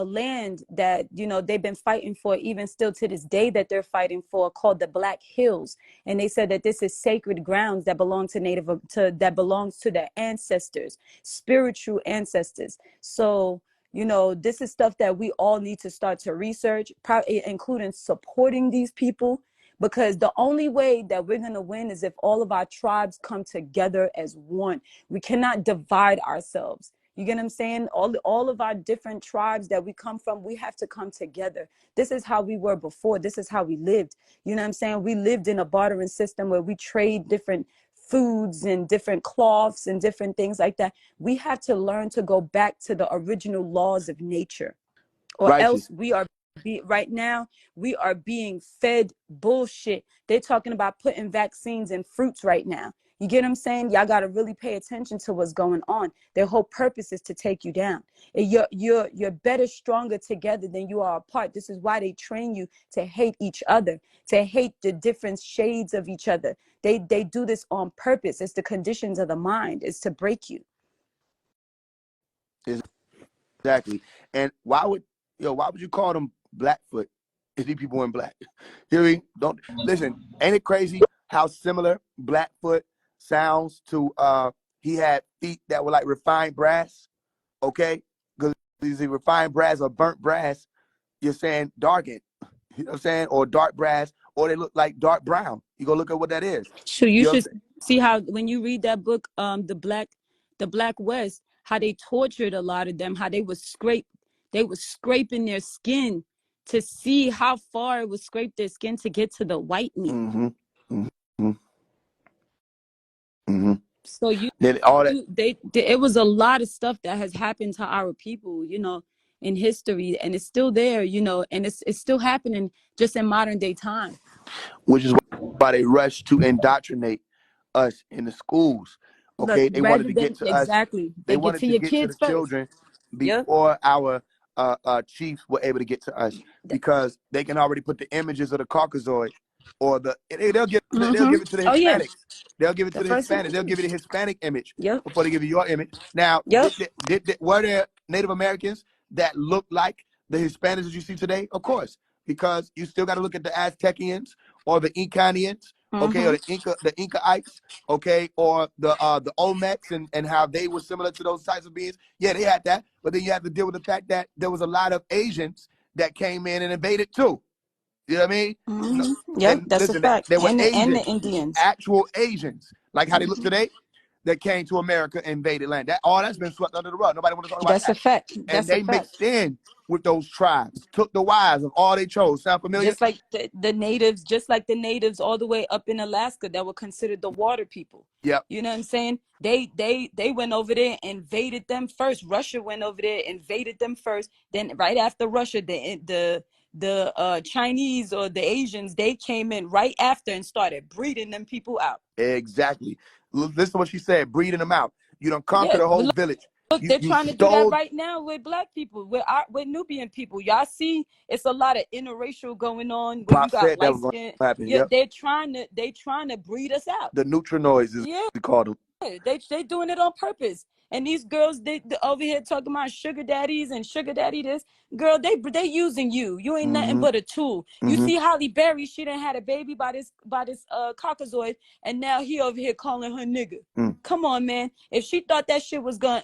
land that, they've been fighting for, even still to this day, that they're fighting for, called the Black Hills. And they said that this is sacred grounds that belong that belongs to their ancestors, spiritual ancestors. So, this is stuff that we all need to start to research, including supporting these people, because the only way that we're going to win is if all of our tribes come together as one. We cannot divide ourselves. You get what I'm saying? All of our different tribes that we come from, we have to come together. This is how we were before. This is how we lived. You know what I'm saying? We lived in a bartering system where we trade different foods and different cloths and different things like that. We have to learn to go back to the original laws of nature, or righteous. else right now we are being fed bullshit. They're talking about putting vaccines in fruits right now. You get what I'm saying? Y'all got to really pay attention to what's going on. Their whole purpose is to take you down. You're better, stronger together than you are apart. This is why they train you to hate each other, to hate the different shades of each other. They do this on purpose. It's the conditions of the mind. It's to break you. Exactly. And why would you call them Blackfoot if these people weren't black? You know what I mean? Don't listen. Ain't it crazy how similar Blackfoot sounds to he had feet that were like refined brass? Okay, because these refined brass or burnt brass, you're saying darkened. You know what I'm saying? Or dark brass, or they look like dark brown. You go look at what that is. So you You know should see how when you read that book, the Black West, how they tortured a lot of them, how they was scraping their skin to see how far it would scrape their skin to get to the white meat. Mm-hmm. Mm-hmm. Mm-hmm. So it was a lot of stuff that has happened to our people, in history, and it's still there, and it's still happening just in modern day time. Which is why they rushed to indoctrinate us in the schools. Okay, Look, they wanted rather to than get to us. exactly, They get wanted to to your get to the kids first. children Yep. before our chiefs were able to get to us, because they can already put the images of the Caucasoid, or they'll give it to the Hispanics. Oh yeah, They'll give it the to the first Hispanics. They'll give it a Hispanic image Yep. before they give you your image. Now, Yep. were there Native Americans that looked like the Hispanics that you see today? Of course, because you still got to look at the Aztecians or the Incanians, okay, or the Incaites, okay, or the Olmecs and how they were similar to those types of beings. Yeah, they had that, but then you have to deal with the fact that there was a lot of Asians that came in and invaded too. You know what I mean? No, Yep, and that's a listen, fact. there were And the Asians, Indians. actual Asians, like how they look today, that came to America and invaded land. That's been swept under the rug. Nobody want to talk about That's a that. fact. And That's a they fact. mixed in with those tribes, took the wives of all they chose. Sound familiar? Just like the natives, just like the natives all the way up in Alaska that were considered the water people. Yep. You know what I'm saying? They went over there, invaded them first. Russia went over there, invaded them first. Then right after Russia, the Chinese or the Asians, they came in right after and started breeding them people out. Exactly. Listen to what she said, breeding them out. You don't conquer Yeah, the whole but village. look, they're You trying to do that stole. right now with black people, with Nubian people. Y'all see, it's a lot of interracial going on where you Pop got said that light was going skin. to happen. Yeah, Yep. they're trying to breed us out. The neutrinoids is Yeah, called them. they doing it on purpose. And these girls, they over here talking about sugar daddies and sugar daddy this. Girl, they using you. You ain't nothing but a tool. You see Holly Berry, she done had a baby by this Caucasoid, and now he over here calling her nigga. Come on, man. If she thought that shit was gonna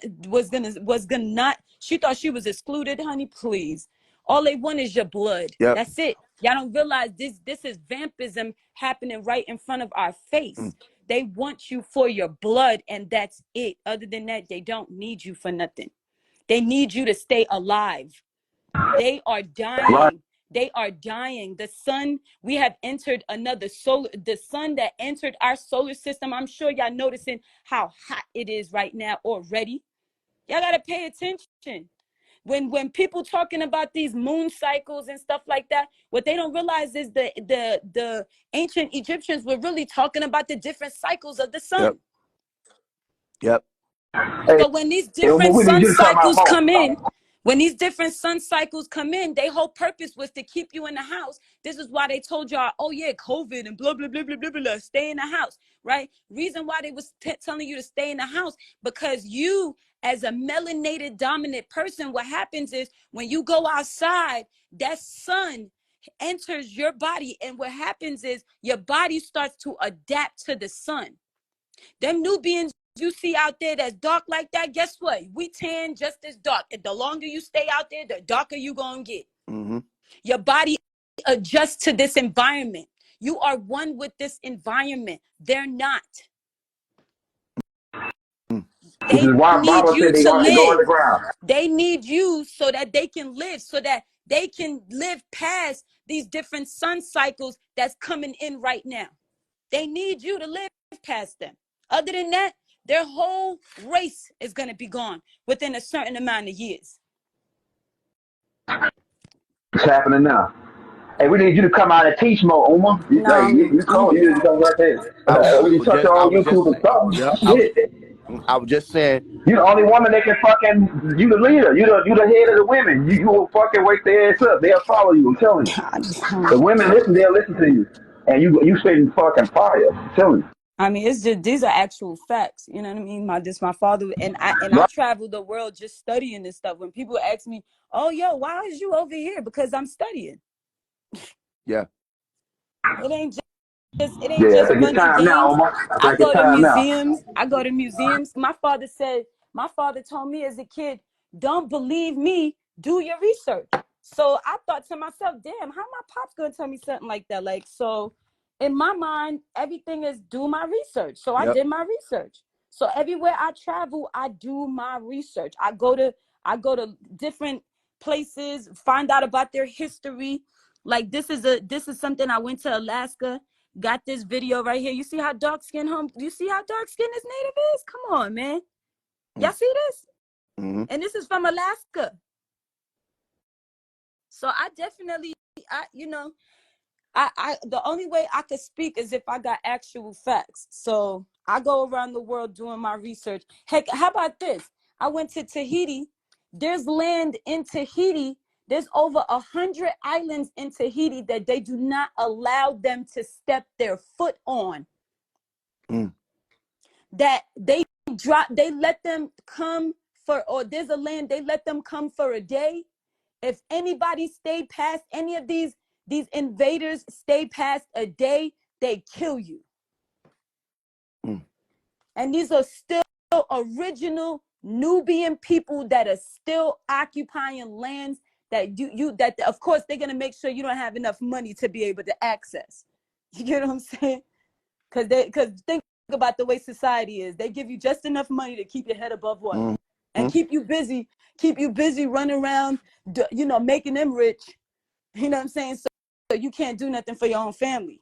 not, she thought she was excluded, honey, please. All they want is your blood. Yep. That's it. Y'all don't realize this is vampism happening right in front of our face. They want you for your blood, and that's it. Other than that, they don't need you for nothing. They need you to stay alive. They are dying. Right. They are dying. The sun, we have entered another solar, the sun that entered our solar system. I'm sure y'all noticing how hot it is right now already. Y'all got to pay attention. When people talking about these moon cycles and stuff like that, what they don't realize is the ancient Egyptians were really talking about the different cycles of the sun. Yep. Hey, So when these Elmo, different we need sun you to come out cycles come more. in, their whole purpose was to keep you in the house. This is why they told y'all, oh yeah, COVID and blah, blah, blah, blah, blah, blah, stay in the house, right? Reason why they was telling you to stay in the house, because you, as a melanated dominant person, what happens is when you go outside, that sun enters your body, and what happens is your body starts to adapt to the sun. Them Nubians you see out there that's dark like that, guess what? We tan just as dark. And the longer you stay out there, the darker you gonna get. Your body adjusts to this environment. You are one with this environment. They're not. Which They is why need Baba you said they to want to go live. underground. They need you so that they can live, so that they can live past these different sun cycles that's coming in right now. They need you to live past them. Other than that, their whole race is going to be gone within a certain amount of years. It's happening now. Hey, we need you to come out and teach more, Uma. No, You come, you need to come right there. We need to touch I on was YouTube just and saying. stuff. Yep. I was just saying. You the only woman that can fucking. You the leader. You the head of the women. You will fucking wake their ass up. They'll follow you. I'm telling you. The women listen. They'll listen to you. And you spitting fucking fire. I'm telling you. I mean, it's just, these are actual facts. You know what I mean? My father, and I Right. travel the world just studying this stuff. When people ask me, oh, yo, why is you over here? Because I'm studying. Yeah. It ain't Yeah, I just think it's fun and time now, games. Oma. I I think it's go to time now. museums. My father told me as a kid, don't believe me, do your research. So I thought to myself, damn, how my pops gonna tell me something like that? Like, so in my mind, everything is do my research. So I Yep. did my research. So everywhere I travel, I do my research. I go to different places, find out about their history. Like this is something. I went to Alaska, got this video right here. You see how dark skin this native is? Come on, man. Y'all see this? And this is from Alaska. So I definitely, the only way I could speak is if I got actual facts. So I go around the world doing my research. Heck, how about this? I went to Tahiti. There's land in Tahiti. There's over 100 islands in Tahiti that they do not allow them to step their foot on. That they let them come or there's a land, they let them come for a day. If anybody stayed past any of these invaders stay past a day, they kill you. Mm. And these are still original Nubian people that are still occupying lands that that of course they're gonna make sure you don't have enough money to be able to access. You get what I'm saying? Because think about the way society is. They give you just enough money to keep your head above water. Mm-hmm. And keep you busy running around, making them rich. You know what I'm saying? So you can't do nothing for your own family.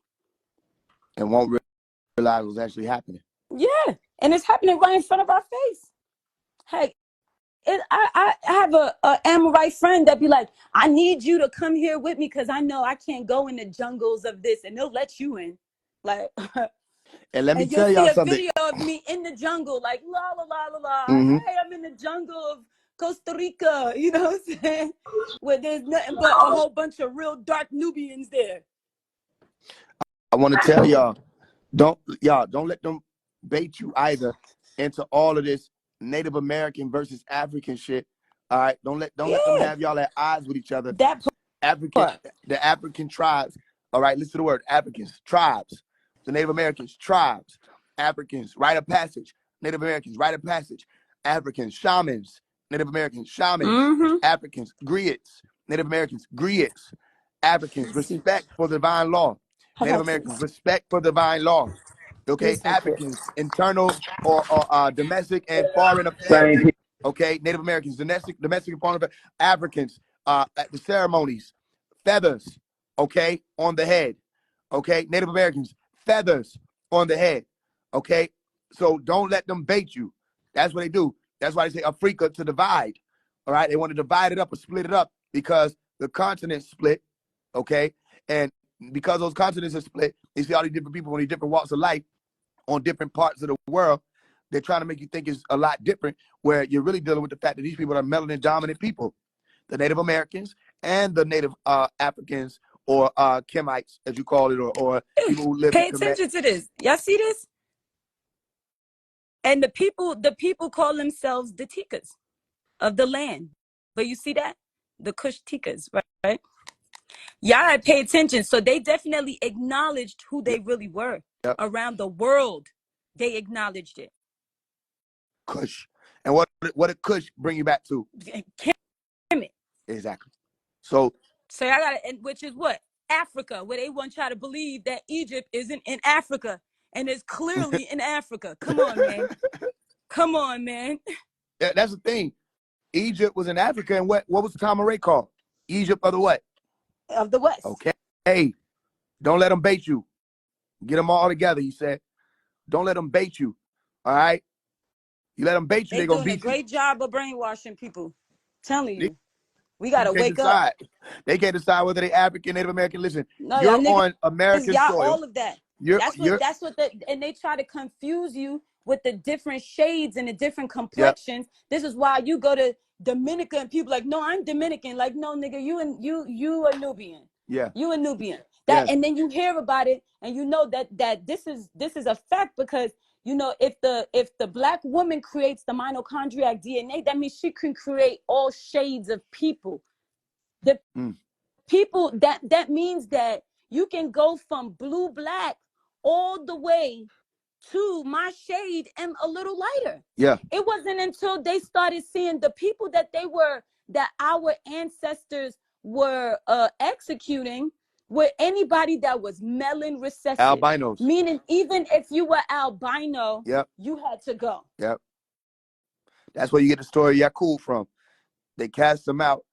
And won't realize what's actually happening. Yeah, and it's happening right in front of our face. Hey, I have a Amorite friend that be like, I need you to come here with me because I know I can't go in the jungles of this, and they'll let you in. Like, and let me and you'll tell see y'all a something. video of me in the jungle, like la la la la la. Mm-hmm. Hey, I'm in the jungle of Costa Rica. You know what I'm saying? Where there's nothing but a whole bunch of real dark Nubians there. I want to tell y'all, don't let them bait you either into all of this Native American versus African shit. All right, don't let them have y'all at odds with each other. That part. The African tribes. All right, listen to the word Africans, tribes. The Native Americans, tribes. Africans, rite of passage. Native Americans, rite of passage. Africans, shamans. Native Americans, shamans. Mm-hmm. Africans, griots. Native Americans, griots. Africans, respect for the divine law. Native Americans, respect for divine law. Okay, Africans, internal or domestic and foreign affairs. Same. Okay, Native Americans, domestic and foreign affairs. Africans, at the ceremonies, feathers, okay, on the head. Okay, Native Americans, feathers on the head. Okay, so don't let them bait you. That's what they do. That's why they say Africa to divide. All right, they want to divide it up or split it up because the continents split. Okay, and because those continents are split, they see all these different people on these different walks of life on different parts of the world. They're trying to make you think it's a lot different, where you're really dealing with the fact that these people are melanin dominant people, the Native Americans and the Native Africans or Kemites, as you call it, or people who live Pay in Kemet. attention to this. Y'all see this? And the people call themselves the Tikas of the land. But you see that? The Kush Tikas, right? Y'all gotta pay attention. So they definitely acknowledged who they really were. Yep. Around the world. They acknowledged it. Kush. And what did Kush bring you back to? Kemet. Exactly. So I gotta, which is what? Africa, where they want y'all to believe that Egypt isn't in Africa. And it's clearly in Africa. Come on, man. Come on, man. that's the thing. Egypt was in Africa, and what was the Tamaray called? Egypt of the what? Of the West. Okay. Hey, don't let them bait you. Get them all together, he said. Don't let them bait you. All right? You let them bait you, they're going to beat you. They're doing a great job of brainwashing people. I'm telling you. We got to wake decide. up. They can't decide whether they're African, Native American. Listen, No, you're y'all on American y'all soil. all of that. That's what and they try to confuse you with the different shades and the different complexions. Yep. This is why you go to Dominica and people like, no, I'm Dominican. Like, no, nigga, you a Nubian. Yeah. You a Nubian. And then you hear about it and you know that this is a fact, because you know, if the black woman creates the mitochondrial DNA, that means she can create all shades of people. The people that means that you can go from blue black all the way to my shade and a little lighter. Yeah. It wasn't until they started seeing the people that our ancestors were executing with anybody that was melanin recessive. Albinos. Meaning even if you were albino, yep, you had to go. Yep. That's where you get the story of Yakub from. They cast him out,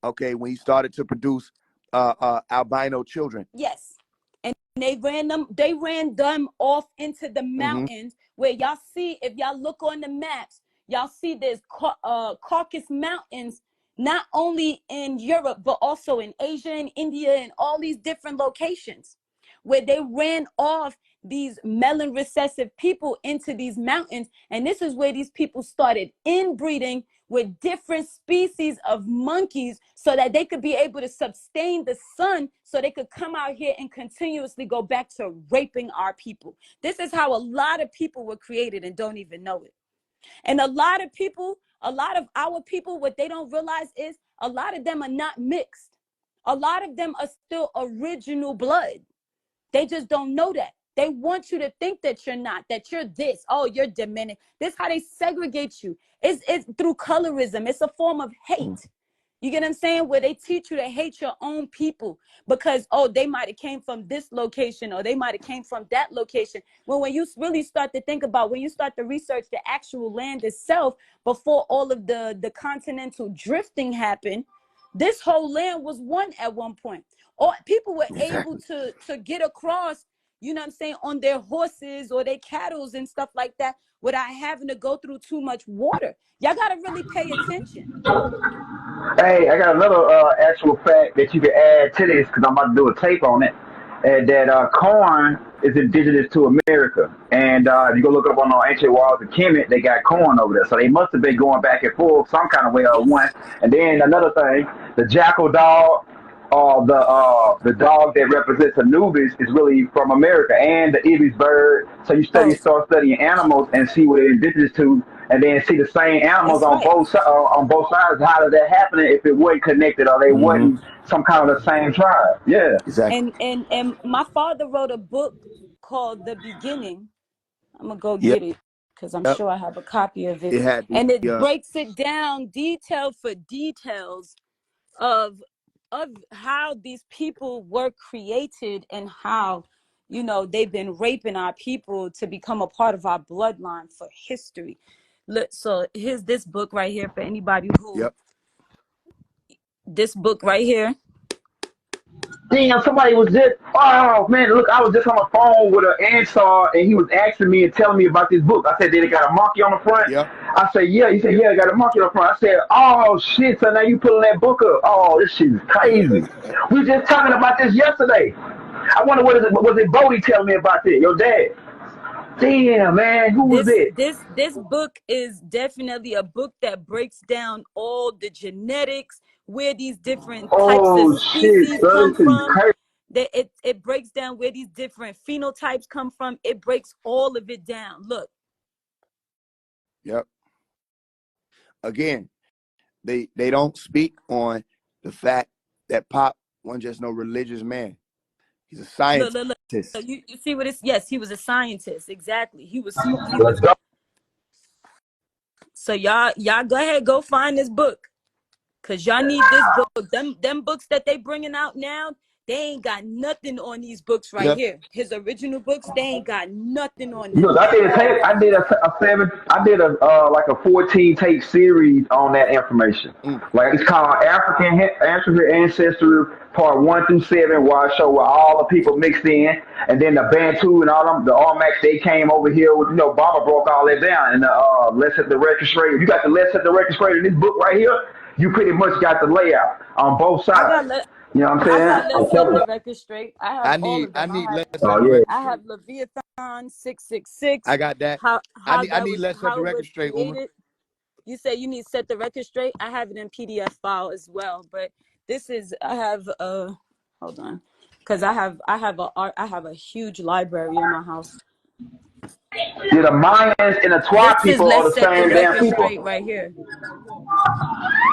okay, when he started to produce albino children. Yes. And they ran them off into the mountains, where y'all see, if y'all look on the maps, y'all see there's Caucasus Mountains, not only in Europe, but also in Asia and India and all these different locations, where they ran off these melanin recessive people into these mountains. And this is where these people started inbreeding with different species of monkeys so that they could be able to sustain the sun, so they could come out here and continuously go back to raping our people. This is how a lot of people were created and don't even know it. And a lot of our people, what they don't realize is a lot of them are not mixed. A lot of them are still original blood. They just don't know that. They want you to think that you're not, that you're this. Oh, you're diminished. This is how they segregate you. It's through colorism. It's a form of hate. You get what I'm saying? Where they teach you to hate your own people because, oh, they might have came from this location or they might have came from that location. When you really start to think about, when you start to research the actual land itself, before all of the continental drifting happened, this whole land was one at one point. Or people were able to get across, you know what I'm saying, on their horses or their cattle and stuff like that without having to go through too much water. Y'all got to really pay attention. Hey, I got another actual fact that you can add to this because I'm about to do a tape on it. And that corn is indigenous to America. And if you go look up on the ancient walls of Kemet, they got corn over there. So they must have been going back and forth some kind of way or one. And then another thing, the jackal dog, the dog that represents Anubis is really from America, and the ibis bird. So you Oh, start studying animals and see what they're indigenous to, and then see the same animals that's on right. both sides. How did that happen if it wasn't connected or they wasn't some kind of the same tribe? Yeah. Exactly. And my father wrote a book called The Beginning. I'm gonna go Yep. get it because I'm Yep. sure I have a copy of it. It had the And it breaks it down detail for details of how these people were created and how, you know, they've been raping our people to become a part of our bloodline for history. Look, so here's this book right here for anybody who, yep. this book right here. Damn, somebody was just, oh man, look, I was just on the phone with an Ansar and he was asking me and telling me about this book. I said, did it got a monkey on the front? Yep. I said, yeah. He said, yeah, it got a monkey on the front. I said, oh shit, so now you pulling that book up. Oh, this shit is crazy. We just talking about this yesterday. I wonder was it Bodie telling me about this, your dad? Damn, man, who was it? This book is definitely a book that breaks down all the genetics, where these different types of Oh shit, species son, come this is from. crazy. That it breaks down where these different phenotypes come from. It breaks all of it down. Look. Yep. Again, they don't speak on the fact that Pop wasn't just no religious man. He's a Look, scientist. look, look. So you see what it's, yes, he was a scientist. Exactly. He was Let's go. so y'all go ahead, go find this book. Cause y'all need this book. Them books that they bringing out now, they ain't got nothing on these books right Yep. here. His original books, they ain't got nothing on them Look, I at did a all. tape. I did a seven. I did a like a 14 tape series on that information. Like it's called African Ancestry Part 1 through 7, where I show where all the people mixed in, and then the Bantu and all them, the Almacs, they came over here with, you know, Baba broke all that down, and the Let's Set the Record Straight. You got the Let's Set the Record Straight in this book right here. You pretty much got the layout on both I got sides. You know what I'm saying? let's I'm set telling you. the record straight. I have all of I them. need let's set Oh the yeah. record I straight. have Leviathan 666. I got that. How I that need was, let's set the how it record was straight, Uma. created. You say you need to set the record straight. I have it in PDF file as well. But this is, I have hold on, because I have a huge library in my house. Yeah, the Mayans and the This Twa is people are let's the set the same damn record people. straight right here.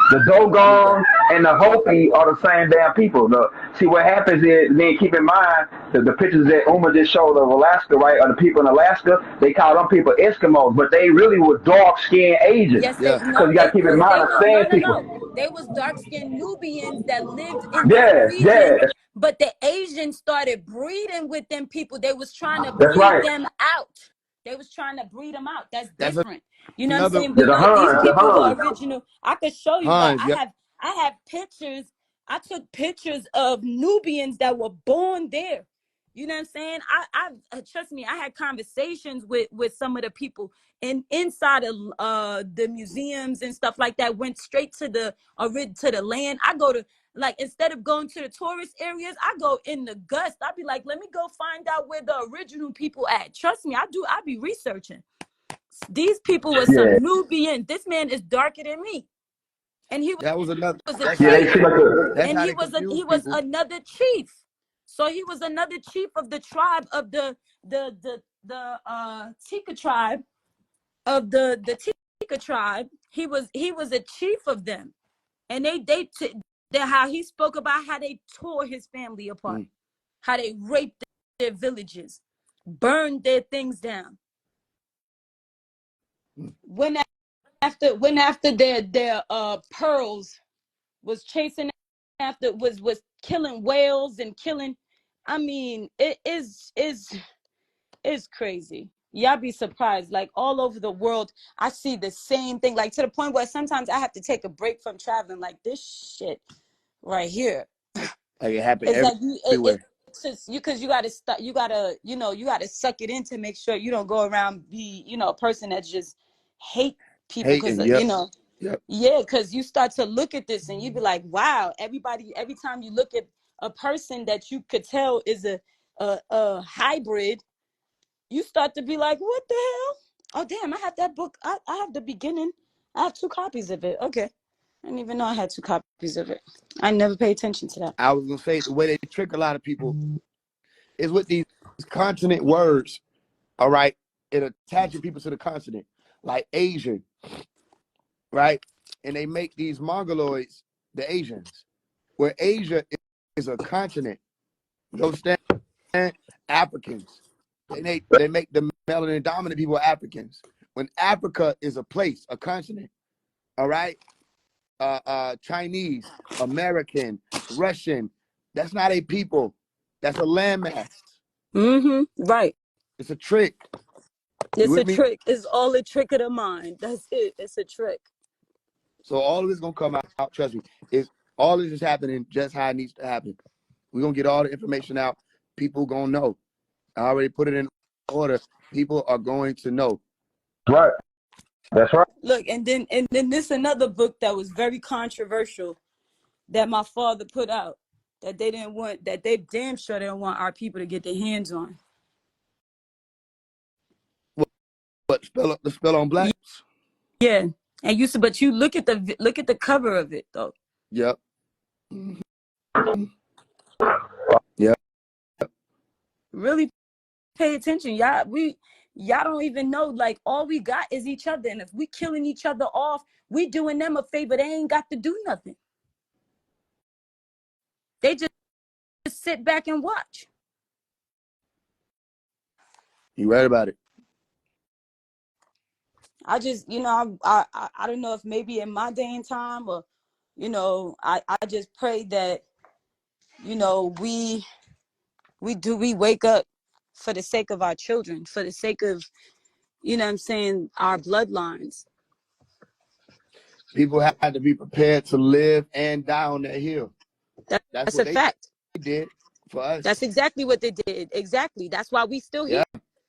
The I need that. Dogon and the Hopi are the same damn people. See what happens is, then keep in mind the pictures that Uma just showed of Alaska, right? Or the people in Alaska, they call them people Eskimos, but they really were dark skinned Asians. Yes, they Yeah. no, Because you got to keep in mind they the was sand people. no. They was dark skinned Nubians that lived in that Yeah, yeah, region, but the Asians started breeding with them people. They was trying to that's breed right. them out. They was trying to breed them out. That's That's different. You know what I'm another saying? Yeah, But the no, these Huns, the people were Huns. original. I could show you. Like Hans. Yep. I have pictures. I took pictures of Nubians that were born there. You know what I'm saying? I trust me. I had conversations with some of the people and inside of the museums and stuff like that. Went straight to the land. I go to, like, instead of going to the tourist areas, I go in the gust. I'd be like, let me go find out where the original people at. Trust me, I do. I be researching. These people were Yeah, some Nubian. This man is darker than me, and he That was another. was a That's yeah, how they chief. seem like a. that's And how they confuse he was people. another chief. So he was another chief of the tribe of the Tika tribe of the Tika tribe. He was a chief of them, and they how he spoke about how they tore his family apart, how they raped their villages, burned their things down. When after their pearls, was chasing after, was killing whales and killing. I mean, it is crazy. Y'all be surprised. Like all over the world, I see the same thing. Like to the point where sometimes I have to take a break from traveling. Like this shit right here. Like it happened It's like everywhere. it's just you, because you gotta start. You gotta, you gotta suck it in to make sure you don't go around be, a person that just hate people, because Hating. Yep. Yep. yeah, because you start to look at this and you be like, wow, every time you look at a person that you could tell is a hybrid, you start to be like, what the hell? Oh damn, I have that book. I have the beginning. I have 2 copies of it. Okay. I didn't even know I had 2 copies of it. I never pay attention to that. I was gonna say the way they trick a lot of people is with these consonant words. All right, it attaching people to the consonant, like Asian, right? And they make these mongoloids the Asians, where Asia is a continent. You understand? Africans. They make the melanin dominant people Africans. When Africa is a place, a continent, all right? Chinese, American, Russian, that's not a people. That's a landmass. Right. It's a trick. It's You a with me? trick. It's all a trick of the mind. That's it. It's a trick. So all of this gonna come out. Trust me. All this is happening just how it needs to happen. We're gonna get all the information out. People gonna know. I already put it in order. People are going to know. Right. That's right. Look, and then this another book that was very controversial that my father put out, that they didn't want, that they damn sure didn't want our people to get their hands on. But the spell on blacks. Yeah, and but you look at the cover of it though. Yep. Yep. Really pay attention, y'all. Y'all don't even know. Like all we got is each other, and if we killing each other off, we doing them a favor. They ain't got to do nothing. They just sit back and watch. You right about it. I just, I don't know if maybe in my day and time, or, I just pray that, we wake up for the sake of our children, for the sake of, our bloodlines. People had to be prepared to live and die on that hill. That's That's what a fact. they did for us. That's exactly what they did. Exactly. That's why we still here.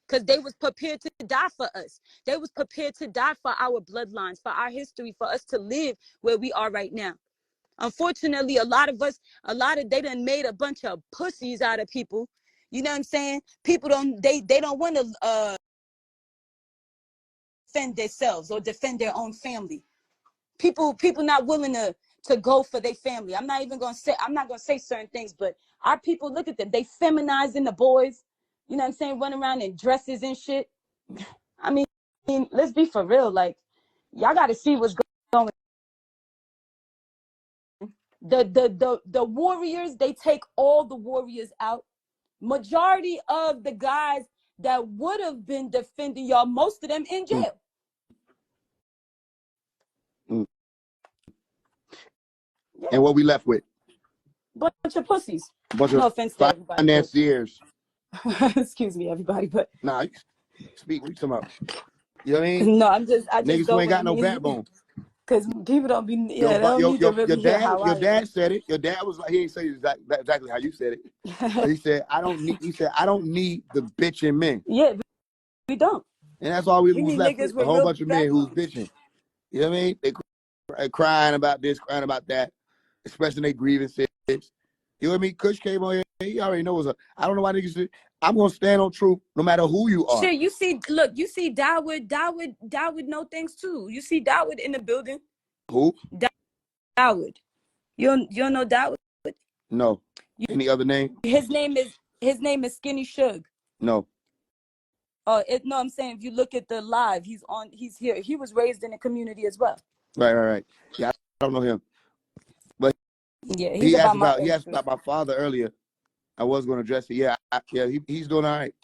Because they was prepared to die for us. They was prepared to die for our bloodlines, for our history, for us to live where we are right now. Unfortunately, a lot of they done made a bunch of pussies out of people. You know what I'm saying? People they don't want to defend themselves or defend their own family. People not willing to go for their family. I'm not gonna say certain things, but our people, look at them. They feminizing the boys. You know what I'm saying? Running around in dresses and shit. I mean, let's be for real. Like, y'all got to see what's going. The warriors, they take all the warriors out. Majority of the guys that would have been defending y'all, most of them in jail. Yeah. And what we left with? Bunch of pussies. Bunch no of offense to everybody. Financiers. Excuse me, everybody, but nah, speak. What you talking about? You know what I mean? No, I just niggas don't who ain't got no backbone. Because people don't be, they don't need to really hear how your dad said it. Your dad was like, he ain't say exactly how you said it. But he said, I don't need the bitching men. Yeah, we don't. And that's all we was need left niggas with. A whole real bunch of men who's bitching. You know what I mean? They crying about this, crying about that, expressing their grievances. You know what I mean? Kush came on here. He already knows. I don't know why niggas. I'm gonna stand on truth no matter who you are. Shit, you see Dawood know things too. You see Dawood in the building. Who? Dawood. You don't know Dawood? No. Any other name? His name is Skinny Suge. No. No, I'm saying if you look at the live, he's here. He was raised in the community as well. Right. Yeah, I don't know him. But yeah, he asked about my father earlier. I was going to address it. Yeah, he's doing all right.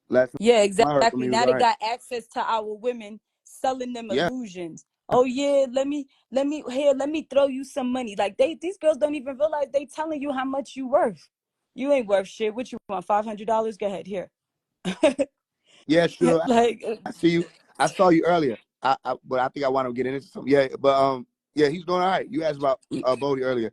Last Yeah, time I heard from exactly. him, he was Now all they right. got access to our women, selling them Yeah, illusions. Oh yeah, let me throw you some money. Like these girls don't even realize they telling you how much you worth. You ain't worth shit. What you want? $500? Go ahead here. yeah, sure. Like I see you. I saw you earlier. But I think I want to get into something. Yeah, but yeah, he's doing all right. You asked about Bodie earlier.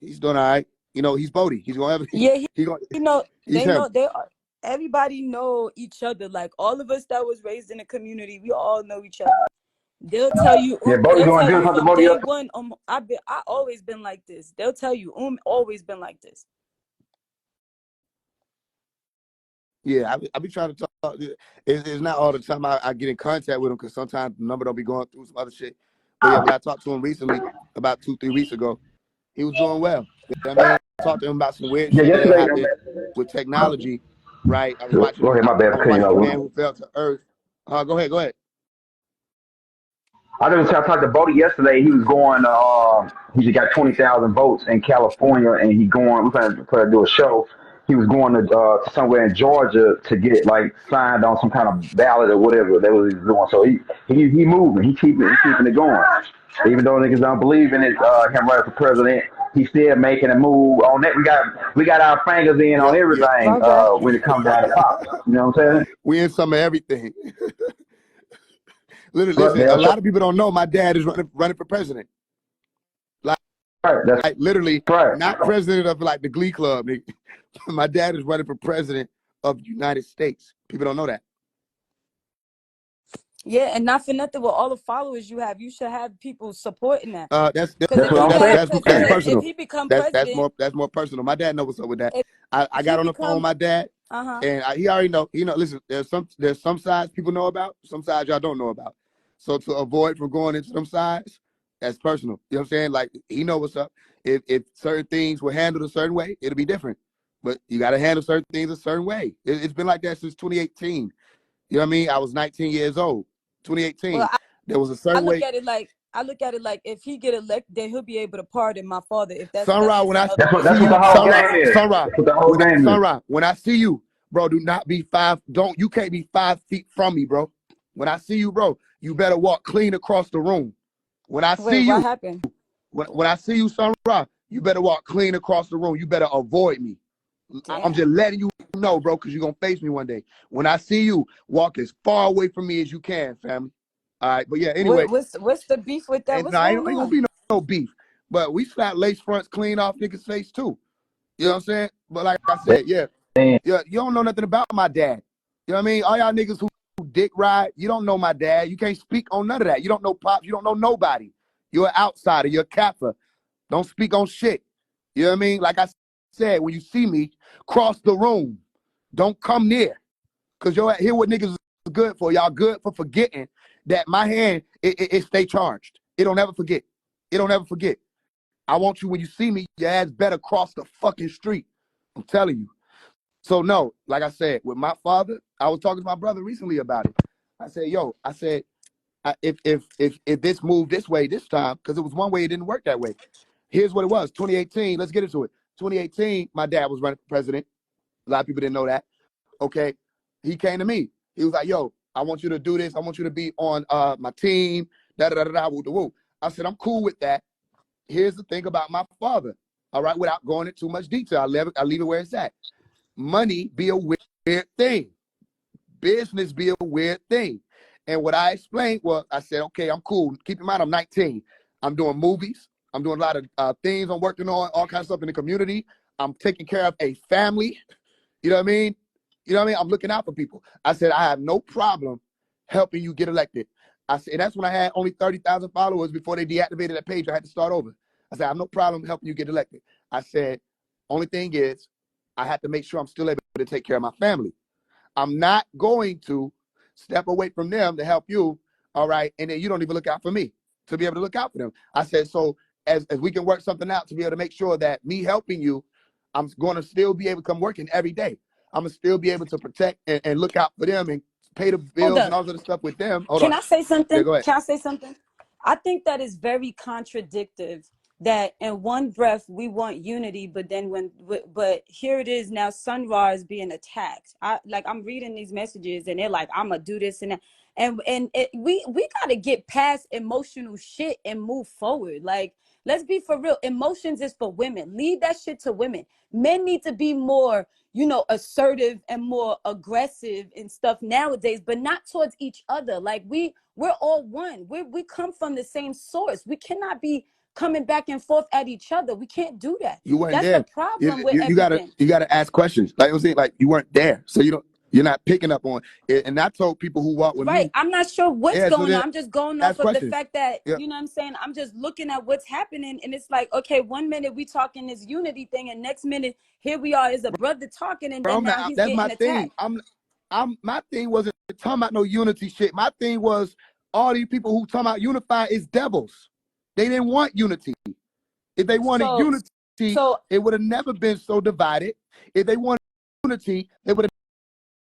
He's doing all right. You know, he's Bodie. He's gonna have. yeah, He gonna. you know, He's they him. know they are. Everybody know each other. Like all of us that was raised in the community, we all know each other. They'll tell you. Yeah, Bodie They'll doing tell good. you Talk to from Bodie day yesterday. one. I always been like this. They'll tell you. Always been like this. Yeah, I be trying to talk. It's not all the time I get in contact with him because sometimes the number don't be going through some other shit. But yeah, when I talked to him recently, about 2-3 weeks ago, he was doing well. You know what I mean? I talked to him about some weird Yeah, shit that had yesterday. happened with technology. Right? I was watching Go ahead, my bad I for was cutting you watching The off. Man Who Fell to Earth. Go ahead. Go ahead. I just talked to Bodie yesterday. He was going. He just got 20,000 votes in California, and he going. We're gonna do a show. He was going to somewhere in Georgia to get like signed on some kind of ballot or whatever that was doing. So he moving. He keeping it going. Even though niggas don't believe in it, him running for president, he's still making a move on that. We got our fingers in on Yep. Yep. everything Okay. when it comes down to pop. You know what I'm saying? We in some of everything. But Listen, a that's lot of people don't know my dad is running for president. Like, right. That's like literally right. not president of like the Glee Club. Nigga. My dad is running for president of the United States. People don't know that. Yeah, and not for nothing. With all the followers you have, you should have people supporting that. That's Because That's if what he I'm got, saying. because that's if personal. he become That's president, more personal. My dad knows what's up with that. if, I if he got on the phone with become, my dad, uh-huh. and he already know. Listen, there's some sides people know about, some sides y'all don't know about. So to avoid from going into them sides, that's personal. You know what I'm saying? Like he know what's up. If certain things were handled a certain way, it'll be different. But you got to handle certain things a certain way. It's been like that since 2018. You know what I mean? I was 19 years old. 2018. Well, There was a I certain look way. at it like if he get elected, then he'll be able to pardon my father. If that's Sunrise, just when I another That's see what issue. the you, whole Sunrise, game is. Sunrise, That's what the whole game is. When I see you, bro, do not be you can't be 5 feet from me, bro. When I see you, bro, you better walk clean across the room. When I Wait, see what you, happened? when I see you, Sunrise, you better walk clean across the room. You better avoid me. I'm Damn. just letting you know, bro, because you're going to face me one day. When I see you, walk as far away from me as you can, family. All right, but yeah, anyway, What's the beef with that? and What's no, going ain't gonna on? be no beef. But we slap lace fronts clean off niggas' face too. You know what I'm saying? But like I said, yeah, you don't know nothing about my dad. You know what I mean? All y'all niggas who dick ride, you don't know my dad. You can't speak on none of that. You don't know Pops. You don't know nobody. You're an outsider. You're a Kappa. Don't speak on shit. You know what I mean? Like I said, when you see me, cross the room. Don't come near. Because you're here what niggas is good for. Y'all good for forgetting that my hand, it stay charged. It don't ever forget. It don't ever forget. I want you when you see me, your ass better cross the fucking street. I'm telling you. So no, like I said, with my father, I was talking to my brother recently about it. I said, yo, if this moved this way this time, because it was one way, it didn't work that way. Here's what it was. 2018, let's get into it. 2018, my dad was running for president. A lot of people didn't know that. Okay. He came to me. He was like, yo, I want you to do this. I want you to be on my team. Da da da da woo woo. I said, I'm cool with that. Here's the thing about my father. All right, without going into too much detail, I leave it where it's at. Money be a weird thing. Business be a weird thing. And what I explained was, I said, okay, I'm cool. Keep in mind, I'm 19. I'm doing movies. I'm doing a lot of things I'm working on, all kinds of stuff in the community. I'm taking care of a family. You know what I mean? You know what I mean? I'm looking out for people. I said, I have no problem helping you get elected. I said, and that's when I had only 30,000 followers before they deactivated that page. I had to start over. I said, I have no problem helping you get elected. I said, only thing is, I have to make sure I'm still able to take care of my family. I'm not going to step away from them to help you, all right? And then you don't even look out for me to be able to look out for them. I said, so as we can work something out to be able to make sure that me helping you, I'm going to still be able to come working every day. I'm going to still be able to protect and look out for them and pay the Hold bills and up. all of the stuff with them. Hold Can on. I say Yeah, something? go ahead. Can I say something? I think that is very contradictory that in one breath we want unity, but then but here it is now, Sunra is being attacked. I'm reading these messages and they're like, I'm gonna do this and that. We gotta get past emotional shit and move forward. Like, let's be for real. Emotions is for women. Leave that shit to women. Men need to be more, assertive and more aggressive and stuff nowadays, but not towards each other. Like, we're all one. We come from the same source. We cannot be coming back and forth at each other. We can't do that. You weren't That's there. the problem with You gotta everything. ask questions. Like I was saying, like you weren't there, so you're not picking up on it. And I told people who walk with Right. me, I'm not sure what's yeah. So going on. then I'm just going ask off of the questions. fact that, Yeah. you know what I'm saying? I'm just looking at what's happening. And it's like, okay, 1 minute we talking this unity thing, and next minute here we are as a brother talking, and then now he's That's my getting thing. attacked. My thing wasn't talking about no unity shit. My thing was all these people who talking about unify is devils. They didn't want unity. If they wanted So unity, so it would have never been so divided. If they wanted unity, they would have